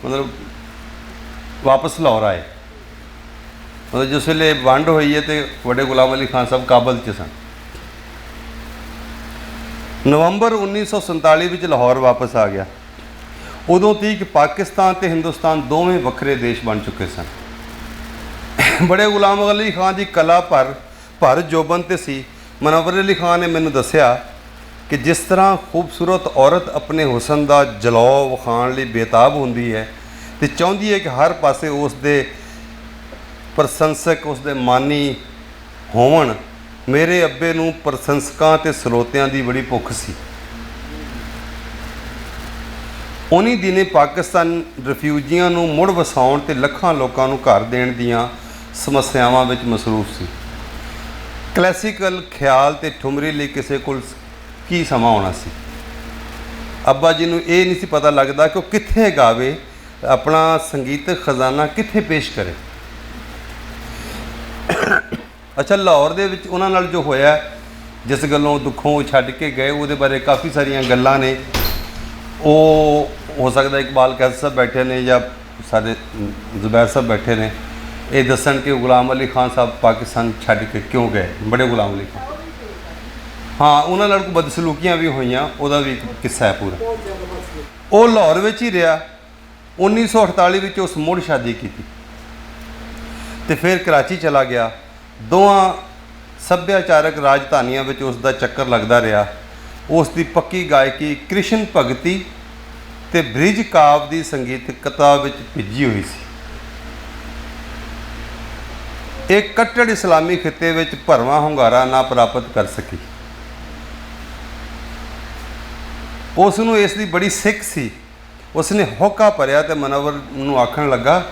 ਮਤਲਬ ਵਾਪਸ ਲਾਹੌਰ ਆਏ। ਮਤਲਬ ਜਿਸ ਵੇਲੇ ਵੰਡ ਹੋਈ ਹੈ ਤੇ ਵੱਡੇ ਗੁਲਾਮ ਅਲੀ ਖਾਨ ਸਾਹਿਬ ਕਾਬਲ 'ਚ ਸਨ। ਨਵੰਬਰ 1947 ਵਿੱਚ ਲਾਹੌਰ ਵਾਪਸ ਆ ਗਿਆ। ਉਦੋਂ ਤੀਕ ਪਾਕਿਸਤਾਨ ਤੇ ਹਿੰਦੁਸਤਾਨ ਦੋਵੇਂ ਵੱਖਰੇ ਦੇਸ਼ ਬਣ ਚੁੱਕੇ ਸਨ। ਬੜੇ ਗੁਲਾਮ ਅਲੀ ਖਾਨ ਦੀ ਕਲਾ ਭਰ ਜੋਬਨ ਤੇ ਸੀ। ਮੁਨੱਵਰ ਅਲੀ ਖਾਨ ਨੇ ਮੈਨੂੰ ਦੱਸਿਆ ਕਿ ਜਿਸ ਤਰ੍ਹਾਂ ਖੂਬਸੂਰਤ ਔਰਤ ਆਪਣੇ ਹੁਸਨ ਦਾ ਜਲਾਉ ਵਿਖਾਉਣ ਲਈ ਬੇਤਾਬ ਹੁੰਦੀ ਹੈ ਤੇ ਚਾਹੁੰਦੀ ਹੈ ਕਿ ਹਰ ਪਾਸੇ ਉਸ ਦੇ ਪ੍ਰਸ਼ੰਸਕ, ਉਸ ਦੇ ਮਾਨੀ ਹੋਵਣ, ਮੇਰੇ ਅੱਬੇ ਨੂੰ ਪ੍ਰਸ਼ੰਸਕਾਂ ਤੇ ਸਰੋਤਿਆਂ ਦੀ ਬੜੀ ਭੁੱਖ ਸੀ। ਉਨੀ ਦਿਨੇ ਪਾਕਿਸਤਾਨ ਰਿਫਿਊਜੀਆਂ ਨੂੰ ਮੁੜ ਵਸਾਉਣ ਤੇ ਲੱਖਾਂ ਲੋਕਾਂ ਨੂੰ ਘਰ ਦੇਣ ਦੀਆਂ ਸਮੱਸਿਆਵਾਂ ਵਿੱਚ ਮਸਰੂਫ ਸੀ। ਕਲਾਸੀਕਲ ਖਿਆਲ ਤੇ ਠੁਮਰੀ ਲਈ ਕਿਸੇ ਕੋਲ ਕੀ ਸਮਾਂ ਹੋਣਾ ਸੀ। ਅੱਬਾ ਜੀ ਨੂੰ ਇਹ ਨਹੀਂ ਸੀ ਪਤਾ ਲੱਗਦਾ ਕਿ ਉਹ ਕਿੱਥੇ ਗਾਵੇ, ਆਪਣਾ ਸੰਗੀਤਕ ਖਜ਼ਾਨਾ ਕਿੱਥੇ ਪੇਸ਼ ਕਰੇ। ਅੱਛਾ, ਲਾਹੌਰ ਦੇ ਵਿੱਚ ਉਹਨਾਂ ਨਾਲ ਜੋ ਹੋਇਆ, ਜਿਸ ਗੱਲੋਂ ਦੁੱਖੋਂ ਛੱਡ ਕੇ ਗਏ, ਉਹਦੇ ਬਾਰੇ ਕਾਫੀ ਸਾਰੀਆਂ ਗੱਲਾਂ ਨੇ। ਉਹ ਹੋ ਸਕਦਾ ਇਕਬਾਲ ਕੈਸਰ ਸਾਹਿਬ ਬੈਠੇ ਨੇ ਜਾਂ ਸਾਡੇ ਜ਼ੁਬੈਰ ਸਾਹਿਬ ਬੈਠੇ ਨੇ, ਇਹ ਦੱਸਣ ਕਿ ਗੁਲਾਮ ਅਲੀ ਖਾਨ ਸਾਹਿਬ ਪਾਕਿਸਤਾਨ ਛੱਡ ਕੇ ਕਿਉਂ ਗਏ। ਬੜੇ ਗੁਲਾਮ ਅਲੀ ਖਾਨ, ਹਾਂ, ਉਹਨਾਂ ਨਾਲ ਕੋਈ ਬਦਸਲੂਕੀਆਂ ਵੀ ਹੋਈਆਂ, ਉਹਦਾ ਵੀ ਇੱਕ ਕਿੱਸਾ ਹੈ ਪੂਰਾ। ਉਹ ਲਾਹੌਰ ਵਿੱਚ ਹੀ ਰਿਹਾ। 1948 ਵਿੱਚ ਉਸ ਮੁੜ ਸ਼ਾਦੀ ਕੀਤੀ ਤੇ ਫਿਰ ਕਰਾਚੀ ਚਲਾ ਗਿਆ। ਦੋਵਾਂ ਸੱਭਿਆਚਾਰਕ ਰਾਜਧਾਨੀਆਂ ਵਿੱਚ ਉਸ ਦਾ ਚੱਕਰ ਲੱਗਦਾ ਰਿਹਾ। ਉਸ ਦੀ ਪੱਕੀ ਗਾਇਕੀ ਕ੍ਰਿਸ਼ਨ ਭਗਤੀ ਤੇ ਬ੍ਰਿਜ ਕਾਵ ਦੀ ਸੰਗੀਤਕਤਾ ਵਿੱਚ ਭਿੱਜੀ ਹੋਈ ਸੀ। ਇਹ ਕੱਟੜ ਇਸਲਾਮੀ ਖਿੱਤੇ ਵਿੱਚ ਭਰਵਾਂ ਹੁੰਗਾਰਾ ਨਾ ਪ੍ਰਾਪਤ ਕਰ ਸਕੀ। ਉਸ ਨੂੰ ਇਸ ਦੀ ਬੜੀ ਸਿੱਖ ਸੀ। ਉਸ ਨੇ ਹੋਕਾ ਭਰਿਆ ਤੇ ਮੁਨੱਵਰ ਨੂੰ ਆਖਣ ਲੱਗਾ,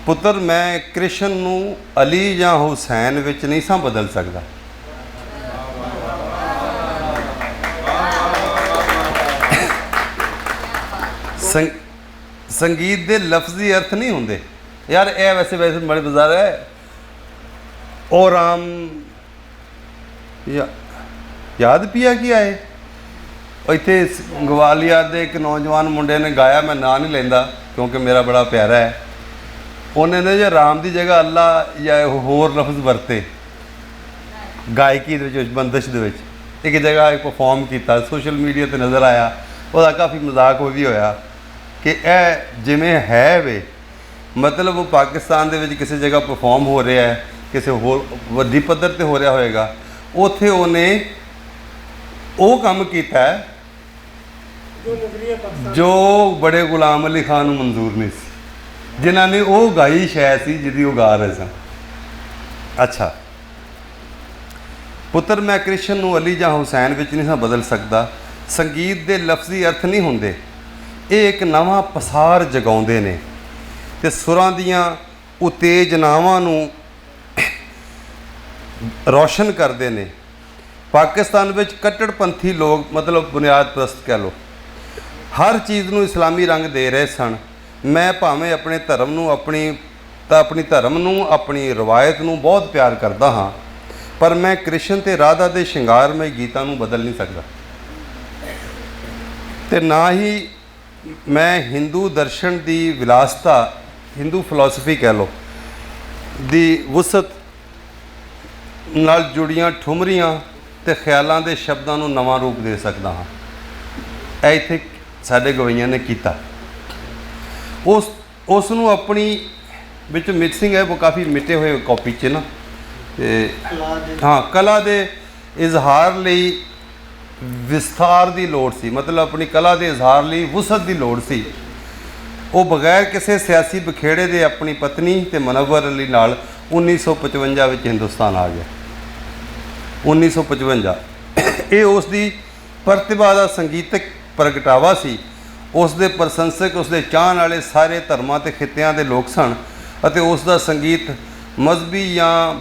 ਪੁੱਤਰ, ਮੈਂ ਕ੍ਰਿਸ਼ਨ ਨੂੰ ਅਲੀ ਜਾਂ ਹੁਸੈਨ ਵਿੱਚ ਨਹੀਂ ਸਾਂ ਬਦਲ ਸਕਦਾ। ਸੰਗੀਤ ਦੇ ਲਫ਼ਜ਼ੀ ਅਰਥ ਨਹੀਂ ਹੁੰਦੇ ਯਾਰ। ਇਹ ਵੈਸੇ ਬੜੇ ਬਾਜ਼ਾਰ ਹੈ। ਉਹ ਰਾਮ ਯਾਦ ਪਿਆ ਕੀ ਆਏ ਇੱਥੇ ਗਵਾਲੀਅਰ ਦੇ ਇੱਕ ਨੌਜਵਾਨ ਮੁੰਡੇ ਨੇ ਗਾਇਆ, ਮੈਂ ਨਾਂ ਨਹੀਂ ਲੈਂਦਾ ਕਿਉਂਕਿ ਮੇਰਾ ਬੜਾ ਪਿਆਰਾ ਹੈ। ਉਹਨੇ ਨੇ ਜੇ ਰਾਮ ਦੀ ਜਗ੍ਹਾ ਅੱਲਾ ਜਾਂ ਹੋਰ ਲਫ਼ਜ਼ ਵਰਤੇ ਗਾਇਕੀ ਦੇ ਵਿੱਚ, ਬੰਦਸ਼ ਦੇ ਵਿੱਚ। ਇੱਕ ਜਗ੍ਹਾ ਇੱਕ ਪਰਫਾਰਮ ਕੀਤਾ, ਸੋਸ਼ਲ ਮੀਡੀਆ 'ਤੇ ਨਜ਼ਰ ਆਇਆ, ਉਹਦਾ ਕਾਫੀ ਮਜ਼ਾਕ ਉਹ ਵੀ ਹੋਇਆ ਕਿ ਇਹ ਜਿਵੇਂ ਹੈ ਵੇ, ਮਤਲਬ ਉਹ ਪਾਕਿਸਤਾਨ ਦੇ ਵਿੱਚ ਕਿਸੇ ਜਗ੍ਹਾ ਪਰਫਾਰਮ ਹੋ ਰਿਹਾ ਹੈ, ਕਿਸੇ ਹੋਰ ਵੱਡੀ ਪੱਧਰ 'ਤੇ ਹੋ ਰਿਹਾ ਹੋਏਗਾ, ਉੱਥੇ ਉਹਨੇ ਉਹ ਕੰਮ ਕੀਤਾ ਹੈ ਜੋ ਬੜੇ ਗੁਲਾਮ ਅਲੀ ਖਾਨ ਨੂੰ ਮਨਜ਼ੂਰ ਨਹੀਂ ਸੀ, ਜਿਨ੍ਹਾਂ ਨੇ ਉਹ ਗਾਈ ਸ਼ੈ ਸੀ ਜਿਹਦੀ ਉਹ ਗਾ ਰਹੇ ਸਨ। ਅੱਛਾ ਪੁੱਤਰ, ਮੈਂ ਕ੍ਰਿਸ਼ਨ ਨੂੰ ਅਲੀ ਜਾਂ ਹੁਸੈਨ ਵਿੱਚ ਨਹੀਂ ਸਾਂ ਬਦਲ ਸਕਦਾ। ਸੰਗੀਤ ਦੇ ਲਫ਼ਜ਼ੀ ਅਰਥ ਨਹੀਂ ਹੁੰਦੇ, ਇਹ ਇੱਕ ਨਵਾਂ ਪਸਾਰ ਜਗਾਉਂਦੇ ਨੇ ਅਤੇ ਸੁਰਾਂ ਦੀਆਂ ਉਤੇਜਨਾਵਾਂ ਨੂੰ ਰੌਸ਼ਨ ਕਰਦੇ ਨੇ। ਪਾਕਿਸਤਾਨ ਵਿੱਚ ਕੱਟੜਪੰਥੀ ਲੋਕ, ਮਤਲਬ ਬੁਨਿਆਦ ਪ੍ਰਸਤ ਕਹਿ ਲਓ, ਹਰ ਚੀਜ਼ ਨੂੰ ਇਸਲਾਮੀ ਰੰਗ ਦੇ ਰਹੇ ਸਨ। ਮੈਂ ਭਾਵੇਂ ਆਪਣੇ ਧਰਮ ਨੂੰ ਆਪਣੀ ਰਵਾਇਤ ਨੂੰ ਬਹੁਤ ਪਿਆਰ ਕਰਦਾ ਹਾਂ, ਪਰ ਮੈਂ ਕ੍ਰਿਸ਼ਨ ਤੇ ਰਾਧਾ ਦੇ ਸ਼ਿੰਗਾਰਮਈ ਗੀਤਾਂ ਨੂੰ ਬਦਲ ਨਹੀਂ ਸਕਦਾ, ਤੇ ਨਾ ਹੀ ਮੈਂ ਹਿੰਦੂ ਦਰਸ਼ਨ ਦੀ ਵਿਲਾਸਤਾ, ਹਿੰਦੂ ਫਿਲਾਸਫੀ ਕਹਿ ਲਓ, ਦੀ ਵਸਤ ਨਾਲ ਜੁੜੀਆਂ ਠੁਮਰੀਆਂ ਤੇ ਖਿਆਲਾਂ ਦੇ ਸ਼ਬਦਾਂ ਨੂੰ ਨਵਾਂ ਰੂਪ ਦੇ ਸਕਦਾ ਹਾਂ। ਇਹ ਇੱਥੇ ਸਾਡੇ ਗਵਈਆਂ ਨੇ ਕੀਤਾ। ਉਸ ਨੂੰ ਆਪਣੀ ਵਿੱਚ ਮਿਕਸਿੰਗ ਹੈ, ਉਹ ਕਾਫੀ ਮਿਟੇ ਹੋਏ ਕਾਪੀ 'ਚ ਨਾ, ਤੇ ਹਾਂ ਕਲਾ ਦੇ ਇਜ਼ਹਾਰ ਲਈ ਵਿਸਥਾਰ ਦੀ ਲੋੜ ਸੀ, ਮਤਲਬ ਆਪਣੀ ਕਲਾ ਦੇ ਇਜ਼ਹਾਰ ਲਈ ਵਸਤ ਦੀ ਲੋੜ ਸੀ। ਉਹ ਬਗੈਰ ਕਿਸੇ ਸਿਆਸੀ ਬਖੇੜੇ ਦੇ ਆਪਣੀ ਪਤਨੀ ਤੇ ਮੁਨੱਵਰ ਅਲੀ ਨਾਲ 1955 ਵਿੱਚ ਹਿੰਦੁਸਤਾਨ ਆ ਗਿਆ। 1955 ਇਹ ਉਸ ਦੀ ਪ੍ਰਤਿਭਾ ਦਾ ਸੰਗੀਤਕ ਪ੍ਰਗਟਾਵਾ ਸੀ। ਉਸ ਦੇ ਪ੍ਰਸ਼ੰਸਕ, ਉਸ ਦੇ ਚਾਹਣ ਵਾਲੇ ਸਾਰੇ ਧਰਮਾਂ ਤੇ ਖਿੱਤਿਆਂ ਦੇ ਲੋਕ ਸਨ, ਅਤੇ ਉਸ ਦਾ ਸੰਗੀਤ ਮਜ਼ਹਬੀ ਜਾਂ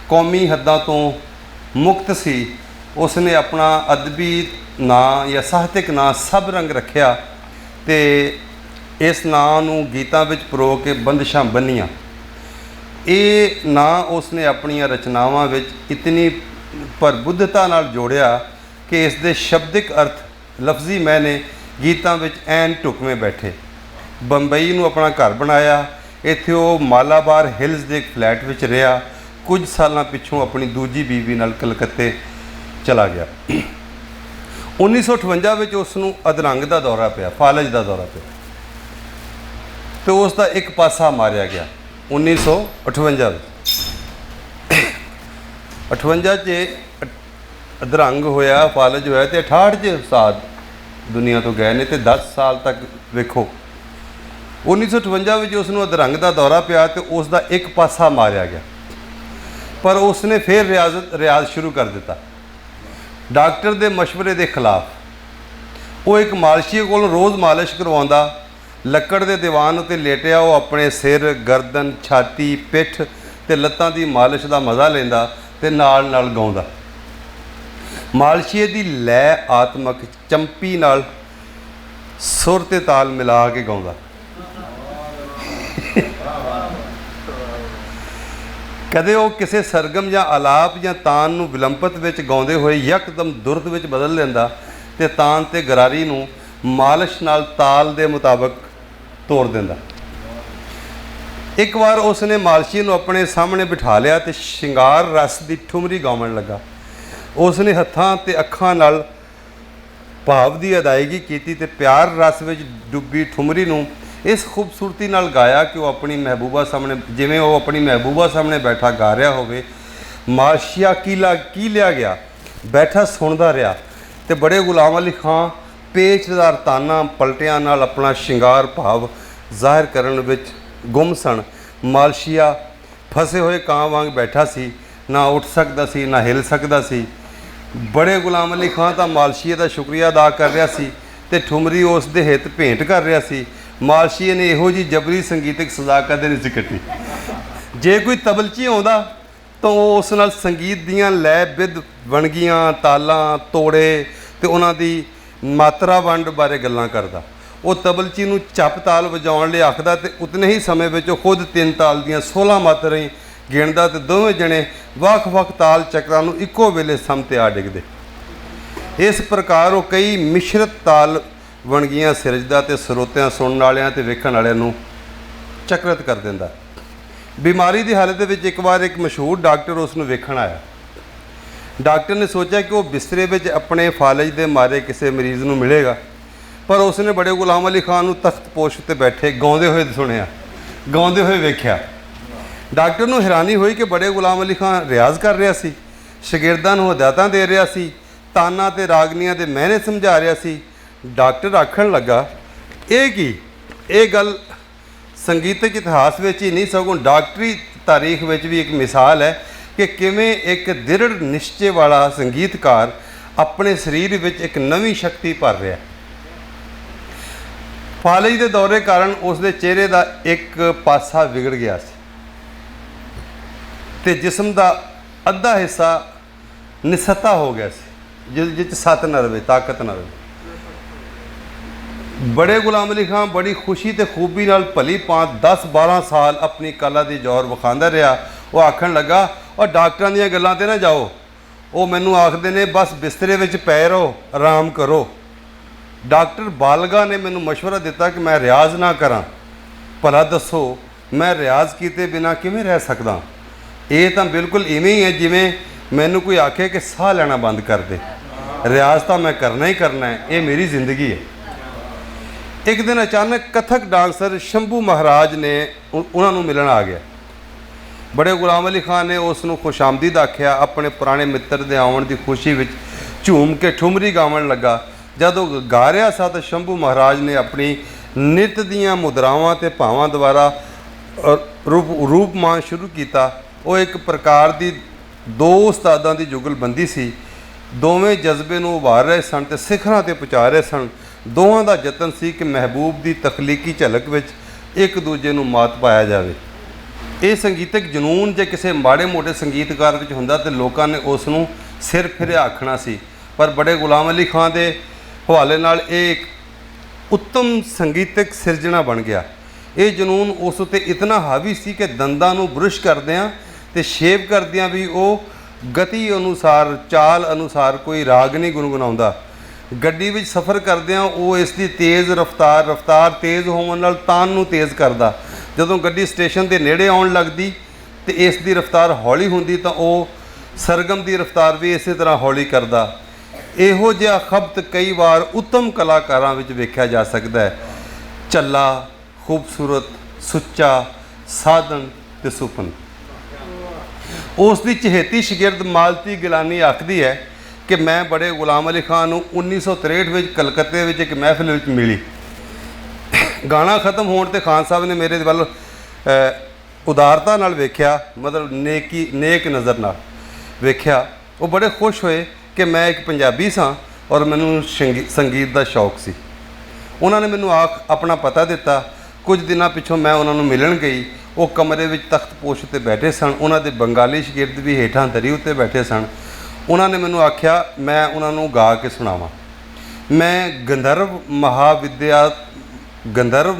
ਕੌਮੀ ਹੱਦਾਂ ਤੋਂ ਮੁਕਤ ਸੀ। ਉਸ ਨੇ ਆਪਣਾ ਅਦਬੀ ਨਾਂ ਜਾਂ ਸਾਹਿਤਕ ਨਾਂ ਸਭ ਰੰਗ ਰੱਖਿਆ ਤੇ ਇਸ ਨਾਂ ਨੂੰ ਗੀਤਾਂ ਵਿੱਚ ਪਰੋ ਕੇ ਬੰਦਸ਼ਾਂ ਬੰਨੀਆਂ। ਇਹ ਨਾਂ ਉਸ ਨੇ ਆਪਣੀਆਂ ਰਚਨਾਵਾਂ ਵਿੱਚ ਇਤਨੀ ਪ੍ਰਬੁੱਧਤਾ ਨਾਲ ਜੋੜਿਆ ਕਿ ਇਸ ਦੇ ਸ਼ਬਦਿਕ ਅਰਥ, ਲਫ਼ਜ਼ੀ ਮੈਨੇ ਗੀਤਾਂ ਵਿੱਚ ਐਨ ਢੁਕਵੇਂ ਬੈਠੇ। ਬੰਬਈ ਨੂੰ ਆਪਣਾ ਘਰ ਬਣਾਇਆ। ਇੱਥੇ ਉਹ ਮਾਲਾਬਾਰ ਹਿਲਸ ਦੇ ਇੱਕ ਫਲੈਟ ਵਿੱਚ ਰਿਹਾ। ਕੁਝ ਸਾਲਾਂ ਪਿੱਛੋਂ ਆਪਣੀ ਦੂਜੀ ਬੀਵੀ ਨਾਲ ਕਲਕੱਤੇ ਚਲਾ ਗਿਆ। 1958 ਵਿੱਚ ਉਸ ਨੂੰ ਅਧਰੰਗ ਦਾ ਦੌਰਾ ਪਿਆ, ਫਾਲਜ ਦਾ ਦੌਰਾ ਪਿਆ, ਤੇ ਉਸ ਦਾ ਇੱਕ ਪਾਸਾ ਮਾਰਿਆ ਗਿਆ 1958 ਵਿੱਚ। 58 'ਚ ਅਧਰੰਗ ਹੋਇਆ, ਫਾਲਜ ਹੋਇਆ, ਤੇ 68 'ਚ ਉਸਤਾਦ ਦੁਨੀਆ ਤੋਂ ਗਏ ਨੇ, ਤੇ 10 ਸਾਲ ਤੱਕ ਵੇਖੋ। 1958 ਵਿੱਚ ਉਸ ਨੂੰ ਅਧਰੰਗ ਦਾ ਦੌਰਾ ਪਿਆ ਤੇ ਉਸ ਦਾ ਇੱਕ ਪਾਸਾ ਮਾਰਿਆ ਗਿਆ, ਪਰ ਉਸ ਨੇ ਫਿਰ ਰਿਆਜ਼ ਸ਼ੁਰੂ ਕਰ ਦਿੱਤਾ ਡਾਕਟਰ ਦੇ ਮਸ਼ਵਰੇ ਦੇ ਖਿਲਾਫ। ਉਹ ਇੱਕ ਮਾਲਸ਼ੀਏ ਕੋਲ ਰੋਜ਼ ਮਾਲਿਸ਼ ਕਰਵਾਉਂਦਾ। ਲੱਕੜ ਦੇ ਦੀਵਾਨ ਉੱਤੇ ਲੇਟਿਆ ਉਹ ਆਪਣੇ ਸਿਰ, ਗਰਦਨ, ਛਾਤੀ, ਪਿੱਠ ਤੇ ਲੱਤਾਂ ਦੀ ਮਾਲਿਸ਼ ਦਾ ਮਜ਼ਾ ਲੈਂਦਾ ਤੇ ਨਾਲ ਨਾਲ ਗਾਉਂਦਾ। ਮਾਲਸ਼ੀਏ ਦੀ ਲੈ ਆਤਮਕ ਚੰਪੀ ਨਾਲ ਸੁਰ ਤੇ ਤਾਲ ਮਿਲਾ ਕੇ ਗਾਉਂਦਾ। ਕਦੇ ਉਹ ਕਿਸੇ ਸਰਗਮ ਜਾਂ ਆਲਾਪ ਜਾਂ ਤਾਨ ਨੂੰ ਵਿਲੰਪਤ ਵਿੱਚ ਗਾਉਂਦੇ ਹੋਏ ਯਕਦਮ ਦੁਰਦ ਵਿੱਚ ਬਦਲ ਲੈਂਦਾ ਤੇ ਤਾਨ ਤੇ ਗਰਾਰੀ ਨੂੰ ਮਾਲਿਸ਼ ਨਾਲ ਤਾਲ ਦੇ ਮੁਤਾਬਕ ਤੋੜ ਦਿੰਦਾ। ਇੱਕ ਵਾਰ ਉਸ ਨੇ ਮਾਲਸ਼ੀ ਨੂੰ ਆਪਣੇ ਸਾਹਮਣੇ ਬਿਠਾ ਲਿਆ ਤੇ ਸ਼ਿੰਗਾਰ ਰਸ ਦੀ ਠੁਮਰੀ ਗਾਉਣ ਲੱਗਾ। ਉਸ ਨੇ ਹੱਥਾਂ ਤੇ ਅੱਖਾਂ ਨਾਲ ਭਾਵ ਦੀ ਅਦਾਇਗੀ ਕੀਤੀ ਤੇ ਪਿਆਰ ਰਸ ਵਿੱਚ ਡੁੱਬੀ ਠੁਮਰੀ ਨੂੰ ਇਸ ਖੂਬਸੂਰਤੀ ਨਾਲ ਗਾਇਆ ਕਿ ਉਹ ਆਪਣੀ ਮਹਿਬੂਬਾ ਸਾਹਮਣੇ, ਜਿਵੇਂ ਉਹ ਆਪਣੀ ਮਹਿਬੂਬਾ ਸਾਹਮਣੇ ਬੈਠਾ ਗਾ ਰਿਹਾ ਹੋਵੇ। ਮਾਲਸ਼ੀਆ ਕੀ ਲਿਆ ਗਿਆ, ਬੈਠਾ ਸੁਣਦਾ ਰਿਹਾ ਤੇ ਬੜੇ ਗੁਲਾਮ ਅਲੀ ਖਾਂ ਪੇਚਦਾਰ ਤਾਨਾਂ ਪਲਟਿਆਂ ਨਾਲ ਆਪਣਾ ਸ਼ਿੰਗਾਰ ਭਾਵ ਜ਼ਾਹਿਰ ਕਰਨ ਵਿੱਚ ਗੁੰਮ ਸਨ। ਮਾਲਸ਼ੀਆ ਫਸੇ ਹੋਏ ਕਾਂ ਵਾਂਗ ਬੈਠਾ ਸੀ, ਨਾ ਉੱਠ ਸਕਦਾ ਸੀ, ਨਾ ਹਿਲ ਸਕਦਾ ਸੀ। ਬੜੇ ਗੁਲਾਮ ਅਲੀ ਖਾਂ ਤਾਂ ਮਾਲਸ਼ੀਏ ਦਾ ਸ਼ੁਕਰੀਆ ਅਦਾ ਕਰ ਰਿਹਾ ਸੀ ਤੇ ਠੁਮਰੀ ਉਸ ਦੇ ਹਿੱਤ ਭੇਂਟ ਕਰ ਰਿਹਾ ਸੀ। ਮਾਲਸ਼ੀਏ ਨੇ ਇਹੋ ਜਿਹੀ ਜਬਰੀ ਸੰਗੀਤਕ ਸਜ਼ਾ ਕਦੇ ਨਹੀਂ ਸੀ ਕੱਟੀ। ਜੇ ਕੋਈ ਤਬਲਚੀ ਆਉਂਦਾ ਤਾਂ ਉਹ ਉਸ ਨਾਲ ਸੰਗੀਤ ਦੀਆਂ ਲੈ ਬਿੱਧ ਵਣਗੀਆਂ, ਤਾਲਾਂ, ਤੋੜੇ ਤੇ ਉਹਨਾਂ ਦੀ ਮਾਤਰਾ ਵੰਡ ਬਾਰੇ ਗੱਲਾਂ ਕਰਦਾ। ਉਹ ਤਬਲਚੀ ਨੂੰ ਚੱਪ ਤਾਲ ਵਜਾਉਣ ਲਈ ਆਖਦਾ ਤੇ ਉਤਨੇ ਹੀ ਸਮੇਂ ਵਿੱਚ ਉਹ ਖੁਦ 3 ਤਾਲ ਦੀਆਂ 16 ਮਾਤਰਾ ਹੀ ਗਿਣਦਾ ਤੇ ਦੋਵੇਂ ਜਣੇ ਵੱਖ-ਵੱਖ ਤਾਲ ਚੱਕਰਾਂ ਨੂੰ ਇੱਕੋ ਵੇਲੇ ਸਮ ਤੇ ਆ ਡਿੱਗਦੇ। ਇਸ ਪ੍ਰਕਾਰ ਉਹ ਕਈ ਮਿਸ਼ਰਤ ਤਾਲ ਵਣਗੀਆਂ ਸਿਰਜਦਾ ਤੇ ਸਰੋਤਿਆਂ, ਸੁਣਨ ਵਾਲਿਆਂ ਤੇ ਵੇਖਣ ਵਾਲਿਆਂ ਨੂੰ ਚਕਰਿਤ ਕਰ ਦਿੰਦਾ। ਬਿਮਾਰੀ ਦੀ ਹਾਲਤ ਦੇ ਵਿੱਚ ਇੱਕ ਵਾਰ ਇੱਕ ਮਸ਼ਹੂਰ ਡਾਕਟਰ ਉਸ ਨੂੰ ਵੇਖਣ ਆਇਆ। ਡਾਕਟਰ ਨੇ ਸੋਚਿਆ ਕਿ ਉਹ ਬਿਸਤਰੇ ਵਿੱਚ ਆਪਣੇ ਫਾਲਜ ਦੇ ਮਾਰੇ ਕਿਸੇ ਮਰੀਜ਼ ਨੂੰ ਮਿਲੇਗਾ, ਪਰ ਉਸਨੇ ਬੜੇ ਗੁਲਾਮ ਅਲੀ ਖਾਨ ਨੂੰ ਤਖਤ ਪੋਸ਼ ਉੱਤੇ ਬੈਠੇ ਗਾਉਂਦੇ ਹੋਏ ਸੁਣਿਆ, ਗਾਉਂਦੇ ਹੋਏ ਵੇਖਿਆ। ਡਾਕਟਰ ਨੂੰ ਹੈਰਾਨੀ ਹੋਈ ਕਿ ਬੜੇ ਗੁਲਾਮ ਅਲੀ ਖਾਨ ਰਿਆਜ਼ ਕਰ ਰਿਹਾ ਸੀ, ਸ਼ਾਗਿਰਦਾਂ ਨੂੰ ਹਦਾਇਤਾਂ ਦੇ ਰਿਹਾ ਸੀ, ਤਾਨਾਂ ਤੇ ਰਾਗਨੀਆਂ ਦੇ ਮਹਿਨੇ ਸਮਝਾ ਰਿਹਾ ਸੀ। ਡਾਕਟਰ ਆਖਣ ਲੱਗਾ, ਇਹ ਕੀ? ਇਹ ਗੱਲ ਸੰਗੀਤਕ ਇਤਿਹਾਸ ਵਿੱਚ ਹੀ ਨਹੀਂ ਸਗੋਂ ਡਾਕਟਰੀ ਤਾਰੀਖ ਵਿੱਚ ਵੀ ਇੱਕ ਮਿਸਾਲ ਹੈ ਕਿ ਕਿਵੇਂ ਇੱਕ ਦ੍ਰਿੜ ਨਿਸ਼ਚੇ ਵਾਲਾ ਸੰਗੀਤਕਾਰ ਆਪਣੇ ਸਰੀਰ ਵਿੱਚ ਇੱਕ ਨਵੀਂ ਸ਼ਕਤੀ ਭਰ ਰਿਹਾ। ਫਾਲਜ ਦੇ ਦੌਰੇ ਕਾਰਨ ਉਸ ਦੇ ਚਿਹਰੇ ਦਾ ਇੱਕ ਪਾਸਾ ਵਿਗੜ ਗਿਆ ਸੀ ਤੇ ਜਿਸਮ ਦਾ ਅੱਧਾ ਹਿੱਸਾ ਨਿਸੱਤਾ ਹੋ ਗਿਆ ਸੀ, ਜਿਸ ਵਿੱਚ ਸੱਤ ਨਾ ਰਵੇ, ਤਾਕਤ ਨਾ ਰਵੇ। ਬੜੇ ਗੁਲਾਮ ਅਲੀ ਖਾਨ ਬੜੀ ਖੁਸ਼ੀ ਤੇ ਖੂਬੀ ਨਾਲ ਭਲੀ ਭਾਂਤ 10-12 ਸਾਲ ਆਪਣੀ ਕਲਾ ਦੀ ਜ਼ੋਰ ਵਿਖਾਉਂਦਾ ਰਿਹਾ। ਉਹ ਆਖਣ ਲੱਗਾ, ਉਹ ਡਾਕਟਰਾਂ ਦੀਆਂ ਗੱਲਾਂ ਤੇ ਨਾ ਜਾਓ, ਉਹ ਮੈਨੂੰ ਆਖਦੇ ਨੇ ਬਸ ਬਿਸਤਰੇ ਵਿੱਚ ਪਏ ਰਹੋ, ਆਰਾਮ ਕਰੋ। ਡਾਕਟਰ ਬਾਲਗਾ ਨੇ ਮੈਨੂੰ ਮਸ਼ਵਰਾ ਦਿੱਤਾ ਕਿ ਮੈਂ ਰਿਆਜ਼ ਨਾ ਕਰਾਂ। ਭਲਾ ਦੱਸੋ ਮੈਂ ਰਿਆਜ਼ ਕੀਤੇ ਬਿਨਾਂ ਕਿਵੇਂ ਰਹਿ ਸਕਦਾ? ਇਹ ਤਾਂ ਬਿਲਕੁਲ ਇਵੇਂ ਹੀ ਹੈ ਜਿਵੇਂ ਮੈਨੂੰ ਕੋਈ ਆਖੇ ਕਿ ਸਾਹ ਲੈਣਾ ਬੰਦ ਕਰ ਦੇ। ਰਿਆਜ਼ ਤਾਂ ਮੈਂ ਕਰਨਾ ਹੀ ਕਰਨਾ ਹੈ, ਇਹ ਮੇਰੀ ਜ਼ਿੰਦਗੀ ਹੈ। ਇੱਕ ਦਿਨ ਅਚਾਨਕ ਕਥਕ ਡਾਂਸਰ ਸ਼ੰਭੂ ਮਹਾਰਾਜ ਨੇ ਉਹਨਾਂ ਨੂੰ ਮਿਲਣ ਆ ਗਿਆ। ਬੜੇ ਗੁਲਾਮ ਅਲੀ ਖਾਨ ਨੇ ਉਸ ਨੂੰ ਖੁਸ਼ਾਮਦੀਦ ਆਖਿਆ। ਆਪਣੇ ਪੁਰਾਣੇ ਮਿੱਤਰ ਦੇ ਆਉਣ ਦੀ ਖੁਸ਼ੀ ਵਿੱਚ ਝੂਮ ਕੇ ਠੁਮਰੀ ਗਾਉਣ ਲੱਗਾ। ਜਦੋਂ ਗਾ ਰਿਹਾ ਸੀ ਤਾਂ ਸ਼ੰਭੂ ਮਹਾਰਾਜ ਨੇ ਆਪਣੀ ਨਿਤ ਦੀਆਂ ਮੁਦਰਾਵਾਂ ਤੇ ਭਾਵਾਂ ਦੁਆਰਾ ਰੂਪਮਾਨ ਸ਼ੁਰੂ ਕੀਤਾ। ਉਹ ਇੱਕ ਪ੍ਰਕਾਰ ਦੀ ਦੋ ਉਸਤਾਦਾਂ ਦੀ ਜੁਗਲਬੰਦੀ ਸੀ। ਦੋਵੇਂ ਜਜ਼ਬੇ ਨੂੰ ਉਭਾਰ ਰਹੇ ਸਨ ਤੇ ਸਿਖਰਾਂ ਤੇ ਪਹੁੰਚਾ ਰਹੇ ਸਨ। ਦੋਵਾਂ ਦਾ ਯਤਨ ਸੀ ਕਿ ਮਹਿਬੂਬ ਦੀ ਤਖਲੀਕੀ ਝਲਕ ਵਿੱਚ ਇੱਕ ਦੂਜੇ ਨੂੰ ਮਾਤ ਪਾਇਆ ਜਾਵੇ। ਇਹ ਸੰਗੀਤਕ ਜਨੂਨ ਜੇ ਕਿਸੇ ਮਾੜੇ ਮੋਟੇ ਸੰਗੀਤਕਾਰ ਵਿੱਚ ਹੁੰਦਾ ਤੇ ਲੋਕਾਂ ਨੇ ਉਸ ਨੂੰ ਸਿਰ ਫਿਰਿਆ ਆਖਣਾ ਸੀ, ਪਰ ਬੜੇ ਗੁਲਾਮ ਅਲੀ ਖਾਨ ਦੇ ਹਵਾਲੇ ਨਾਲ ਇਹ ਇੱਕ ਉੱਤਮ ਸੰਗੀਤਕ ਸਿਰਜਣਾ ਬਣ ਗਿਆ। ਇਹ ਜਨੂਨ ਉਸ ਉੱਤੇ ਇਤਨਾ ਹਾਵੀ ਸੀ ਕਿ ਦੰਦਾਂ ਨੂੰ ਬੁਰਸ਼ ਕਰਦਿਆਂ ਤੇ ਸ਼ੇਵ ਕਰਦਿਆਂ ਵੀ ਉਹ ਗਤੀ ਅਨੁਸਾਰ, ਚਾਲ ਅਨੁਸਾਰ ਕੋਈ ਰਾਗ ਨਹੀਂ ਗੁਣਗੁਣਾਉਂਦਾ। ਗੱਡੀ ਵਿੱਚ ਸਫ਼ਰ ਕਰਦਿਆਂ ਉਹ ਇਸ ਦੀ ਤੇਜ਼ ਰਫ਼ਤਾਰ ਤੇਜ਼ ਹੋਣ ਨਾਲ ਤਾਨ ਨੂੰ ਤੇਜ਼ ਕਰਦਾ। ਜਦੋਂ ਗੱਡੀ ਸਟੇਸ਼ਨ ਦੇ ਨੇੜੇ ਆਉਣ ਲੱਗਦੀ ਤੇ ਇਸ ਦੀ ਰਫ਼ਤਾਰ ਹੌਲੀ ਹੁੰਦੀ ਤਾਂ ਉਹ ਸਰਗਮ ਦੀ ਰਫ਼ਤਾਰ ਵੀ ਇਸੇ ਤਰ੍ਹਾਂ ਹੌਲੀ ਕਰਦਾ। ਇਹੋ ਜਿਹਾ ਖਬਤ ਕਈ ਵਾਰ ਉੱਤਮ ਕਲਾਕਾਰਾਂ ਵਿੱਚ ਵੇਖਿਆ ਜਾ ਸਕਦਾ ਹੈ। ਚੱਲਾ, ਖੂਬਸੂਰਤ, ਸੁੱਚਾ, ਸਾਧਨ ਤੇ ਸੁਪਨ। ਉਸ ਦੀ ਚਹੇਤੀ ਸ਼ਾਗਿਰਦ ਮਾਲਤੀ ਗਿਲਾਨੀ ਆਖਦੀ ਹੈ ਕਿ ਮੈਂ ਬੜੇ ਗੁਲਾਮ ਅਲੀ ਖਾਨ ਨੂੰ 1963 ਵਿੱਚ ਕਲਕੱਤੇ ਵਿੱਚ ਇੱਕ ਮਹਿਫਿਲ ਵਿੱਚ ਮਿਲੀ। ਗਾਣਾ ਖਤਮ ਹੋਣ ਤੇ ਖਾਨ ਸਾਹਿਬ ਨੇ ਮੇਰੇ ਵੱਲ ਉਦਾਰਤਾ ਨਾਲ ਵੇਖਿਆ, ਮਤਲਬ ਨੇਕ ਨਜ਼ਰ ਨਾਲ ਵੇਖਿਆ। ਉਹ ਬੜੇ ਖੁਸ਼ ਹੋਏ ਕਿ ਮੈਂ ਇੱਕ ਪੰਜਾਬੀ ਸਾਂ ਔਰ ਮੈਨੂੰ ਸੰਗੀਤ ਦਾ ਸ਼ੌਕ ਸੀ। ਉਹਨਾਂ ਨੇ ਮੈਨੂੰ ਆਪਣਾ ਪਤਾ ਦਿੱਤਾ। ਕੁਝ ਦਿਨਾਂ ਪਿੱਛੋਂ ਮੈਂ ਉਹਨਾਂ ਨੂੰ ਮਿਲਣ ਗਈ। ਉਹ ਕਮਰੇ ਵਿੱਚ ਤਖਤ ਪੋਸ਼ ਉੱਤੇ ਬੈਠੇ ਸਨ। ਉਹਨਾਂ ਦੇ ਬੰਗਾਲੀ ਸ਼ਾਗਿਰਦ ਵੀ ਹੇਠਾਂ ਦਰੀ ਉੱਤੇ ਬੈਠੇ ਸਨ। ਉਹਨਾਂ ਨੇ ਮੈਨੂੰ ਆਖਿਆ ਮੈਂ ਉਹਨਾਂ ਨੂੰ ਗਾ ਕੇ ਸੁਣਾਵਾਂ। ਮੈਂ ਗੰਧਰਵ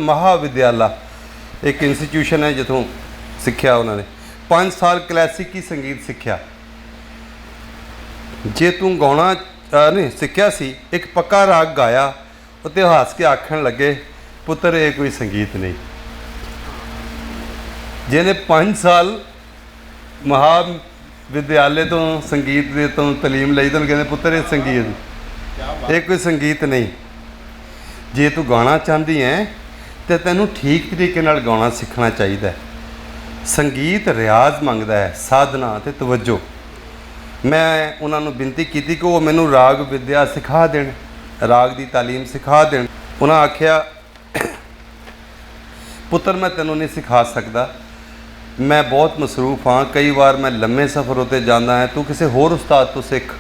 ਮਹਾਵਿਦਿਆਲਾ ਇੱਕ ਇੰਸਟੀਟਿਊਸ਼ਨ ਹੈ ਜਿੱਥੋਂ ਸਿੱਖਿਆ। ਉਹਨਾਂ ਨੇ 5 ਸਾਲ ਕਲਾਸਿਕੀ ਸੰਗੀਤ ਸਿੱਖਿਆ। ਜੇ ਤੂੰ ਗਾਉਣਾ ਨਹੀਂ ਸਿੱਖਿਆ ਸੀ, ਇੱਕ ਪੱਕਾ ਰਾਗ ਗਾਇਆ। ਉੱਤੇ ਹੱਸ ਕੇ ਆਖਣ ਲੱਗੇ, ਪੁੱਤਰ ਇਹ ਕੋਈ ਸੰਗੀਤ ਨਹੀਂ। ਜਿਹਨੇ 5 ਸਾਲ ਮਹਾਵਿਦਿਆਲੇ ਤੋਂ ਸੰਗੀਤ ਦੇ ਤੋਂ ਤਾਲੀਮ ਲਈ ਤਾਂ ਕਹਿੰਦੇ ਪੁੱਤਰ ਇਹ ਸੰਗੀਤ, ਇਹ ਕੋਈ ਸੰਗੀਤ ਨਹੀਂ। ਜੇ ਤੂੰ ਗਾਉਣਾ ਚਾਹੁੰਦੀ ਹੈ ਤਾਂ ਤੈਨੂੰ ਠੀਕ ਤਰੀਕੇ ਨਾਲ ਗਾਉਣਾ ਸਿੱਖਣਾ ਚਾਹੀਦਾ ਹੈ। ਸੰਗੀਤ ਰਿਆਜ਼ ਮੰਗਦਾ ਹੈ, ਸਾਧਨਾ ਅਤੇ ਤਵੱਜੋ। ਮੈਂ ਉਹਨਾਂ ਨੂੰ ਬੇਨਤੀ ਕੀਤੀ ਕਿ ਉਹ ਮੈਨੂੰ ਰਾਗ ਵਿਦਿਆ ਸਿਖਾ ਦੇਣ, ਰਾਗ ਦੀ ਤਾਲੀਮ ਸਿਖਾ ਦੇਣ। ਉਹਨਾਂ ਆਖਿਆ ਪੁੱਤਰ ਮੈਂ ਤੈਨੂੰ ਨਹੀਂ ਸਿਖਾ ਸਕਦਾ, ਮੈਂ ਬਹੁਤ ਮਸਰੂਫ ਹਾਂ, ਕਈ ਵਾਰ ਮੈਂ ਲੰਮੇ ਸਫ਼ਰ ਉੱਤੇ ਜਾਂਦਾ ਹਾਂ, ਤੂੰ ਕਿਸੇ ਹੋਰ ਉਸਤਾਦ ਤੋਂ ਸਿੱਖ।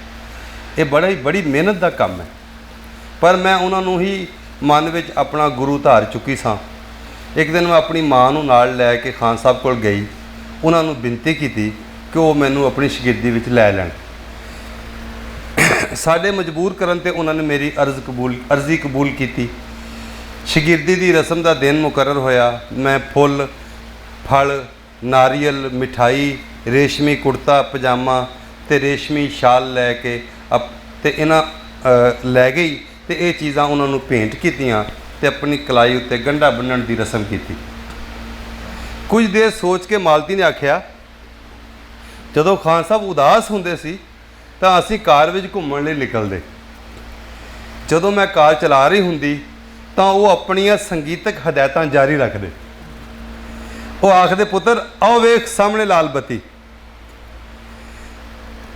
ਇਹ ਬੜੀ ਮਿਹਨਤ ਦਾ ਕੰਮ ਹੈ। ਪਰ ਮੈਂ ਉਹਨਾਂ ਨੂੰ ਹੀ ਮਨ ਵਿੱਚ ਆਪਣਾ ਗੁਰੂ ਧਾਰ ਚੁੱਕੀ ਸਾਂ। ਇੱਕ ਦਿਨ ਮੈਂ ਆਪਣੀ ਮਾਂ ਨੂੰ ਨਾਲ ਲੈ ਕੇ ਖਾਨ ਸਾਹਿਬ ਕੋਲ ਗਈ। ਉਹਨਾਂ ਨੂੰ ਬੇਨਤੀ ਕੀਤੀ ਕਿ ਉਹ ਮੈਨੂੰ ਆਪਣੀ ਸ਼ਾਗਿਰਦੀ ਵਿੱਚ ਲੈ ਲੈਣ। ਸਾਡੇ ਮਜਬੂਰ ਕਰਨ ਤੇ ਉਹਨਾਂ ਨੇ ਮੇਰੀ ਅਰਜ਼ੀ ਕਬੂਲ ਕੀਤੀ। ਸ਼ਗਿਰਦੀ ਦੀ ਰਸਮ ਦਾ ਦਿਨ ਮੁਕਰਰ ਹੋਇਆ। ਮੈਂ ਫੁੱਲ, ਫਲ, ਨਾਰੀਅਲ, ਮਿਠਾਈ, ਰੇਸ਼ਮੀ ਕੁੜਤਾ ਪਜਾਮਾ ਤੇ ਰੇਸ਼ਮੀ ਸ਼ਾਲ ਲੈ ਕੇ ਤੇ ਇਹਨਾਂ ਲੈ ਗਈ ਤੇ ਇਹ ਚੀਜ਼ਾਂ ਉਹਨਾਂ ਨੂੰ ਭੇਂਟ ਕੀਤੀਆਂ ਤੇ ਆਪਣੀ ਕਲਾਈ ਉੱਤੇ ਗੰਢਾ ਬੰਨ੍ਹਣ ਦੀ ਰਸਮ ਕੀਤੀ। ਕੁਝ ਦੇਰ ਸੋਚ ਕੇ ਮਾਲਤੀ ਨੇ ਆਖਿਆ, ਜਦੋਂ ਖਾਨ ਸਾਹਿਬ ਉਦਾਸ ਹੁੰਦੇ ਸੀ ਤਾਂ ਅਸੀਂ ਕਾਰ ਵਿੱਚ ਘੁੰਮਣ ਲਈ ਨਿਕਲਦੇ। ਜਦੋਂ ਮੈਂ ਕਾਰ ਚਲਾ ਰਹੀ ਹੁੰਦੀ ਤਾਂ ਉਹ ਆਪਣੀਆਂ ਸੰਗੀਤਕ ਹਦਾਇਤਾਂ ਜਾਰੀ ਰੱਖਦੇ। ਉਹ ਆਖਦੇ, ਪੁੱਤਰ ਆਓ ਵੇਖ ਸਾਹਮਣੇ ਲਾਲ ਬੱਤੀ,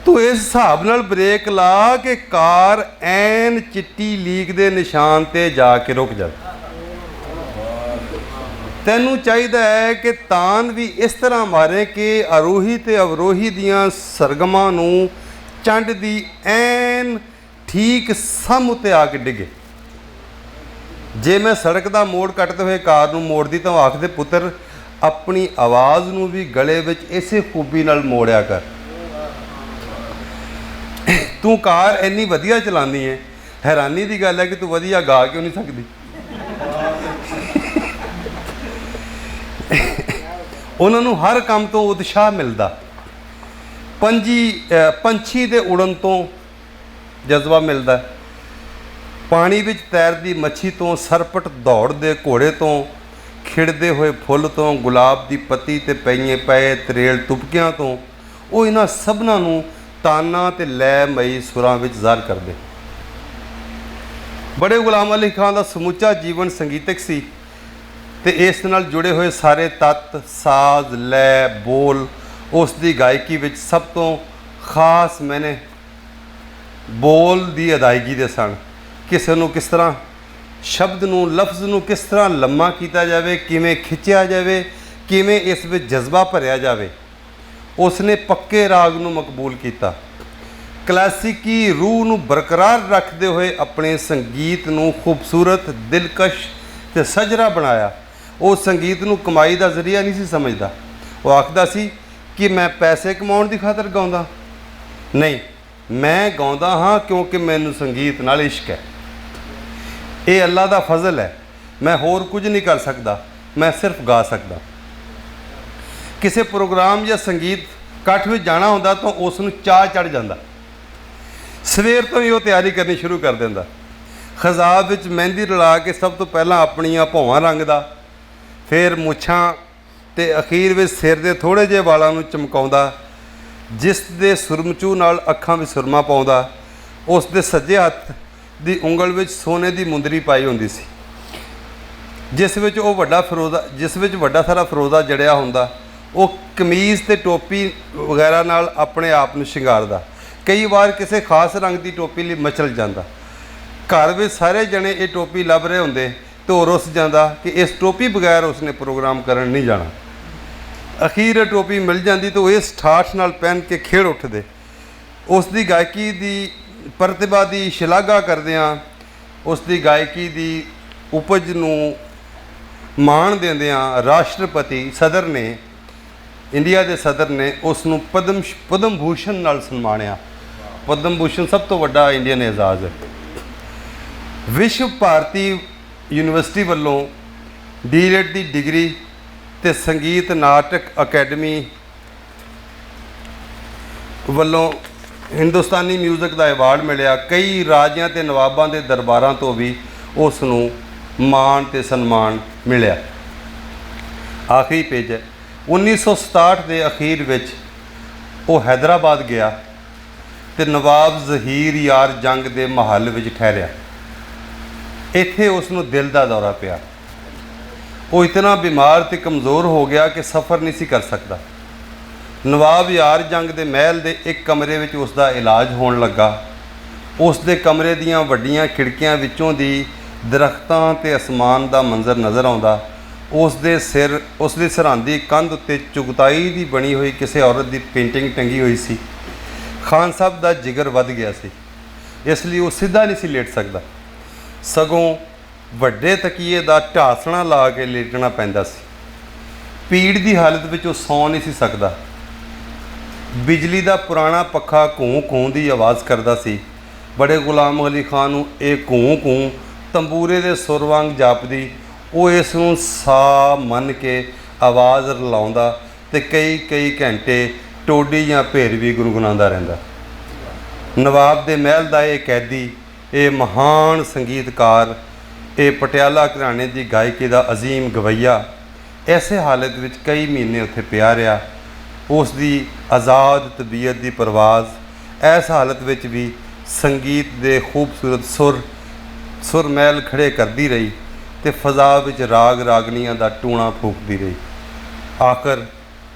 ਤੂੰ ਇਸ ਹਿਸਾਬ ਨਾਲ ਬ੍ਰੇਕ ਲਾ ਕਿ ਕਾਰ ਐਨ ਚਿੱਟੀ ਲੀਕ ਦੇ ਨਿਸ਼ਾਨ ਤੇ ਜਾ ਕੇ ਰੁਕ ਜਾਵੇ। ਤੈਨੂੰ ਚਾਹੀਦਾ ਹੈ ਕਿ ਤਾਨ ਵੀ ਇਸ ਤਰ੍ਹਾਂ ਮਾਰੇ ਕਿ ਆਰੋਹੀ ਤੇ ਅਵਰੋਹੀ ਦੀਆਂ ਸਰਗਮਾਂ ਨੂੰ ਚੰਡ ਦੀ ਐਨ ਠੀਕ ਸਮ ਉੱਤੇ ਆ ਕੇ ਡਿੱਗੇ। ਜੇ ਮੈਂ ਸੜਕ ਦਾ ਮੋੜ ਕੱਟਦੇ ਹੋਏ ਕਾਰ ਨੂੰ ਮੋੜਦੀ ਤਾਂ ਉਹ ਆਖਦੇ, ਪੁੱਤਰ ਆਪਣੀ ਆਵਾਜ਼ ਨੂੰ ਵੀ ਗਲੇ ਵਿੱਚ ਇਸੇ ਖੂਬੀ ਨਾਲ ਮੋੜਿਆ ਕਰ। ਤੂੰ ਕਾਰ ਇੰਨੀ ਵਧੀਆ ਚਲਾਉਂਦੀ ਹੈ, ਹੈਰਾਨੀ ਦੀ ਗੱਲ ਹੈ ਕਿ ਤੂੰ ਵਧੀਆ ਗਾ ਕਿਉਂ ਨਹੀਂ ਸਕਦੀ। ਉਹਨਾਂ ਨੂੰ ਹਰ ਕੰਮ ਤੋਂ ਉਤਸ਼ਾਹ ਮਿਲਦਾ, ਪੰਛੀ ਦੇ ਉੜਨ ਤੋਂ ਜਜ਼ਬਾ ਮਿਲਦਾ, ਪਾਣੀ ਵਿੱਚ ਤੈਰਦੀ ਮੱਛੀ ਤੋਂ, ਸਰਪਟ ਦੌੜਦੇ ਘੋੜੇ ਤੋਂ, ਖਿੜਦੇ ਹੋਏ ਫੁੱਲ ਤੋਂ, ਗੁਲਾਬ ਦੀ ਪੱਤੀ ਤੇ ਪਏ ਤਰੇਲ ਤੁਪਕਿਆਂ ਤੋਂ। ਉਹ ਇਹਨਾਂ ਸਭਨਾਂ ਨੂੰ ਤਾਨਾਂ ਤੇ ਲੈਮਈ ਸੁਰਾਂ ਵਿੱਚ ਜ਼ਾਹਰ ਕਰਦੇ। ਬੜੇ ਗੁਲਾਮ ਅਲੀ ਖਾਨ ਦਾ ਸਮੁੱਚਾ ਜੀਵਨ ਸੰਗੀਤਕ ਸੀ ਤੇ ਇਸ ਨਾਲ ਜੁੜੇ ਹੋਏ ਸਾਰੇ ਤੱਤ, ਸਾਜ਼, ਲੈ, ਬੋਲ ਉਸ ਦੀ ਗਾਇਕੀ ਵਿੱਚ ਸਭ ਤੋਂ ਖਾਸ ਮੈਨੇ ਬੋਲ ਦੀ ਅਦਾਇਗੀ ਦੇ ਸਨ। ਕਿਸੇ ਨੂੰ ਕਿਸ ਤਰ੍ਹਾਂ ਸ਼ਬਦ ਨੂੰ, ਲਫ਼ਜ਼ ਨੂੰ ਕਿਸ ਤਰ੍ਹਾਂ ਲੰਮਾ ਕੀਤਾ ਜਾਵੇ, ਕਿਵੇਂ ਖਿੱਚਿਆ ਜਾਵੇ, ਕਿਵੇਂ ਇਸ ਵਿੱਚ ਜਜ਼ਬਾ ਭਰਿਆ ਜਾਵੇ। ਉਸ ਨੇ ਪੱਕੇ ਰਾਗ ਨੂੰ ਮਕਬੂਲ ਕੀਤਾ, ਕਲਾਸਿਕੀ ਰੂਹ ਨੂੰ ਬਰਕਰਾਰ ਰੱਖਦੇ ਹੋਏ ਆਪਣੇ ਸੰਗੀਤ ਨੂੰ ਖੂਬਸੂਰਤ, ਦਿਲਕਸ਼ ਤੇ ਸਜਰਾ ਬਣਾਇਆ। ਉਹ ਸੰਗੀਤ ਨੂੰ ਕਮਾਈ ਦਾ ਜ਼ਰੀਆ ਨਹੀਂ ਸੀ ਸਮਝਦਾ। ਉਹ ਆਖਦਾ ਸੀ ਕਿ ਮੈਂ ਪੈਸੇ ਕਮਾਉਣ ਦੀ ਖਾਤਰ ਗਾਉਂਦਾ ਨਹੀਂ, ਮੈਂ ਗਾਉਂਦਾ ਹਾਂ ਕਿਉਂਕਿ ਮੈਨੂੰ ਸੰਗੀਤ ਨਾਲ ਇਸ਼ਕ ਹੈ। ਇਹ ਅੱਲਾ ਦਾ ਫਜ਼ਲ ਹੈ, ਮੈਂ ਹੋਰ ਕੁਝ ਨਹੀਂ ਕਰ ਸਕਦਾ, ਮੈਂ ਸਿਰਫ ਗਾ ਸਕਦਾ। ਕਿਸੇ ਪ੍ਰੋਗਰਾਮ ਜਾਂ ਸੰਗੀਤ ਇਕੱਠ ਵਿੱਚ ਜਾਣਾ ਹੁੰਦਾ ਤਾਂ ਉਸ ਨੂੰ ਚਾਅ ਚੜ੍ਹ ਜਾਂਦਾ। ਸਵੇਰ ਤੋਂ ਹੀ ਉਹ ਤਿਆਰੀ ਕਰਨੀ ਸ਼ੁਰੂ ਕਰ ਦਿੰਦਾ। ਖਜ਼ਾਬ ਵਿੱਚ ਮਹਿੰਦੀ ਰਲਾ ਕੇ ਸਭ ਤੋਂ ਪਹਿਲਾਂ ਆਪਣੀਆਂ ਭੌਵਾਂ ਰੰਗਦਾ, ਫਿਰ ਮੁੱਛਾਂ ਤੇ ਅਖੀਰ ਵਿੱਚ ਸਿਰ ਦੇ ਥੋੜ੍ਹੇ ਜਿਹੇ ਵਾਲਾਂ ਨੂੰ ਚਮਕਾਉਂਦਾ, ਜਿਸ ਦੇ ਸੁਰਮਚੂ ਨਾਲ ਅੱਖਾਂ ਵਿੱਚ ਸੁਰਮਾ ਪਾਉਂਦਾ। ਉਸ ਦੇ ਸੱਜੇ ਹੱਥ ਦੀ ਉਂਗਲ ਵਿੱਚ ਸੋਨੇ ਦੀ ਮੁੰਦਰੀ ਪਾਈ ਹੁੰਦੀ ਸੀ, ਜਿਸ ਵਿੱਚ ਵੱਡਾ ਸਾਰਾ ਫਰੋਜ਼ਾ ਜੜਿਆ ਹੁੰਦਾ। ਉਹ ਕਮੀਜ਼ ਤੇ ਟੋਪੀ ਵਗੈਰਾ ਨਾਲ ਆਪਣੇ ਆਪ ਨੂੰ ਸ਼ਿੰਗਾਰਦਾ। ਕਈ ਵਾਰ ਕਿਸੇ ਖਾਸ ਰੰਗ ਦੀ ਟੋਪੀ ਲਈ ਮਚਲ ਜਾਂਦਾ। ਘਰ ਵਿੱਚ ਸਾਰੇ ਜਣੇ ਇਹ ਟੋਪੀ ਲੱਭ ਰਹੇ ਹੁੰਦੇ ਤੇ ਉਹ ਰੁੱਸ ਜਾਂਦਾ ਕਿ ਇਸ ਟੋਪੀ ਬਗੈਰ ਉਸਨੇ ਪ੍ਰੋਗਰਾਮ ਕਰਨ ਨਹੀਂ ਜਾਣਾ। ਅਖੀਰ ਟੋਪੀ ਮਿਲ ਜਾਂਦੀ ਤਾਂ ਉਹ ਇਸ ਠਾਠ ਨਾਲ ਪਹਿਨ ਕੇ ਖੇਡ ਉੱਠਦੇ। ਉਸ ਦੀ ਗਾਇਕੀ ਦੀ ਪ੍ਰਤਿਭਾ ਦੀ ਸ਼ਲਾਘਾ ਕਰਦਿਆਂ, ਉਸ ਦੀ ਗਾਇਕੀ ਦੀ ਉਪਜ ਨੂੰ ਮਾਣ ਦਿੰਦਿਆਂ ਰਾਸ਼ਟਰਪਤੀ ਇੰਡੀਆ ਦੇ ਸਦਰ ਨੇ ਉਸ ਨੂੰ ਪਦਮ ਭੂਸ਼ਣ ਨਾਲ ਸਨਮਾਨਿਆ। ਪਦਮ ਭੂਸ਼ਣ ਸਭ ਤੋਂ ਵੱਡਾ ਇੰਡੀਅਨ ਏਜ਼ਾਜ਼ ਹੈ। ਵਿਸ਼ਵ ਭਾਰਤੀ ਯੂਨੀਵਰਸਿਟੀ ਵੱਲੋਂ ਡੀ.ਲਿਟ ਦੀ ਡਿਗਰੀ ਤੇ ਸੰਗੀਤ ਨਾਟਕ ਅਕੈਡਮੀ ਵੱਲੋਂ ਹਿੰਦੁਸਤਾਨੀ ਮਿਊਜ਼ਿਕ ਦਾ ਐਵਾਰਡ ਮਿਲਿਆ। ਕਈ ਰਾਜਿਆਂ ਤੇ ਨਵਾਬਾਂ ਦੇ ਦਰਬਾਰਾਂ ਤੋਂ ਵੀ ਉਸ ਨੂੰ ਮਾਣ ਤੇ ਸਨਮਾਨ ਮਿਲਿਆ। ਆਖਰੀ ਪੇਜ ਹੈ। 1967 ਦੇ ਅਖੀਰ ਵਿੱਚ ਉਹ ਹੈਦਰਾਬਾਦ ਗਿਆ ਤੇ ਨਵਾਬ ਜ਼ਹੀਰ ਯਾਰ ਜੰਗ ਦੇ ਮਹੱਲ ਵਿੱਚ ਠਹਿਰਿਆ। ਇੱਥੇ ਉਸ ਨੂੰ ਦਿਲ ਦਾ ਦੌਰਾ ਪਿਆ। ਉਹ ਇਤਨਾ ਬਿਮਾਰ ਤੇ ਕਮਜ਼ੋਰ ਹੋ ਗਿਆ ਕਿ ਸਫ਼ਰ ਨਹੀਂ ਸੀ ਕਰ ਸਕਦਾ। ਨਵਾਬ ਯਾਰ ਜੰਗ ਦੇ ਮਹਿਲ ਦੇ ਇੱਕ ਕਮਰੇ ਵਿੱਚ ਉਸ ਦਾ ਇਲਾਜ ਹੋਣ ਲੱਗਾ। ਉਸ ਦੇ ਕਮਰੇ ਦੀਆਂ ਵੱਡੀਆਂ ਖਿੜਕੀਆਂ ਵਿੱਚੋਂ ਦੀ ਦਰਖਤਾਂ ਤੇ ਅਸਮਾਨ ਦਾ ਮੰਜ਼ਰ ਨਜ਼ਰ ਆਉਂਦਾ। ਉਸ ਦੇ ਸਰਹੱਦ ਦੀ ਕੰਧ ਉੱਤੇ ਚੁਗਤਾਈ ਦੀ ਬਣੀ ਹੋਈ ਕਿਸੇ ਔਰਤ ਦੀ ਪੇਂਟਿੰਗ ਟੰਗੀ ਹੋਈ ਸੀ। ਖਾਨ ਸਾਹਿਬ ਦਾ ਜਿਗਰ ਵੱਧ ਗਿਆ ਸੀ, ਇਸ ਲਈ ਉਹ ਸਿੱਧਾ ਨਹੀਂ ਸੀ ਲੇਟ ਸਕਦਾ, ਸਗੋਂ ਵੱਡੇ ਤਕੀਏ ਦਾ ਢਾਸਣਾ ਲਾ ਕੇ ਲੇਟਣਾ ਪੈਂਦਾ ਸੀ। ਪੀੜ ਦੀ ਹਾਲਤ ਵਿੱਚ ਉਹ ਸੌਂ ਨਹੀਂ ਸੀ ਸਕਦਾ। ਬਿਜਲੀ ਦਾ ਪੁਰਾਣਾ ਪੱਖਾ ਘੂੰ ਘੂੰ ਦੀ ਆਵਾਜ਼ ਕਰਦਾ ਸੀ। ਬੜੇ ਗੁਲਾਮ ਅਲੀ ਖਾਨ ਨੂੰ ਇਹ ਘੂੰ ਘੂੰ ਤੰਬੂਰੇ ਦੇ ਸੁਰ ਵਾਂਗ ਜਾਪਦੀ, ਉਹ ਇਸ ਨੂੰ ਸਾ ਮੰਨ ਕੇ ਆਵਾਜ਼ ਰਲਾਉਂਦਾ ਤੇ ਕਈ ਘੰਟੇ ਟੋਡੀ ਜਾਂ ਭੇਰ ਵੀ ਗੁਣਗੁਣਾਉਂਦਾ ਰਹਿੰਦਾ। ਨਵਾਬ ਦੇ ਮਹਿਲ ਦਾ ਇਹ ਕੈਦੀ, ਇਹ ਮਹਾਨ ਸੰਗੀਤਕਾਰ, ਇਹ ਪਟਿਆਲਾ ਘਰਾਣੇ ਦੀ ਗਾਇਕੀ ਦਾ ਅਜ਼ੀਮ ਗਵਈਆ ਐਸੇ ਹਾਲਤ ਵਿੱਚ ਕਈ ਮਹੀਨੇ ਉੱਥੇ ਪਿਆ ਰਿਹਾ। ਉਸ ਦੀ ਆਜ਼ਾਦ ਤਬੀਅਤ ਦੀ ਪਰਵਾਜ਼ ਇਸ ਹਾਲਤ ਵਿੱਚ ਵੀ ਸੰਗੀਤ ਦੇ ਖੂਬਸੂਰਤ ਸੁਰ ਮਹਿਲ ਖੜੇ ਕਰਦੀ ਰਹੀ ਤੇ ਫਜ਼ਾ ਵਿੱਚ ਰਾਗ ਰਾਗਨੀਆਂ ਦਾ ਟੂਣਾ ਫੂਕਦੀ ਰਹੀ। ਆਖਰ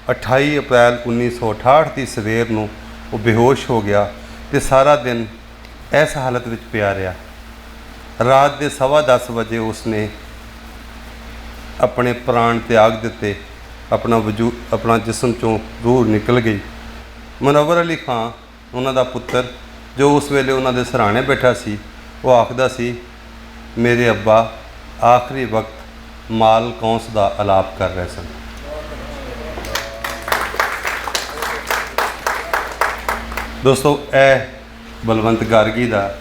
28 ਅਪ੍ਰੈਲ 1968 ਦੀ ਸਵੇਰ ਨੂੰ ਉਹ ਬੇਹੋਸ਼ ਹੋ ਗਿਆ ਤੇ ਸਾਰਾ ਦਿਨ ਇਸ ਹਾਲਤ ਵਿੱਚ ਪਿਆ ਰਿਹਾ। ਰਾਤ ਦੇ 10:15 ਵਜੇ ਉਸਨੇ ਆਪਣੇ ਪ੍ਰਾਣ ਤਿਆਗ ਦਿੱਤੇ, ਆਪਣਾ ਜਿਸਮ ਚੋਂ ਰੂਹ ਨਿਕਲ ਗਈ। ਮੁਨੱਵਰ ਅਲੀ ਖਾਂ ਉਹਨਾਂ ਦਾ ਪੁੱਤਰ, ਜੋ ਉਸ ਵੇਲੇ ਉਹਨਾਂ ਦੇ ਸਰਾਣੇ ਬੈਠਾ ਸੀ, ਉਹ ਆਖਦਾ ਸੀ, ਮੇਰੇ ਅੱਬਾ ਆਖਰੀ ਵਕਤ ਮਾਲ ਕੌਂਸ ਦਾ ਅਲਾਪ ਕਰ ਰਹੇ ਸਨ। ਦੋਸਤੋ, ਇਹ ਬਲਵੰਤ ਗਾਰਗੀ ਦਾ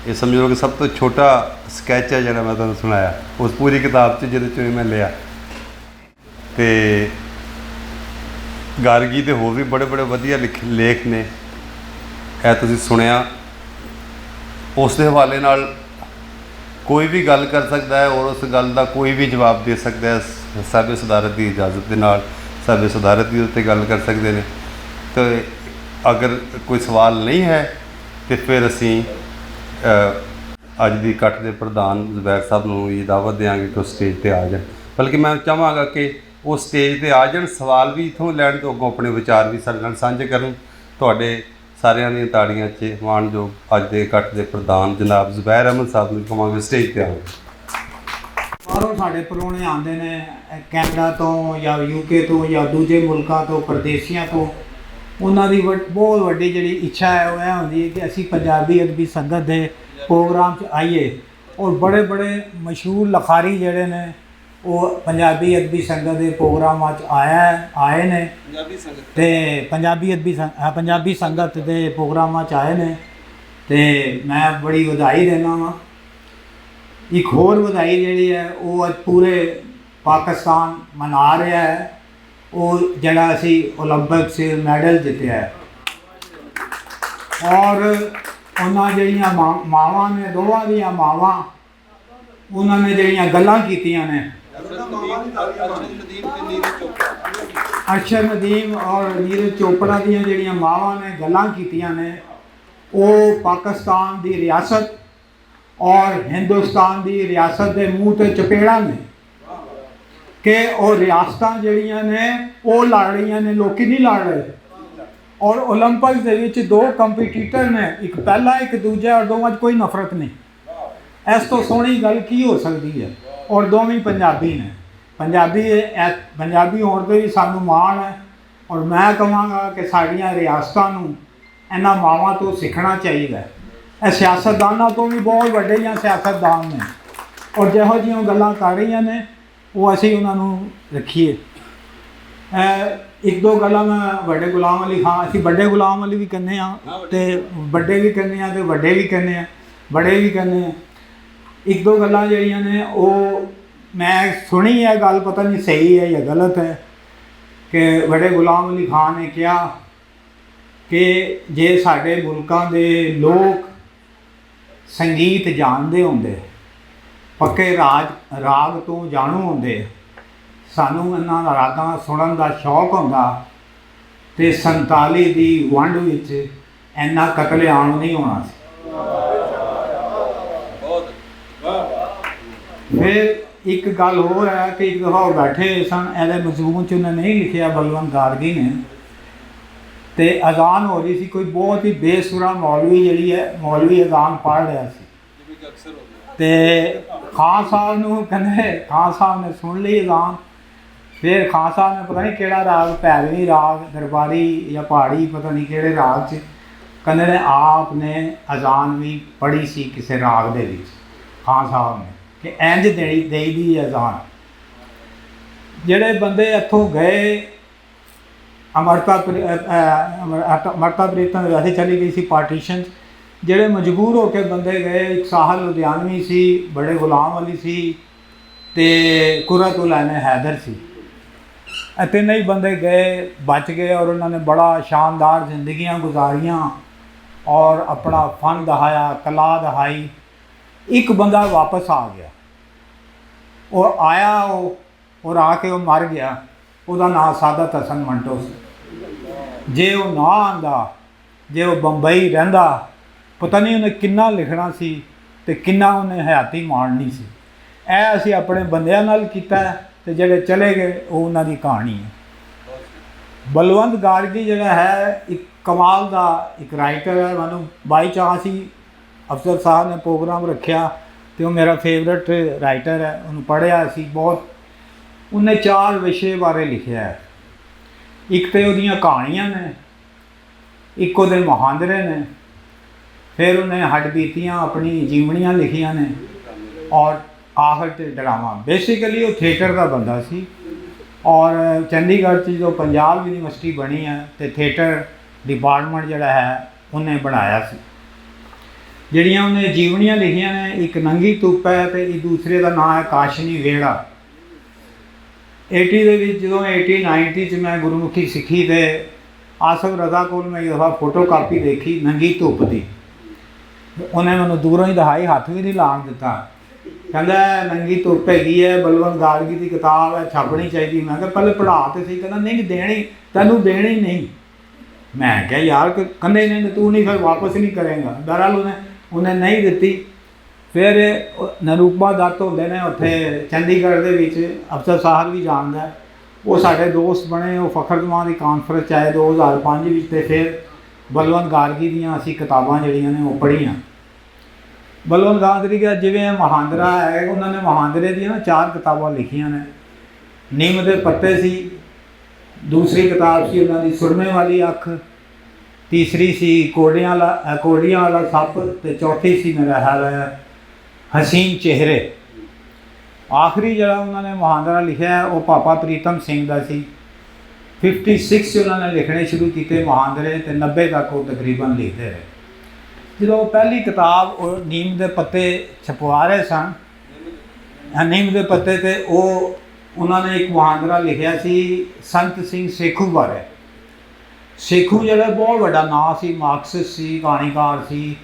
ਇਹ ਸਮਝੋ ਕਿ ਸਭ ਤੋਂ ਛੋਟਾ ਸਕੈਚ ਹੈ ਜਿਹੜਾ ਮੈਂ ਤੁਹਾਨੂੰ ਸੁਣਾਇਆ ਉਸ ਪੂਰੀ ਕਿਤਾਬ 'ਚ, ਜਿਹਦੇ 'ਚੋਂ ਮੈਂ ਲਿਆ। ਤੇ ਗਾਰਗੀ ਦੇ ਹੋਰ ਵੀ ਬੜੇ ਵਧੀਆ ਲੇਖ ਨੇ, ਇਹ ਤੁਸੀਂ ਸੁਣਿਆ। ਉਸ ਦੇ ਹਵਾਲੇ ਨਾਲ ਕੋਈ ਵੀ ਗੱਲ ਕਰ ਸਕਦਾ ਹੈ ਔਰ ਉਸ ਗੱਲ ਦਾ ਕੋਈ ਵੀ ਜਵਾਬ ਦੇ ਸਕਦਾ ਹੈ। ਸਾਬੇ ਸਦਾਰਤ ਦੀ ਇਜਾਜ਼ਤ ਦੇ ਨਾਲ ਸਾਬੇ ਸਦਾਰਤ ਵੀ ਉੱਤੇ ਗੱਲ ਕਰ ਸਕਦੇ ਨੇ। ਤੇ ਅਗਰ ਕੋਈ ਸਵਾਲ ਨਹੀਂ ਹੈ ਤੇ ਫਿਰ ਅਸੀਂ ਅੱਜ ਦੀ ਇਕੱਠ ਦੇ ਪ੍ਰਧਾਨ ਜ਼ੁਬੈਰ ਸਾਹਿਬ ਨੂੰ ਇਹ ਦਾਵਤ ਦੇਵਾਂਗੇ ਕਿ ਉਹ ਸਟੇਜ 'ਤੇ ਆ ਜਾਣ। ਬਲਕਿ ਮੈਂ ਚਾਹਾਂਗਾ ਕਿ ਉਹ ਸਟੇਜ 'ਤੇ ਆ ਜਾਣ, ਸਵਾਲ ਵੀ ਇੱਥੋਂ ਲੈਣ ਤੋਂ ਅੱਗੋਂ ਆਪਣੇ ਵਿਚਾਰ ਵੀ ਸਾਡੇ ਨਾਲ ਸਾਂਝੇ ਕਰਨ। ਤੁਹਾਡੇ ਸਾਰਿਆਂ ਦੀਆਂ ਤਾੜੀਆਂ 'ਚ ਮਾਣਯੋਗ ਅੱਜ ਦੇ ਇਕੱਠ ਦੇ ਪ੍ਰਧਾਨ ਜਨਾਬ ਜ਼ੁਬੈਰ ਅਹਿਮਦ ਸਾਹਿਬ ਨੂੰ ਕਹਾਂਗੇ ਸਟੇਜ 'ਤੇ ਆਉਣ। ਬਾਹਰੋਂ ਸਾਡੇ ਪ੍ਰਾਹੁਣੇ ਆਉਂਦੇ ਨੇ, ਕੈਨੇਡਾ ਤੋਂ ਜਾਂ UK ਤੋਂ ਜਾਂ ਦੂਜੇ ਮੁਲਕਾਂ ਤੋਂ, ਪ੍ਰਦੇਸੀਆਂ ਤੋਂ। ਉਹਨਾਂ ਦੀ ਬਹੁਤ ਵੱਡੀ ਜਿਹੜੀ ਇੱਛਾ ਹੈ ਉਹ ਇਹ ਹੁੰਦੀ ਹੈ ਕਿ ਅਸੀਂ ਪੰਜਾਬੀ ਅਦਬੀ ਸੰਗਤ ਦੇ ਪ੍ਰੋਗਰਾਮ 'ਚ ਆਈਏ। ਔਰ ਬੜੇ ਮਸ਼ਹੂਰ ਲਿਖਾਰੀ ਜਿਹੜੇ ਨੇ ਉਹ ਪੰਜਾਬੀ ਅਦਬੀ ਸੰਗਤ ਦੇ ਪ੍ਰੋਗਰਾਮਾਂ 'ਚ ਆਏ ਨੇ ਤੇ ਪੰਜਾਬੀ ਸੰਗਤ ਦੇ ਪ੍ਰੋਗਰਾਮਾਂ 'ਚ ਆਏ ਨੇ। ਤੇ ਮੈਂ ਬੜੀ ਵਧਾਈ ਦੇਣਾ ਵਾਂ। ਇੱਕ ਹੋਰ ਵਧਾਈ ਜਿਹੜੀ ਹੈ ਉਹ ਅੱਜ ਪੂਰੇ ਪਾਕਿਸਤਾਨ ਮਨਾ ਰਿਹਾ ਹੈ, ਉਹ ਜਿਹੜਾ ਅਸੀਂ ਓਲੰਪਿਕ 'ਚ ਮੈਡਲ ਜਿੱਤਿਆ ਹੈ। ਔਰ ਉਹਨਾਂ ਜਿਹੜੀਆਂ ਮਾਵਾਂ ਨੇ, ਦੋਵਾਂ ਦੀਆਂ ਮਾਵਾਂ, ਉਹਨਾਂ ਨੇ ਜਿਹੜੀਆਂ ਗੱਲਾਂ ਕੀਤੀਆਂ ਨੇ, ਅਰਸ਼ਦ ਨਦੀਮ ਔਰ ਨੀਰਜ ਚੋਪੜਾ ਦੀਆਂ ਜਿਹੜੀਆਂ ਮਾਵਾਂ ਨੇ ਗੱਲਾਂ ਕੀਤੀਆਂ ਨੇ, ਉਹ ਪਾਕਿਸਤਾਨ ਦੀ ਰਿਆਸਤ ਔਰ ਹਿੰਦੁਸਤਾਨ ਦੀ ਰਿਆਸਤ ਦੇ ਮੂੰਹ 'ਤੇ ਚਪੇੜਾਂ ਨੇ ਕਿ ਉਹ ਰਿਆਸਤਾਂ ਜਿਹੜੀਆਂ ਨੇ ਉਹ ਲੜ ਰਹੀਆਂ ਨੇ, ਲੋਕੀ ਨਹੀਂ ਲੜ ਰਹੇ। ਔਰ ਓਲੰਪਿਕਸ ਦੇ ਵਿੱਚ 2 ਕੰਪੀਟੀਟਰ ਨੇ, ਇੱਕ ਪਹਿਲਾ ਇੱਕ ਦੂਜਾ, ਔਰ ਦੋਵਾਂ 'ਚ ਕੋਈ ਨਫ਼ਰਤ ਨਹੀਂ। ਇਸ ਤੋਂ ਸੋਹਣੀ ਗੱਲ ਕੀ ਹੋ ਸਕਦੀ ਹੈ? ਔਰ ਦੋਵੇਂ ਪੰਜਾਬੀ ਨੇ। ਪੰਜਾਬੀ ਹੋਣ 'ਤੇ ਵੀ ਸਾਨੂੰ ਮਾਣ ਹੈ। ਔਰ ਮੈਂ ਕਹਾਂਗਾ ਕਿ ਸਾਡੀਆਂ ਰਿਆਸਤਾਂ ਨੂੰ ਇਹਨਾਂ ਮਾਵਾਂ ਤੋਂ ਸਿੱਖਣਾ ਚਾਹੀਦਾ। ਇਹ ਸਿਆਸਤਦਾਨਾਂ ਤੋਂ ਵੀ ਬਹੁਤ ਵੱਡੇ ਜਾਂ ਸਿਆਸਤਦਾਨ ਨੇ, ਔਰ ਜਿਹੋ ਜਿਹੀਆਂ ਗੱਲਾਂ ਕਰ ਰਹੀਆਂ ਨੇ ਉਹ ਅਸੀਂ ਉਹਨਾਂ ਨੂੰ ਰੱਖੀਏ। ਇੱਕ ਦੋ ਗੱਲਾਂ ਮੈਂ ਵੱਡੇ ਗੁਲਾਮ ਅਲੀ ਖਾਂ, ਅਸੀਂ ਵੱਡੇ ਗੁਲਾਮ ਅਲੀ ਵੀ ਕਹਿੰਦੇ ਹਾਂ ਅਤੇ ਵੱਡੇ ਵੀ ਕਹਿੰਦੇ ਹਾਂ ਅਤੇ ਵੱਡੇ ਵੀ ਕਹਿੰਦੇ ਹਾਂ, ਬੜੇ ਵੀ ਕਹਿੰਦੇ ਹਾਂ। ਇੱਕ ਦੋ ਗੱਲਾਂ ਜਿਹੜੀਆਂ ਨੇ ਉਹ ਮੈਂ ਸੁਣੀ ਹੈ, ਗੱਲ ਪਤਾ ਨਹੀਂ ਸਹੀ ਹੈ ਜਾਂ ਗਲਤ ਹੈ, ਕਿ ਵੱਡੇ ਗੁਲਾਮ ਅਲੀ ਖਾਂ ਨੇ ਕਿਹਾ ਕਿ ਜੇ ਸਾਡੇ ਮੁਲਕਾਂ ਦੇ ਲੋਕ ਸੰਗੀਤ ਜਾਣਦੇ ਹੁੰਦੇ, ਪੱਕੇ ਰਾਗ ਤੋਂ ਜਾਣੂ ਹੁੰਦੇ, ਸਾਨੂੰ ਇਹਨਾਂ ਦਾ ਰਾਗਾਂ ਸੁਣਨ ਦਾ ਸ਼ੌਕ ਹੁੰਦਾ ਤੇ 47 ਦੀ ਵੰਡ ਵਿੱਚ ਇੰਨਾ ਕਤਲੇਆਮ ਨਹੀਂ ਹੋਣਾ ਸੀ। ਫਿਰ ਇੱਕ ਗੱਲ ਹੋਰ ਹੈ ਕਿ ਇੱਕ ਦਫਾ ਉਹ ਬੈਠੇ ਸਨ, ਇਹਦੇ ਮਜ਼ਮੂਨ 'ਚ ਉਹਨੇ ਨਹੀਂ ਲਿਖਿਆ ਬਲਵੰਤ ਗਾਰਗੀ ਨੇ, ਤੇ ਅਜ਼ਾਨ ਹੋ ਰਹੀ ਸੀ। ਕੋਈ ਬਹੁਤ ਹੀ ਬੇਸੁਰਾ ਮੌਲਵੀ ਅਜ਼ਾਨ ਪੜ੍ਹ ਰਿਹਾ ਸੀ ਤੇ ਖਾਨ ਸਾਹਿਬ ਨੂੰ ਕਹਿੰਦੇ, ਖਾਨ ਸਾਹਿਬ ਨੇ ਸੁਣ ਲਈ ਅਜ਼ਾਨ। ਫਿਰ ਖਾਨ ਸਾਹਿਬ ਨੇ ਪਤਾ ਨਹੀਂ ਕਿਹੜਾ ਰਾਗ, ਭੈਰਵੀ ਰਾਗ, ਦਰਬਾਰੀ ਜਾਂ ਪਹਾੜੀ, ਪਤਾ ਨਹੀਂ ਕਿਹੜੇ ਰਾਗ 'ਚ, ਕਹਿੰਦੇ ਨੇ ਆਪ ਨੇ ਅਜ਼ਾਨ ਵੀ ਪੜ੍ਹੀ ਸੀ ਕਿਸੇ ਰਾਗ ਦੇ ਵਿੱਚ, ਖਾਨ ਸਾਹਿਬ ਨੇ, ਕਿ ਇੰਝ ਦੇਈ ਦੀ ਅਜ਼ਾਨ। ਜਿਹੜੇ ਬੰਦੇ ਇੱਥੋਂ ਗਏ, ਅਮਰਤਾ ਪ੍ਰੀਤਮ ਵੈਸੇ ਚਲੀ ਗਈ ਸੀ ਪਾਰਟੀਸ਼ਨ, ਜਿਹੜੇ ਮਜਬੂਰ ਹੋ ਕੇ ਬੰਦੇ ਗਏ, ਇੱਕ ਸਾਹਲ ਲੁਧਿਆਣਵੀ ਸੀ, ਬੜੇ ਗੁਲਾਮ ਅਲੀ ਸੀ ਤੇ ਕੁਰਤੁਲ ਐਨ ਹੈਦਰ ਸੀ। ਇਹ ਤਿੰਨੇ ਹੀ ਬੰਦੇ ਗਏ, ਬਚ ਗਏ ਔਰ ਉਹਨਾਂ ਨੇ ਬੜਾ ਸ਼ਾਨਦਾਰ ਜ਼ਿੰਦਗੀਆਂ ਗੁਜ਼ਾਰੀਆਂ ਔਰ ਆਪਣਾ ਫਨ ਦਿਖਾਇਆ, ਕਲਾ ਦਿਖਾਈ। ਇੱਕ ਬੰਦਾ ਵਾਪਸ ਆ ਗਿਆ, ਉਹ ਆਇਆ ਔਰ ਆ ਕੇ ਉਹ ਮਰ ਗਿਆ। ਉਹਦਾ ਨਾਂ ਸਾਦਤ ਹਸਨ ਮੰਟੋ ਸੀ। ਜੇ ਉਹ ਨਾ ਆਉਂਦਾ, ਜੇ ਉਹ ਬੰਬਈ ਰਹਿੰਦਾ, ਪਤਾ ਨਹੀਂ ਉਹਨੇ ਕਿੰਨਾ ਲਿਖਣਾ ਸੀ ਤੇ ਕਿੰਨਾ ਉਹਨੇ ਹਯਾਤੀ ਮਾਣਨੀ ਸੀ। ਇਹ ਅਸੀਂ ਆਪਣੇ ਬੰਦਿਆਂ ਨਾਲ ਕੀਤਾ ਤੇ ਜਿਹੜੇ ਚਲੇ ਗਏ ਉਹ ਉਹਨਾਂ ਦੀ ਕਹਾਣੀ ਹੈ। ਬਲਵੰਤ ਗਾਰਗੀ ਜਿਹੜਾ ਹੈ ਇੱਕ ਕਮਾਲ ਦਾ ਇੱਕ ਰਾਈਟਰ ਹੈ। ਮੈਨੂੰ ਬਾਈ ਚਾਂਸ ਹੀ ਅਫਸਰ ਸਾਹਿਬ ਨੇ ਪ੍ਰੋਗਰਾਮ ਰੱਖਿਆ ਤੇ ਉਹ ਮੇਰਾ ਫੇਵਰਟ ਰਾਈਟਰ ਹੈ। ਉਹਨੂੰ ਪੜ੍ਹਿਆ ਸੀ ਬਹੁਤ। ਉਹਨੇ 4 ਵਿਸ਼ੇ ਬਾਰੇ ਲਿਖਿਆ ਹੈ। ਇੱਕ ਤੇ ਉਹਦੀਆਂ ਕਹਾਣੀਆਂ ਨੇ, ਇੱਕ ਉਹਦੇ ਮੁਹਾਂਦਰੇ ਨੇ, ਫਿਰ ਉਹਨੇ ਹੱਡਬੀਤੀਆਂ ਆਪਣੀ ਜੀਵਨੀਆਂ ਲਿਖੀਆਂ ਨੇ ਔਰ ਆਖਰ 'ਤੇ ਡਰਾਮਾ। ਬੇਸਿਕਲੀ ਉਹ ਥੀਏਟਰ ਦਾ ਬੰਦਾ ਸੀ ਔਰ ਚੰਡੀਗੜ੍ਹ 'ਚ ਜਦੋਂ ਪੰਜਾਬ ਯੂਨੀਵਰਸਿਟੀ ਬਣੀ ਹੈ ਤੇ ਥੀਏਟਰ ਡਿਪਾਰਟਮੈਂਟ ਜਿਹੜਾ ਹੈ ਉਹਨੇ ਬਣਾਇਆ ਸੀ। ਜਿਹੜੀਆਂ ਉਹਨੇ ਜੀਵਨੀਆਂ ਲਿਖੀਆਂ ਨੇ, ਇੱਕ ਨੰਗੀ ਧੁੱਪ ਹੈ ਤੇ ਇੱਕ ਦੂਸਰੇ ਦਾ ਨਾਂ ਹੈ ਕਾਸ਼ਨੀ ਵਿਹੜਾ। 80 ਦੇ ਵਿੱਚ ਜਦੋਂ 80-90 'ਚ ਮੈਂ ਗੁਰਮੁਖੀ ਸਿੱਖੀ ਤੇ ਆਸਫ ਰਜ਼ਾ ਕੋਲ ਮੈਂ ਇੱਕ ਦਫਾ ਫੋਟੋ ਕਾਪੀ ਦੇਖੀ ਨੰਗੀ ਧੁੱਪ ਦੀ। ਉਹਨੇ ਮੈਨੂੰ ਦੂਰੋਂ ਹੀ ਦਿਖਾਈ, ਹੱਥ ਵੀ ਨਹੀਂ ਲਾਉਣ ਦਿੱਤਾ। ਕਹਿੰਦਾ ਨੰਗੀ ਧੁੱਪ ਹੈਗੀ ਹੈ, ਬਲਵੰਤ ਗਾਰਗੀ ਦੀ ਕਿਤਾਬ ਹੈ, ਛਾਪਣੀ ਚਾਹੀਦੀ। ਮੈਂ ਕਿਹਾ ਪਹਿਲੇ ਪੜ੍ਹਾ ਤੇ ਸਹੀ। ਕਹਿੰਦਾ ਨਹੀਂ ਦੇਣੀ, ਤੈਨੂੰ ਦੇਣੀ ਨਹੀਂ। ਮੈਂ ਕਿਹਾ ਯਾਰ ਕਹਿੰਦੇ ਨਹੀਂ ਤੂੰ ਨਹੀਂ, ਫਿਰ ਵਾਪਸ ਨਹੀਂ ਕਰੇਗਾ। ਬਹਰਹਾਲ ਉਹਨੇ ਨਹੀਂ ਦਿੱਤੀ। ਫਿਰ ਨਰੂਪਮਾ ਦੱਤ ਹੁੰਦੇ ਨੇ ਉੱਥੇ ਚੰਡੀਗੜ੍ਹ ਦੇ ਵਿੱਚ, ਅਫਸਰ ਸਾਹਿਬ ਵੀ ਜਾਣਦਾ, ਉਹ ਸਾਡੇ ਦੋਸਤ ਬਣੇ। ਉਹ ਫਖਰਜਮਾਨ ਦੀ ਕਾਨਫਰੰਸ 'ਚ ਆਏ 2005 ਵਿੱਚ ਤੇ ਫਿਰ ਬਲਵੰਤ ਗਾਰਗੀ ਦੀਆਂ ਅਸੀਂ ਕਿਤਾਬਾਂ ਜਿਹੜੀਆਂ ਨੇ ਉਹ ਪੜ੍ਹੀਆਂ। ਬਲਵੰਤ ਗਾਰਗੀ ਦਾ ਜਿਵੇਂ ਮੁਹਾਂਦਰਾ ਹੈ, ਉਹਨਾਂ ਨੇ ਮੁਹਾਂਦਰੇ ਦੀਆਂ 4 ਕਿਤਾਬਾਂ ਲਿਖੀਆਂ ਨੇ। ਨਿੰਮ ਦੇ ਪੱਤੇ ਸੀ, ਦੂਸਰੀ ਕਿਤਾਬ ਸੀ ਉਹਨਾਂ ਦੀ ਸੁਰਮੇ ਵਾਲੀ ਅੱਖ, ਤੀਸਰੀ ਸੀ ਕੋੜੀਆਂ ਵਾਲਾ ਸੱਪ ਤੇ ਚੌਥੀ ਸੀ ਮੇਰਾ ਖਿਆਲ ਹੈ ਹਸੀਨ ਚਿਹਰੇ। ਆਖਰੀ ਜਿਹੜਾ ਉਹਨਾਂ ਨੇ ਮੁਹਾਂਦਰਾ ਲਿਖਿਆ ਉਹ ਪਾਪਾ ਪ੍ਰੀਤਮ ਸਿੰਘ ਦਾ ਸੀ। 56 'ਚ ਉਹਨਾਂ ਨੇ ਲਿਖਣੇ ਸ਼ੁਰੂ ਕੀਤੇ ਮੁਹਾਂਦਰੇ ਤੇ 90 ਤੱਕ ਉਹ ਤਕਰੀਬਨ ਲਿਖਦੇ ਰਹੇ। ਜਦੋਂ ਪਹਿਲੀ ਕਿਤਾਬ ਉਹ ਨੀਮ ਦੇ ਪੱਤੇ ਛਪਵਾ ਰਹੇ ਸਨ, ਨੀਮ ਦੇ ਪੱਤੇ ਤੇ ਉਹਨਾਂ ਨੇ ਇੱਕ ਮੁਹਾਂਦਰਾ ਲਿਖਿਆ ਸੀ ਸੰਤ ਸਿੰਘ ਸੇਖੂ ਬਾਰੇ। ਸੇਖੂ ਜਿਹੜਾ ਬਹੁਤ ਵੱਡਾ ਨਾਂ ਸੀ, ਮਾਰਕਸਿਸਟ ਸੀ, ਕਹਾਣੀਕਾਰ ਸੀ,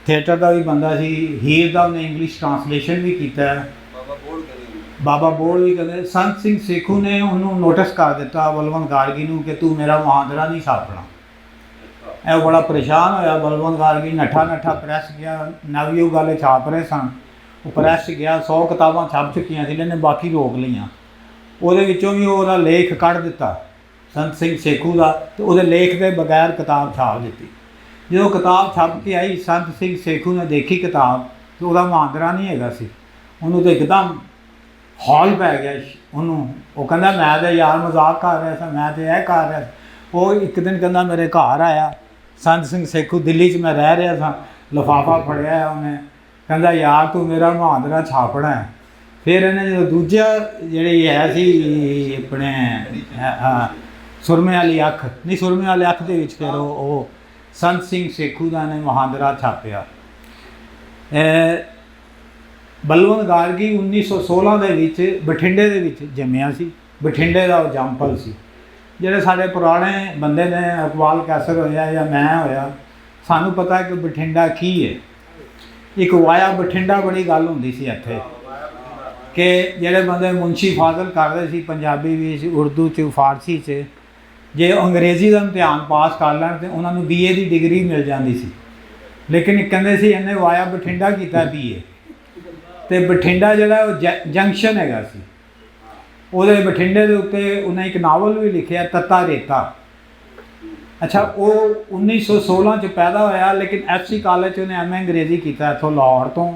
ਥੀਏਟਰ ਦਾ ਵੀ ਬੰਦਾ ਸੀ। ਹੀਰ ਦਾ ਉਹਨੇ ਇੰਗਲਿਸ਼ ਟਰਾਂਸਲੇਸ਼ਨ ਵੀ ਕੀਤਾ। ਬਾਬਾ ਬੋੜ ਵੀ ਕਹਿੰਦੇ। ਸੰਤ ਸਿੰਘ ਸੇਖੂ ਨੇ ਉਹਨੂੰ ਨੋਟਿਸ ਕਰ ਦਿੱਤਾ ਬਲਵੰਤ ਗਾਰਗੀ ਨੂੰ ਕਿ ਤੂੰ ਮੇਰਾ ਮੁਹਾਂਦਰਾ ਨਹੀਂ ਛਾਪਣਾ। ਇਹ ਬੜਾ ਪਰੇਸ਼ਾਨ ਹੋਇਆ ਬਲਵੰਤ ਗਾਰਗੀ। ਨੱਠਾ ਪ੍ਰੈਸ ਗਿਆ, ਨਵਯੁੱਗ ਵਾਲੇ ਛਾਪ ਰਹੇ ਸਨ। ਉਹ ਪ੍ਰੈਸ ਗਿਆ, 100 ਕਿਤਾਬਾਂ ਛਪ ਚੁੱਕੀਆਂ ਸੀ, ਇਹਨੇ ਬਾਕੀ ਰੋਕ ਲਈਆਂ। ਉਹਦੇ ਵਿੱਚੋਂ ਵੀ ਉਹਦਾ ਲੇਖ ਕੱਢ ਦਿੱਤਾ ਸੰਤ ਸਿੰਘ ਸੇਖੂ ਦਾ, ਤੇ ਉਹਦੇ ਲੇਖ ਦੇ ਬਗੈਰ ਕਿਤਾਬ ਛਾਪ ਦਿੱਤੀ। ਜਦੋਂ ਕਿਤਾਬ ਛਪ ਕੇ ਆਈ, ਸੰਤ ਸਿੰਘ ਸੇਖੂ ਨੇ ਦੇਖੀ ਕਿਤਾਬ ਤੇ ਉਹਦਾ ਮੁਹਾਂਦਰਾ ਨਹੀਂ ਹੈਗਾ ਸੀ। ਉਹਨੂੰ ਤਾਂ ਇੱਕਦਮ ਹੌਲ ਪੈ ਗਿਆ ਉਹਨੂੰ। ਉਹ ਕਹਿੰਦਾ ਮੈਂ ਤਾਂ ਯਾਰ ਮਜ਼ਾਕ ਕਰ ਰਿਹਾ ਸੀ, ਮੈਂ ਤਾਂ ਇਹ ਕਰ ਰਿਹਾ ਸੀ। ਉਹ ਇੱਕ ਦਿਨ ਕਹਿੰਦਾ ਮੇਰੇ ਘਰ ਆਇਆ ਸੰਤ ਸਿੰਘ ਸੇਖੂ, ਦਿੱਲੀ 'ਚ ਮੈਂ ਰਹਿ ਰਿਹਾ ਸਾਂ, ਲਿਫਾਫਾ ਫੜਿਆ ਉਹਨੇ, ਕਹਿੰਦਾ ਯਾਰ ਤੂੰ ਮੇਰਾ ਮੁਹਾਂਦਰਾ ਛਾਪਣਾ ਹੈ। ਫਿਰ ਇਹਨੇ ਜਦੋਂ ਦੂਜਾ ਜਿਹੜੀ ਹੈ ਸੀ ਆਪਣੇ ਸੁਰਮੇ ਵਾਲੀ ਅੱਖ, ਨਹੀਂ ਸੁਰਮੇ ਵਾਲੀ ਅੱਖ ਦੇ ਵਿੱਚ ਫਿਰ ਉਹ ਸੰਤ ਸਿੰਘ ਸੇਖੂ ਦਾ ਨੇ ਮੁਹਾਂਦਰਾ ਛਾਪਿਆ। ਬਲਵੰਤ ਗਾਰਗੀ 1916 ਦੇ ਵਿੱਚ ਬਠਿੰਡੇ ਦੇ ਵਿੱਚ ਜੰਮਿਆ ਸੀ। ਬਠਿੰਡੇ ਦਾ ਉਹ ਜੰਮਪਲ ਸੀ। ਜਿਹੜੇ ਸਾਡੇ ਪੁਰਾਣੇ ਬੰਦੇ ਨੇ, ਇਕਬਾਲ ਕੈਸਰ ਹੋਇਆ ਜਾਂ ਮੈਂ ਹੋਇਆ, ਸਾਨੂੰ ਪਤਾ ਕਿ ਬਠਿੰਡਾ ਕੀ ਹੈ। ਇੱਕ ਵਾਇਆ ਬਠਿੰਡਾ ਬੜੀ ਗੱਲ ਹੁੰਦੀ ਸੀ ਇੱਥੇ ਕਿ ਜਿਹੜੇ ਬੰਦੇ ਮੁਨਸ਼ੀ ਫਾਜ਼ਲ ਕਰਦੇ ਸੀ ਪੰਜਾਬੀ ਵਿੱਚ, ਉਰਦੂ 'ਚ, ਫਾਰਸੀ 'ਚ, ਜੇ ਅੰਗਰੇਜ਼ੀ ਦਾ ਇਮਤਿਹਾਨ ਪਾਸ ਕਰ ਲੈਣ ਤਾਂ ਉਹਨਾਂ ਨੂੰ BA ਦੀ ਡਿਗਰੀ ਮਿਲ ਜਾਂਦੀ ਸੀ। ਲੇਕਿਨ ਕਹਿੰਦੇ ਸੀ ਇਹਨੇ ਵਾਇਆ ਬਠਿੰਡਾ ਕੀਤਾ BA। ਅਤੇ ਬਠਿੰਡਾ ਜਿਹੜਾ ਉਹ ਜੰਕਸ਼ਨ ਹੈਗਾ ਸੀ। ਉਹਦੇ ਬਠਿੰਡੇ ਦੇ ਉੱਤੇ ਉਹਨੇ ਇੱਕ ਨਾਵਲ ਵੀ ਲਿਖਿਆ ਤੱਤਾ ਰੇਤਾ। ਅੱਛਾ, ਉਹ 1916 'ਚ ਪੈਦਾ ਹੋਇਆ, ਲੇਕਿਨ FC ਕਾਲਜ 'ਚ ਉਹਨੇ MA ਅੰਗਰੇਜ਼ੀ ਕੀਤਾ ਇੱਥੋਂ ਲਾਹੌਰ ਤੋਂ,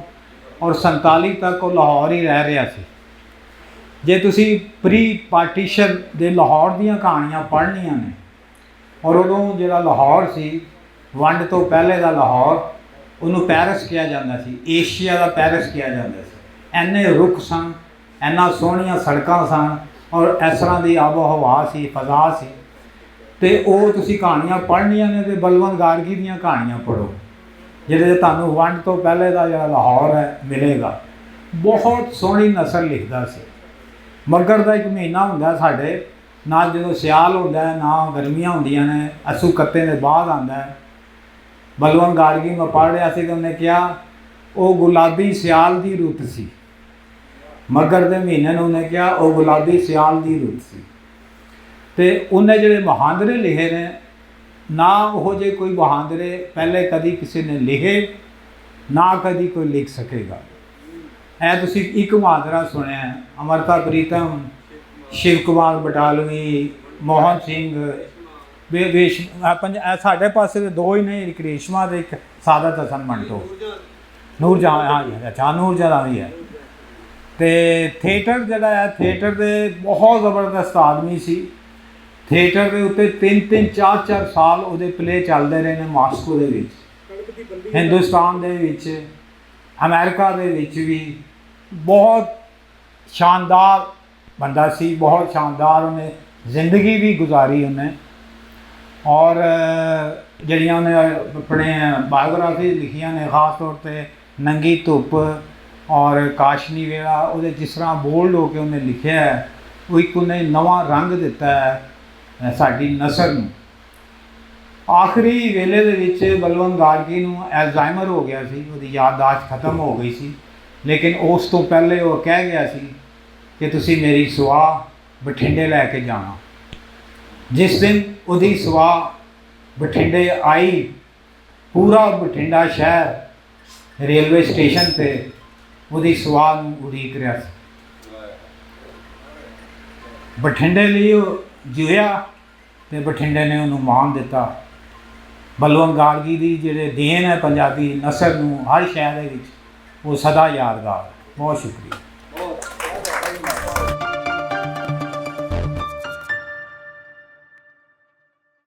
ਔਰ 47 ਤੱਕ ਉਹ ਲਾਹੌਰ ਹੀ ਰਹਿ ਰਿਹਾ ਸੀ। ਜੇ ਤੁਸੀਂ ਪ੍ਰੀ ਪਾਰਟੀਸ਼ਨ ਦੇ ਲਾਹੌਰ ਦੀਆਂ ਕਹਾਣੀਆਂ ਪੜ੍ਹਨੀਆਂ ਨੇ, ਔਰ ਉਦੋਂ ਜਿਹੜਾ ਲਾਹੌਰ ਸੀ, ਵੰਡ ਤੋਂ ਪਹਿਲੇ ਦਾ ਲਾਹੌਰ, ਉਹਨੂੰ ਪੈਰਿਸ ਕਿਹਾ ਜਾਂਦਾ ਸੀ, ਏਸ਼ੀਆ ਦਾ ਪੈਰਿਸ ਕਿਹਾ ਜਾਂਦਾ ਸੀ। ਇੰਨੇ ਰੁੱਖ ਸਨ, ਇੰਨਾ ਸੋਹਣੀਆਂ ਸੜਕਾਂ ਸਨ, ਔਰ ਇਸ ਤਰ੍ਹਾਂ ਦੀ ਆਬੋ ਹਵਾ ਸੀ, ਫਜ਼ਾ ਸੀ। ਅਤੇ ਉਹ ਤੁਸੀਂ ਕਹਾਣੀਆਂ ਪੜ੍ਹਨੀਆਂ ਨੇ ਤੇ ਬਲਵੰਤ ਗਾਰਗੀ ਦੀਆਂ ਕਹਾਣੀਆਂ ਪੜ੍ਹੋ। ਜਿਹਦੇ ਤੁਹਾਨੂੰ ਵੰਡ ਤੋਂ ਪਹਿਲੇ ਦਾ ਜਿਹੜਾ ਲਾਹੌਰ ਹੈ ਮਿਲੇਗਾ। ਬਹੁਤ ਸੋਹਣੀ ਨਸਲ ਲਿਖਦਾ ਸੀ। ਮੱਘਰ ਦਾ ਇੱਕ ਮਹੀਨਾ ਹੁੰਦਾ ਸਾਡੇ, ਨਾ ਜਦੋਂ ਸਿਆਲ ਹੁੰਦਾ ਹੈ ਨਾ ਗਰਮੀਆਂ ਹੁੰਦੀਆਂ ਨੇ, ਅੱਸੂ ਕੱਤੇ ਦੇ ਬਾਅਦ ਆਉਂਦਾ ਹੈ। ਬਲਵੰਤ ਗਾਰਗੀ ਮੈਂ ਪੜ੍ਹ ਰਿਹਾ ਸੀ, ਤਾਂ ਉਹਨੇ ਕਿਹਾ ਉਹ ਗੁਲਾਬੀ ਸਿਆਲ ਦੀ ਰੁੱਤ ਸੀ। ਮੱਘਰ ਦੇ ਮਹੀਨੇ ਨੂੰ ਉਹਨੇ ਕਿਹਾ ਉਹ ਗੁਲਾਬੀ ਸਿਆਲ ਦੀ ਰੁੱਤ ਸੀ। ਅਤੇ ਉਹਨੇ ਜਿਹੜੇ ਮੁਹਾਂਦਰੇ ਲਿਖੇ ਨੇ, ਨਾ ਉਹ ਜਿਹੇ ਕੋਈ ਮੁਹਾਂਦਰੇ ਪਹਿਲੇ ਕਦੀ ਕਿਸੇ ਨੇ ਲਿਖੇ, ਨਾ ਕਦੀ ਕੋਈ ਲਿਖ ਸਕੇਗਾ। ਇਹ ਤੁਸੀਂ ਇੱਕ ਮੁਹਾਂਦਰਾ ਸੁਣਿਆ, ਅਮਰਤਾ ਪ੍ਰੀਤਮ, ਸ਼ਿਵ ਕੁਮਾਰ ਬਟਾਲਵੀ, ਮੋਹਨ ਸਿੰਘ ਸਾਡੇ ਪਾਸੇ ਦੇ ਦੋ ਹੀ ਨੇ, ਇੱਕ ਰੇਸ਼ਮਾ ਦੇ ਇੱਕ ਸਾਦਤ ਹਸਨ ਮੰਟੋ, ਨੂਰਜਹਾਂ, ਹਾਂ ਅੱਛਾ ਨੂਰਜਹਾਂ ਵੀ ਹੈ। ਅਤੇ ਥੀਏਟਰ ਜਿਹੜਾ ਹੈ, ਥੀਏਟਰ ਦੇ ਬਹੁਤ ਜ਼ਬਰਦਸਤ ਆਦਮੀ ਸੀ। ਥੀਏਟਰ ਦੇ ਉੱਤੇ 3-3, 4-4 ਸਾਲ ਉਹਦੇ ਪਲੇ ਚੱਲਦੇ ਰਹੇ ਨੇ ਮਾਸਕੋ ਦੇ ਵਿੱਚ, ਹਿੰਦੁਸਤਾਨ ਦੇ ਵਿੱਚ, ਅਮਰੀਕਾ ਦੇ ਵਿੱਚ ਵੀ। ਬਹੁਤ ਸ਼ਾਨਦਾਰ ਬੰਦਾ ਸੀ, ਬਹੁਤ ਸ਼ਾਨਦਾਰ ਉਹਨੇ ਜ਼ਿੰਦਗੀ ਵੀ ਗੁਜ਼ਾਰੀ ਉਹਨੇ। ਔਰ ਜਿਹੜੀਆਂ ਉਹਨੇ ਆਪਣੇ ਬਾਇਓਗ੍ਰਾਫੀ ਲਿਖੀਆਂ ਨੇ, ਖਾਸ ਤੌਰ 'ਤੇ ਨੰਗੀ ਧੁੱਪ ਔਰ ਕਾਸ਼ਨੀ ਵੇਲਾ, ਉਹਦੇ ਜਿਸ ਤਰ੍ਹਾਂ ਬੋਲਡ ਹੋ ਕੇ ਉਹਨੇ ਲਿਖਿਆ ਹੈ, ਉਹ ਇੱਕ ਉਹਨੇ ਨਵਾਂ ਰੰਗ ਦਿੱਤਾ ਹੈ ਸਾਡੀ ਨਸਲ ਨੂੰ। ਆਖਰੀ ਵੇਲੇ ਦੇ ਵਿੱਚ ਬਲਵੰਤ ਗਾਰਗੀ ਨੂੰ ਐਲਜ਼ਾਈਮਰ ਹੋ ਗਿਆ ਸੀ, ਉਹਦੀ ਯਾਦਦਾਸ਼ਤ ਖਤਮ ਹੋ ਗਈ ਸੀ। ਲੇਕਿਨ ਉਸ ਤੋਂ ਪਹਿਲੇ ਉਹ ਕਹਿ ਗਿਆ ਸੀ ਕਿ ਤੁਸੀਂ ਮੇਰੀ ਸੁਆਹ ਬਠਿੰਡੇ ਲੈ ਕੇ ਜਾਣਾ। ਜਿਸ ਦਿਨ ਉਹਦੀ ਸੁਆਹ ਬਠਿੰਡੇ ਆਈ, ਪੂਰਾ ਬਠਿੰਡਾ ਸ਼ਹਿਰ ਰੇਲਵੇ ਸਟੇਸ਼ਨ 'ਤੇ ਉਹਦੀ ਸੁਆਹ ਨੂੰ ਉਡੀਕ ਰਿਹਾ ਸੀ। ਬਠਿੰਡੇ ਲਈ ਉਹ ਜਿਉਇਆ ਅਤੇ ਬਠਿੰਡੇ ਨੇ ਉਹਨੂੰ ਮਾਣ ਦਿੱਤਾ। ਬਲਵੰਤ ਗਾਰਗੀ ਦੀ ਜਿਹੜੇ ਦੇਣ ਹੈ ਪੰਜਾਬੀ ਨਸਲ ਨੂੰ ਹਰ ਸ਼ਹਿਰ ਦੇ ਵਿੱਚ, ਉਹ ਸਦਾ ਯਾਦਗਾਰ। ਬਹੁਤ ਸ਼ੁਕਰੀਆ।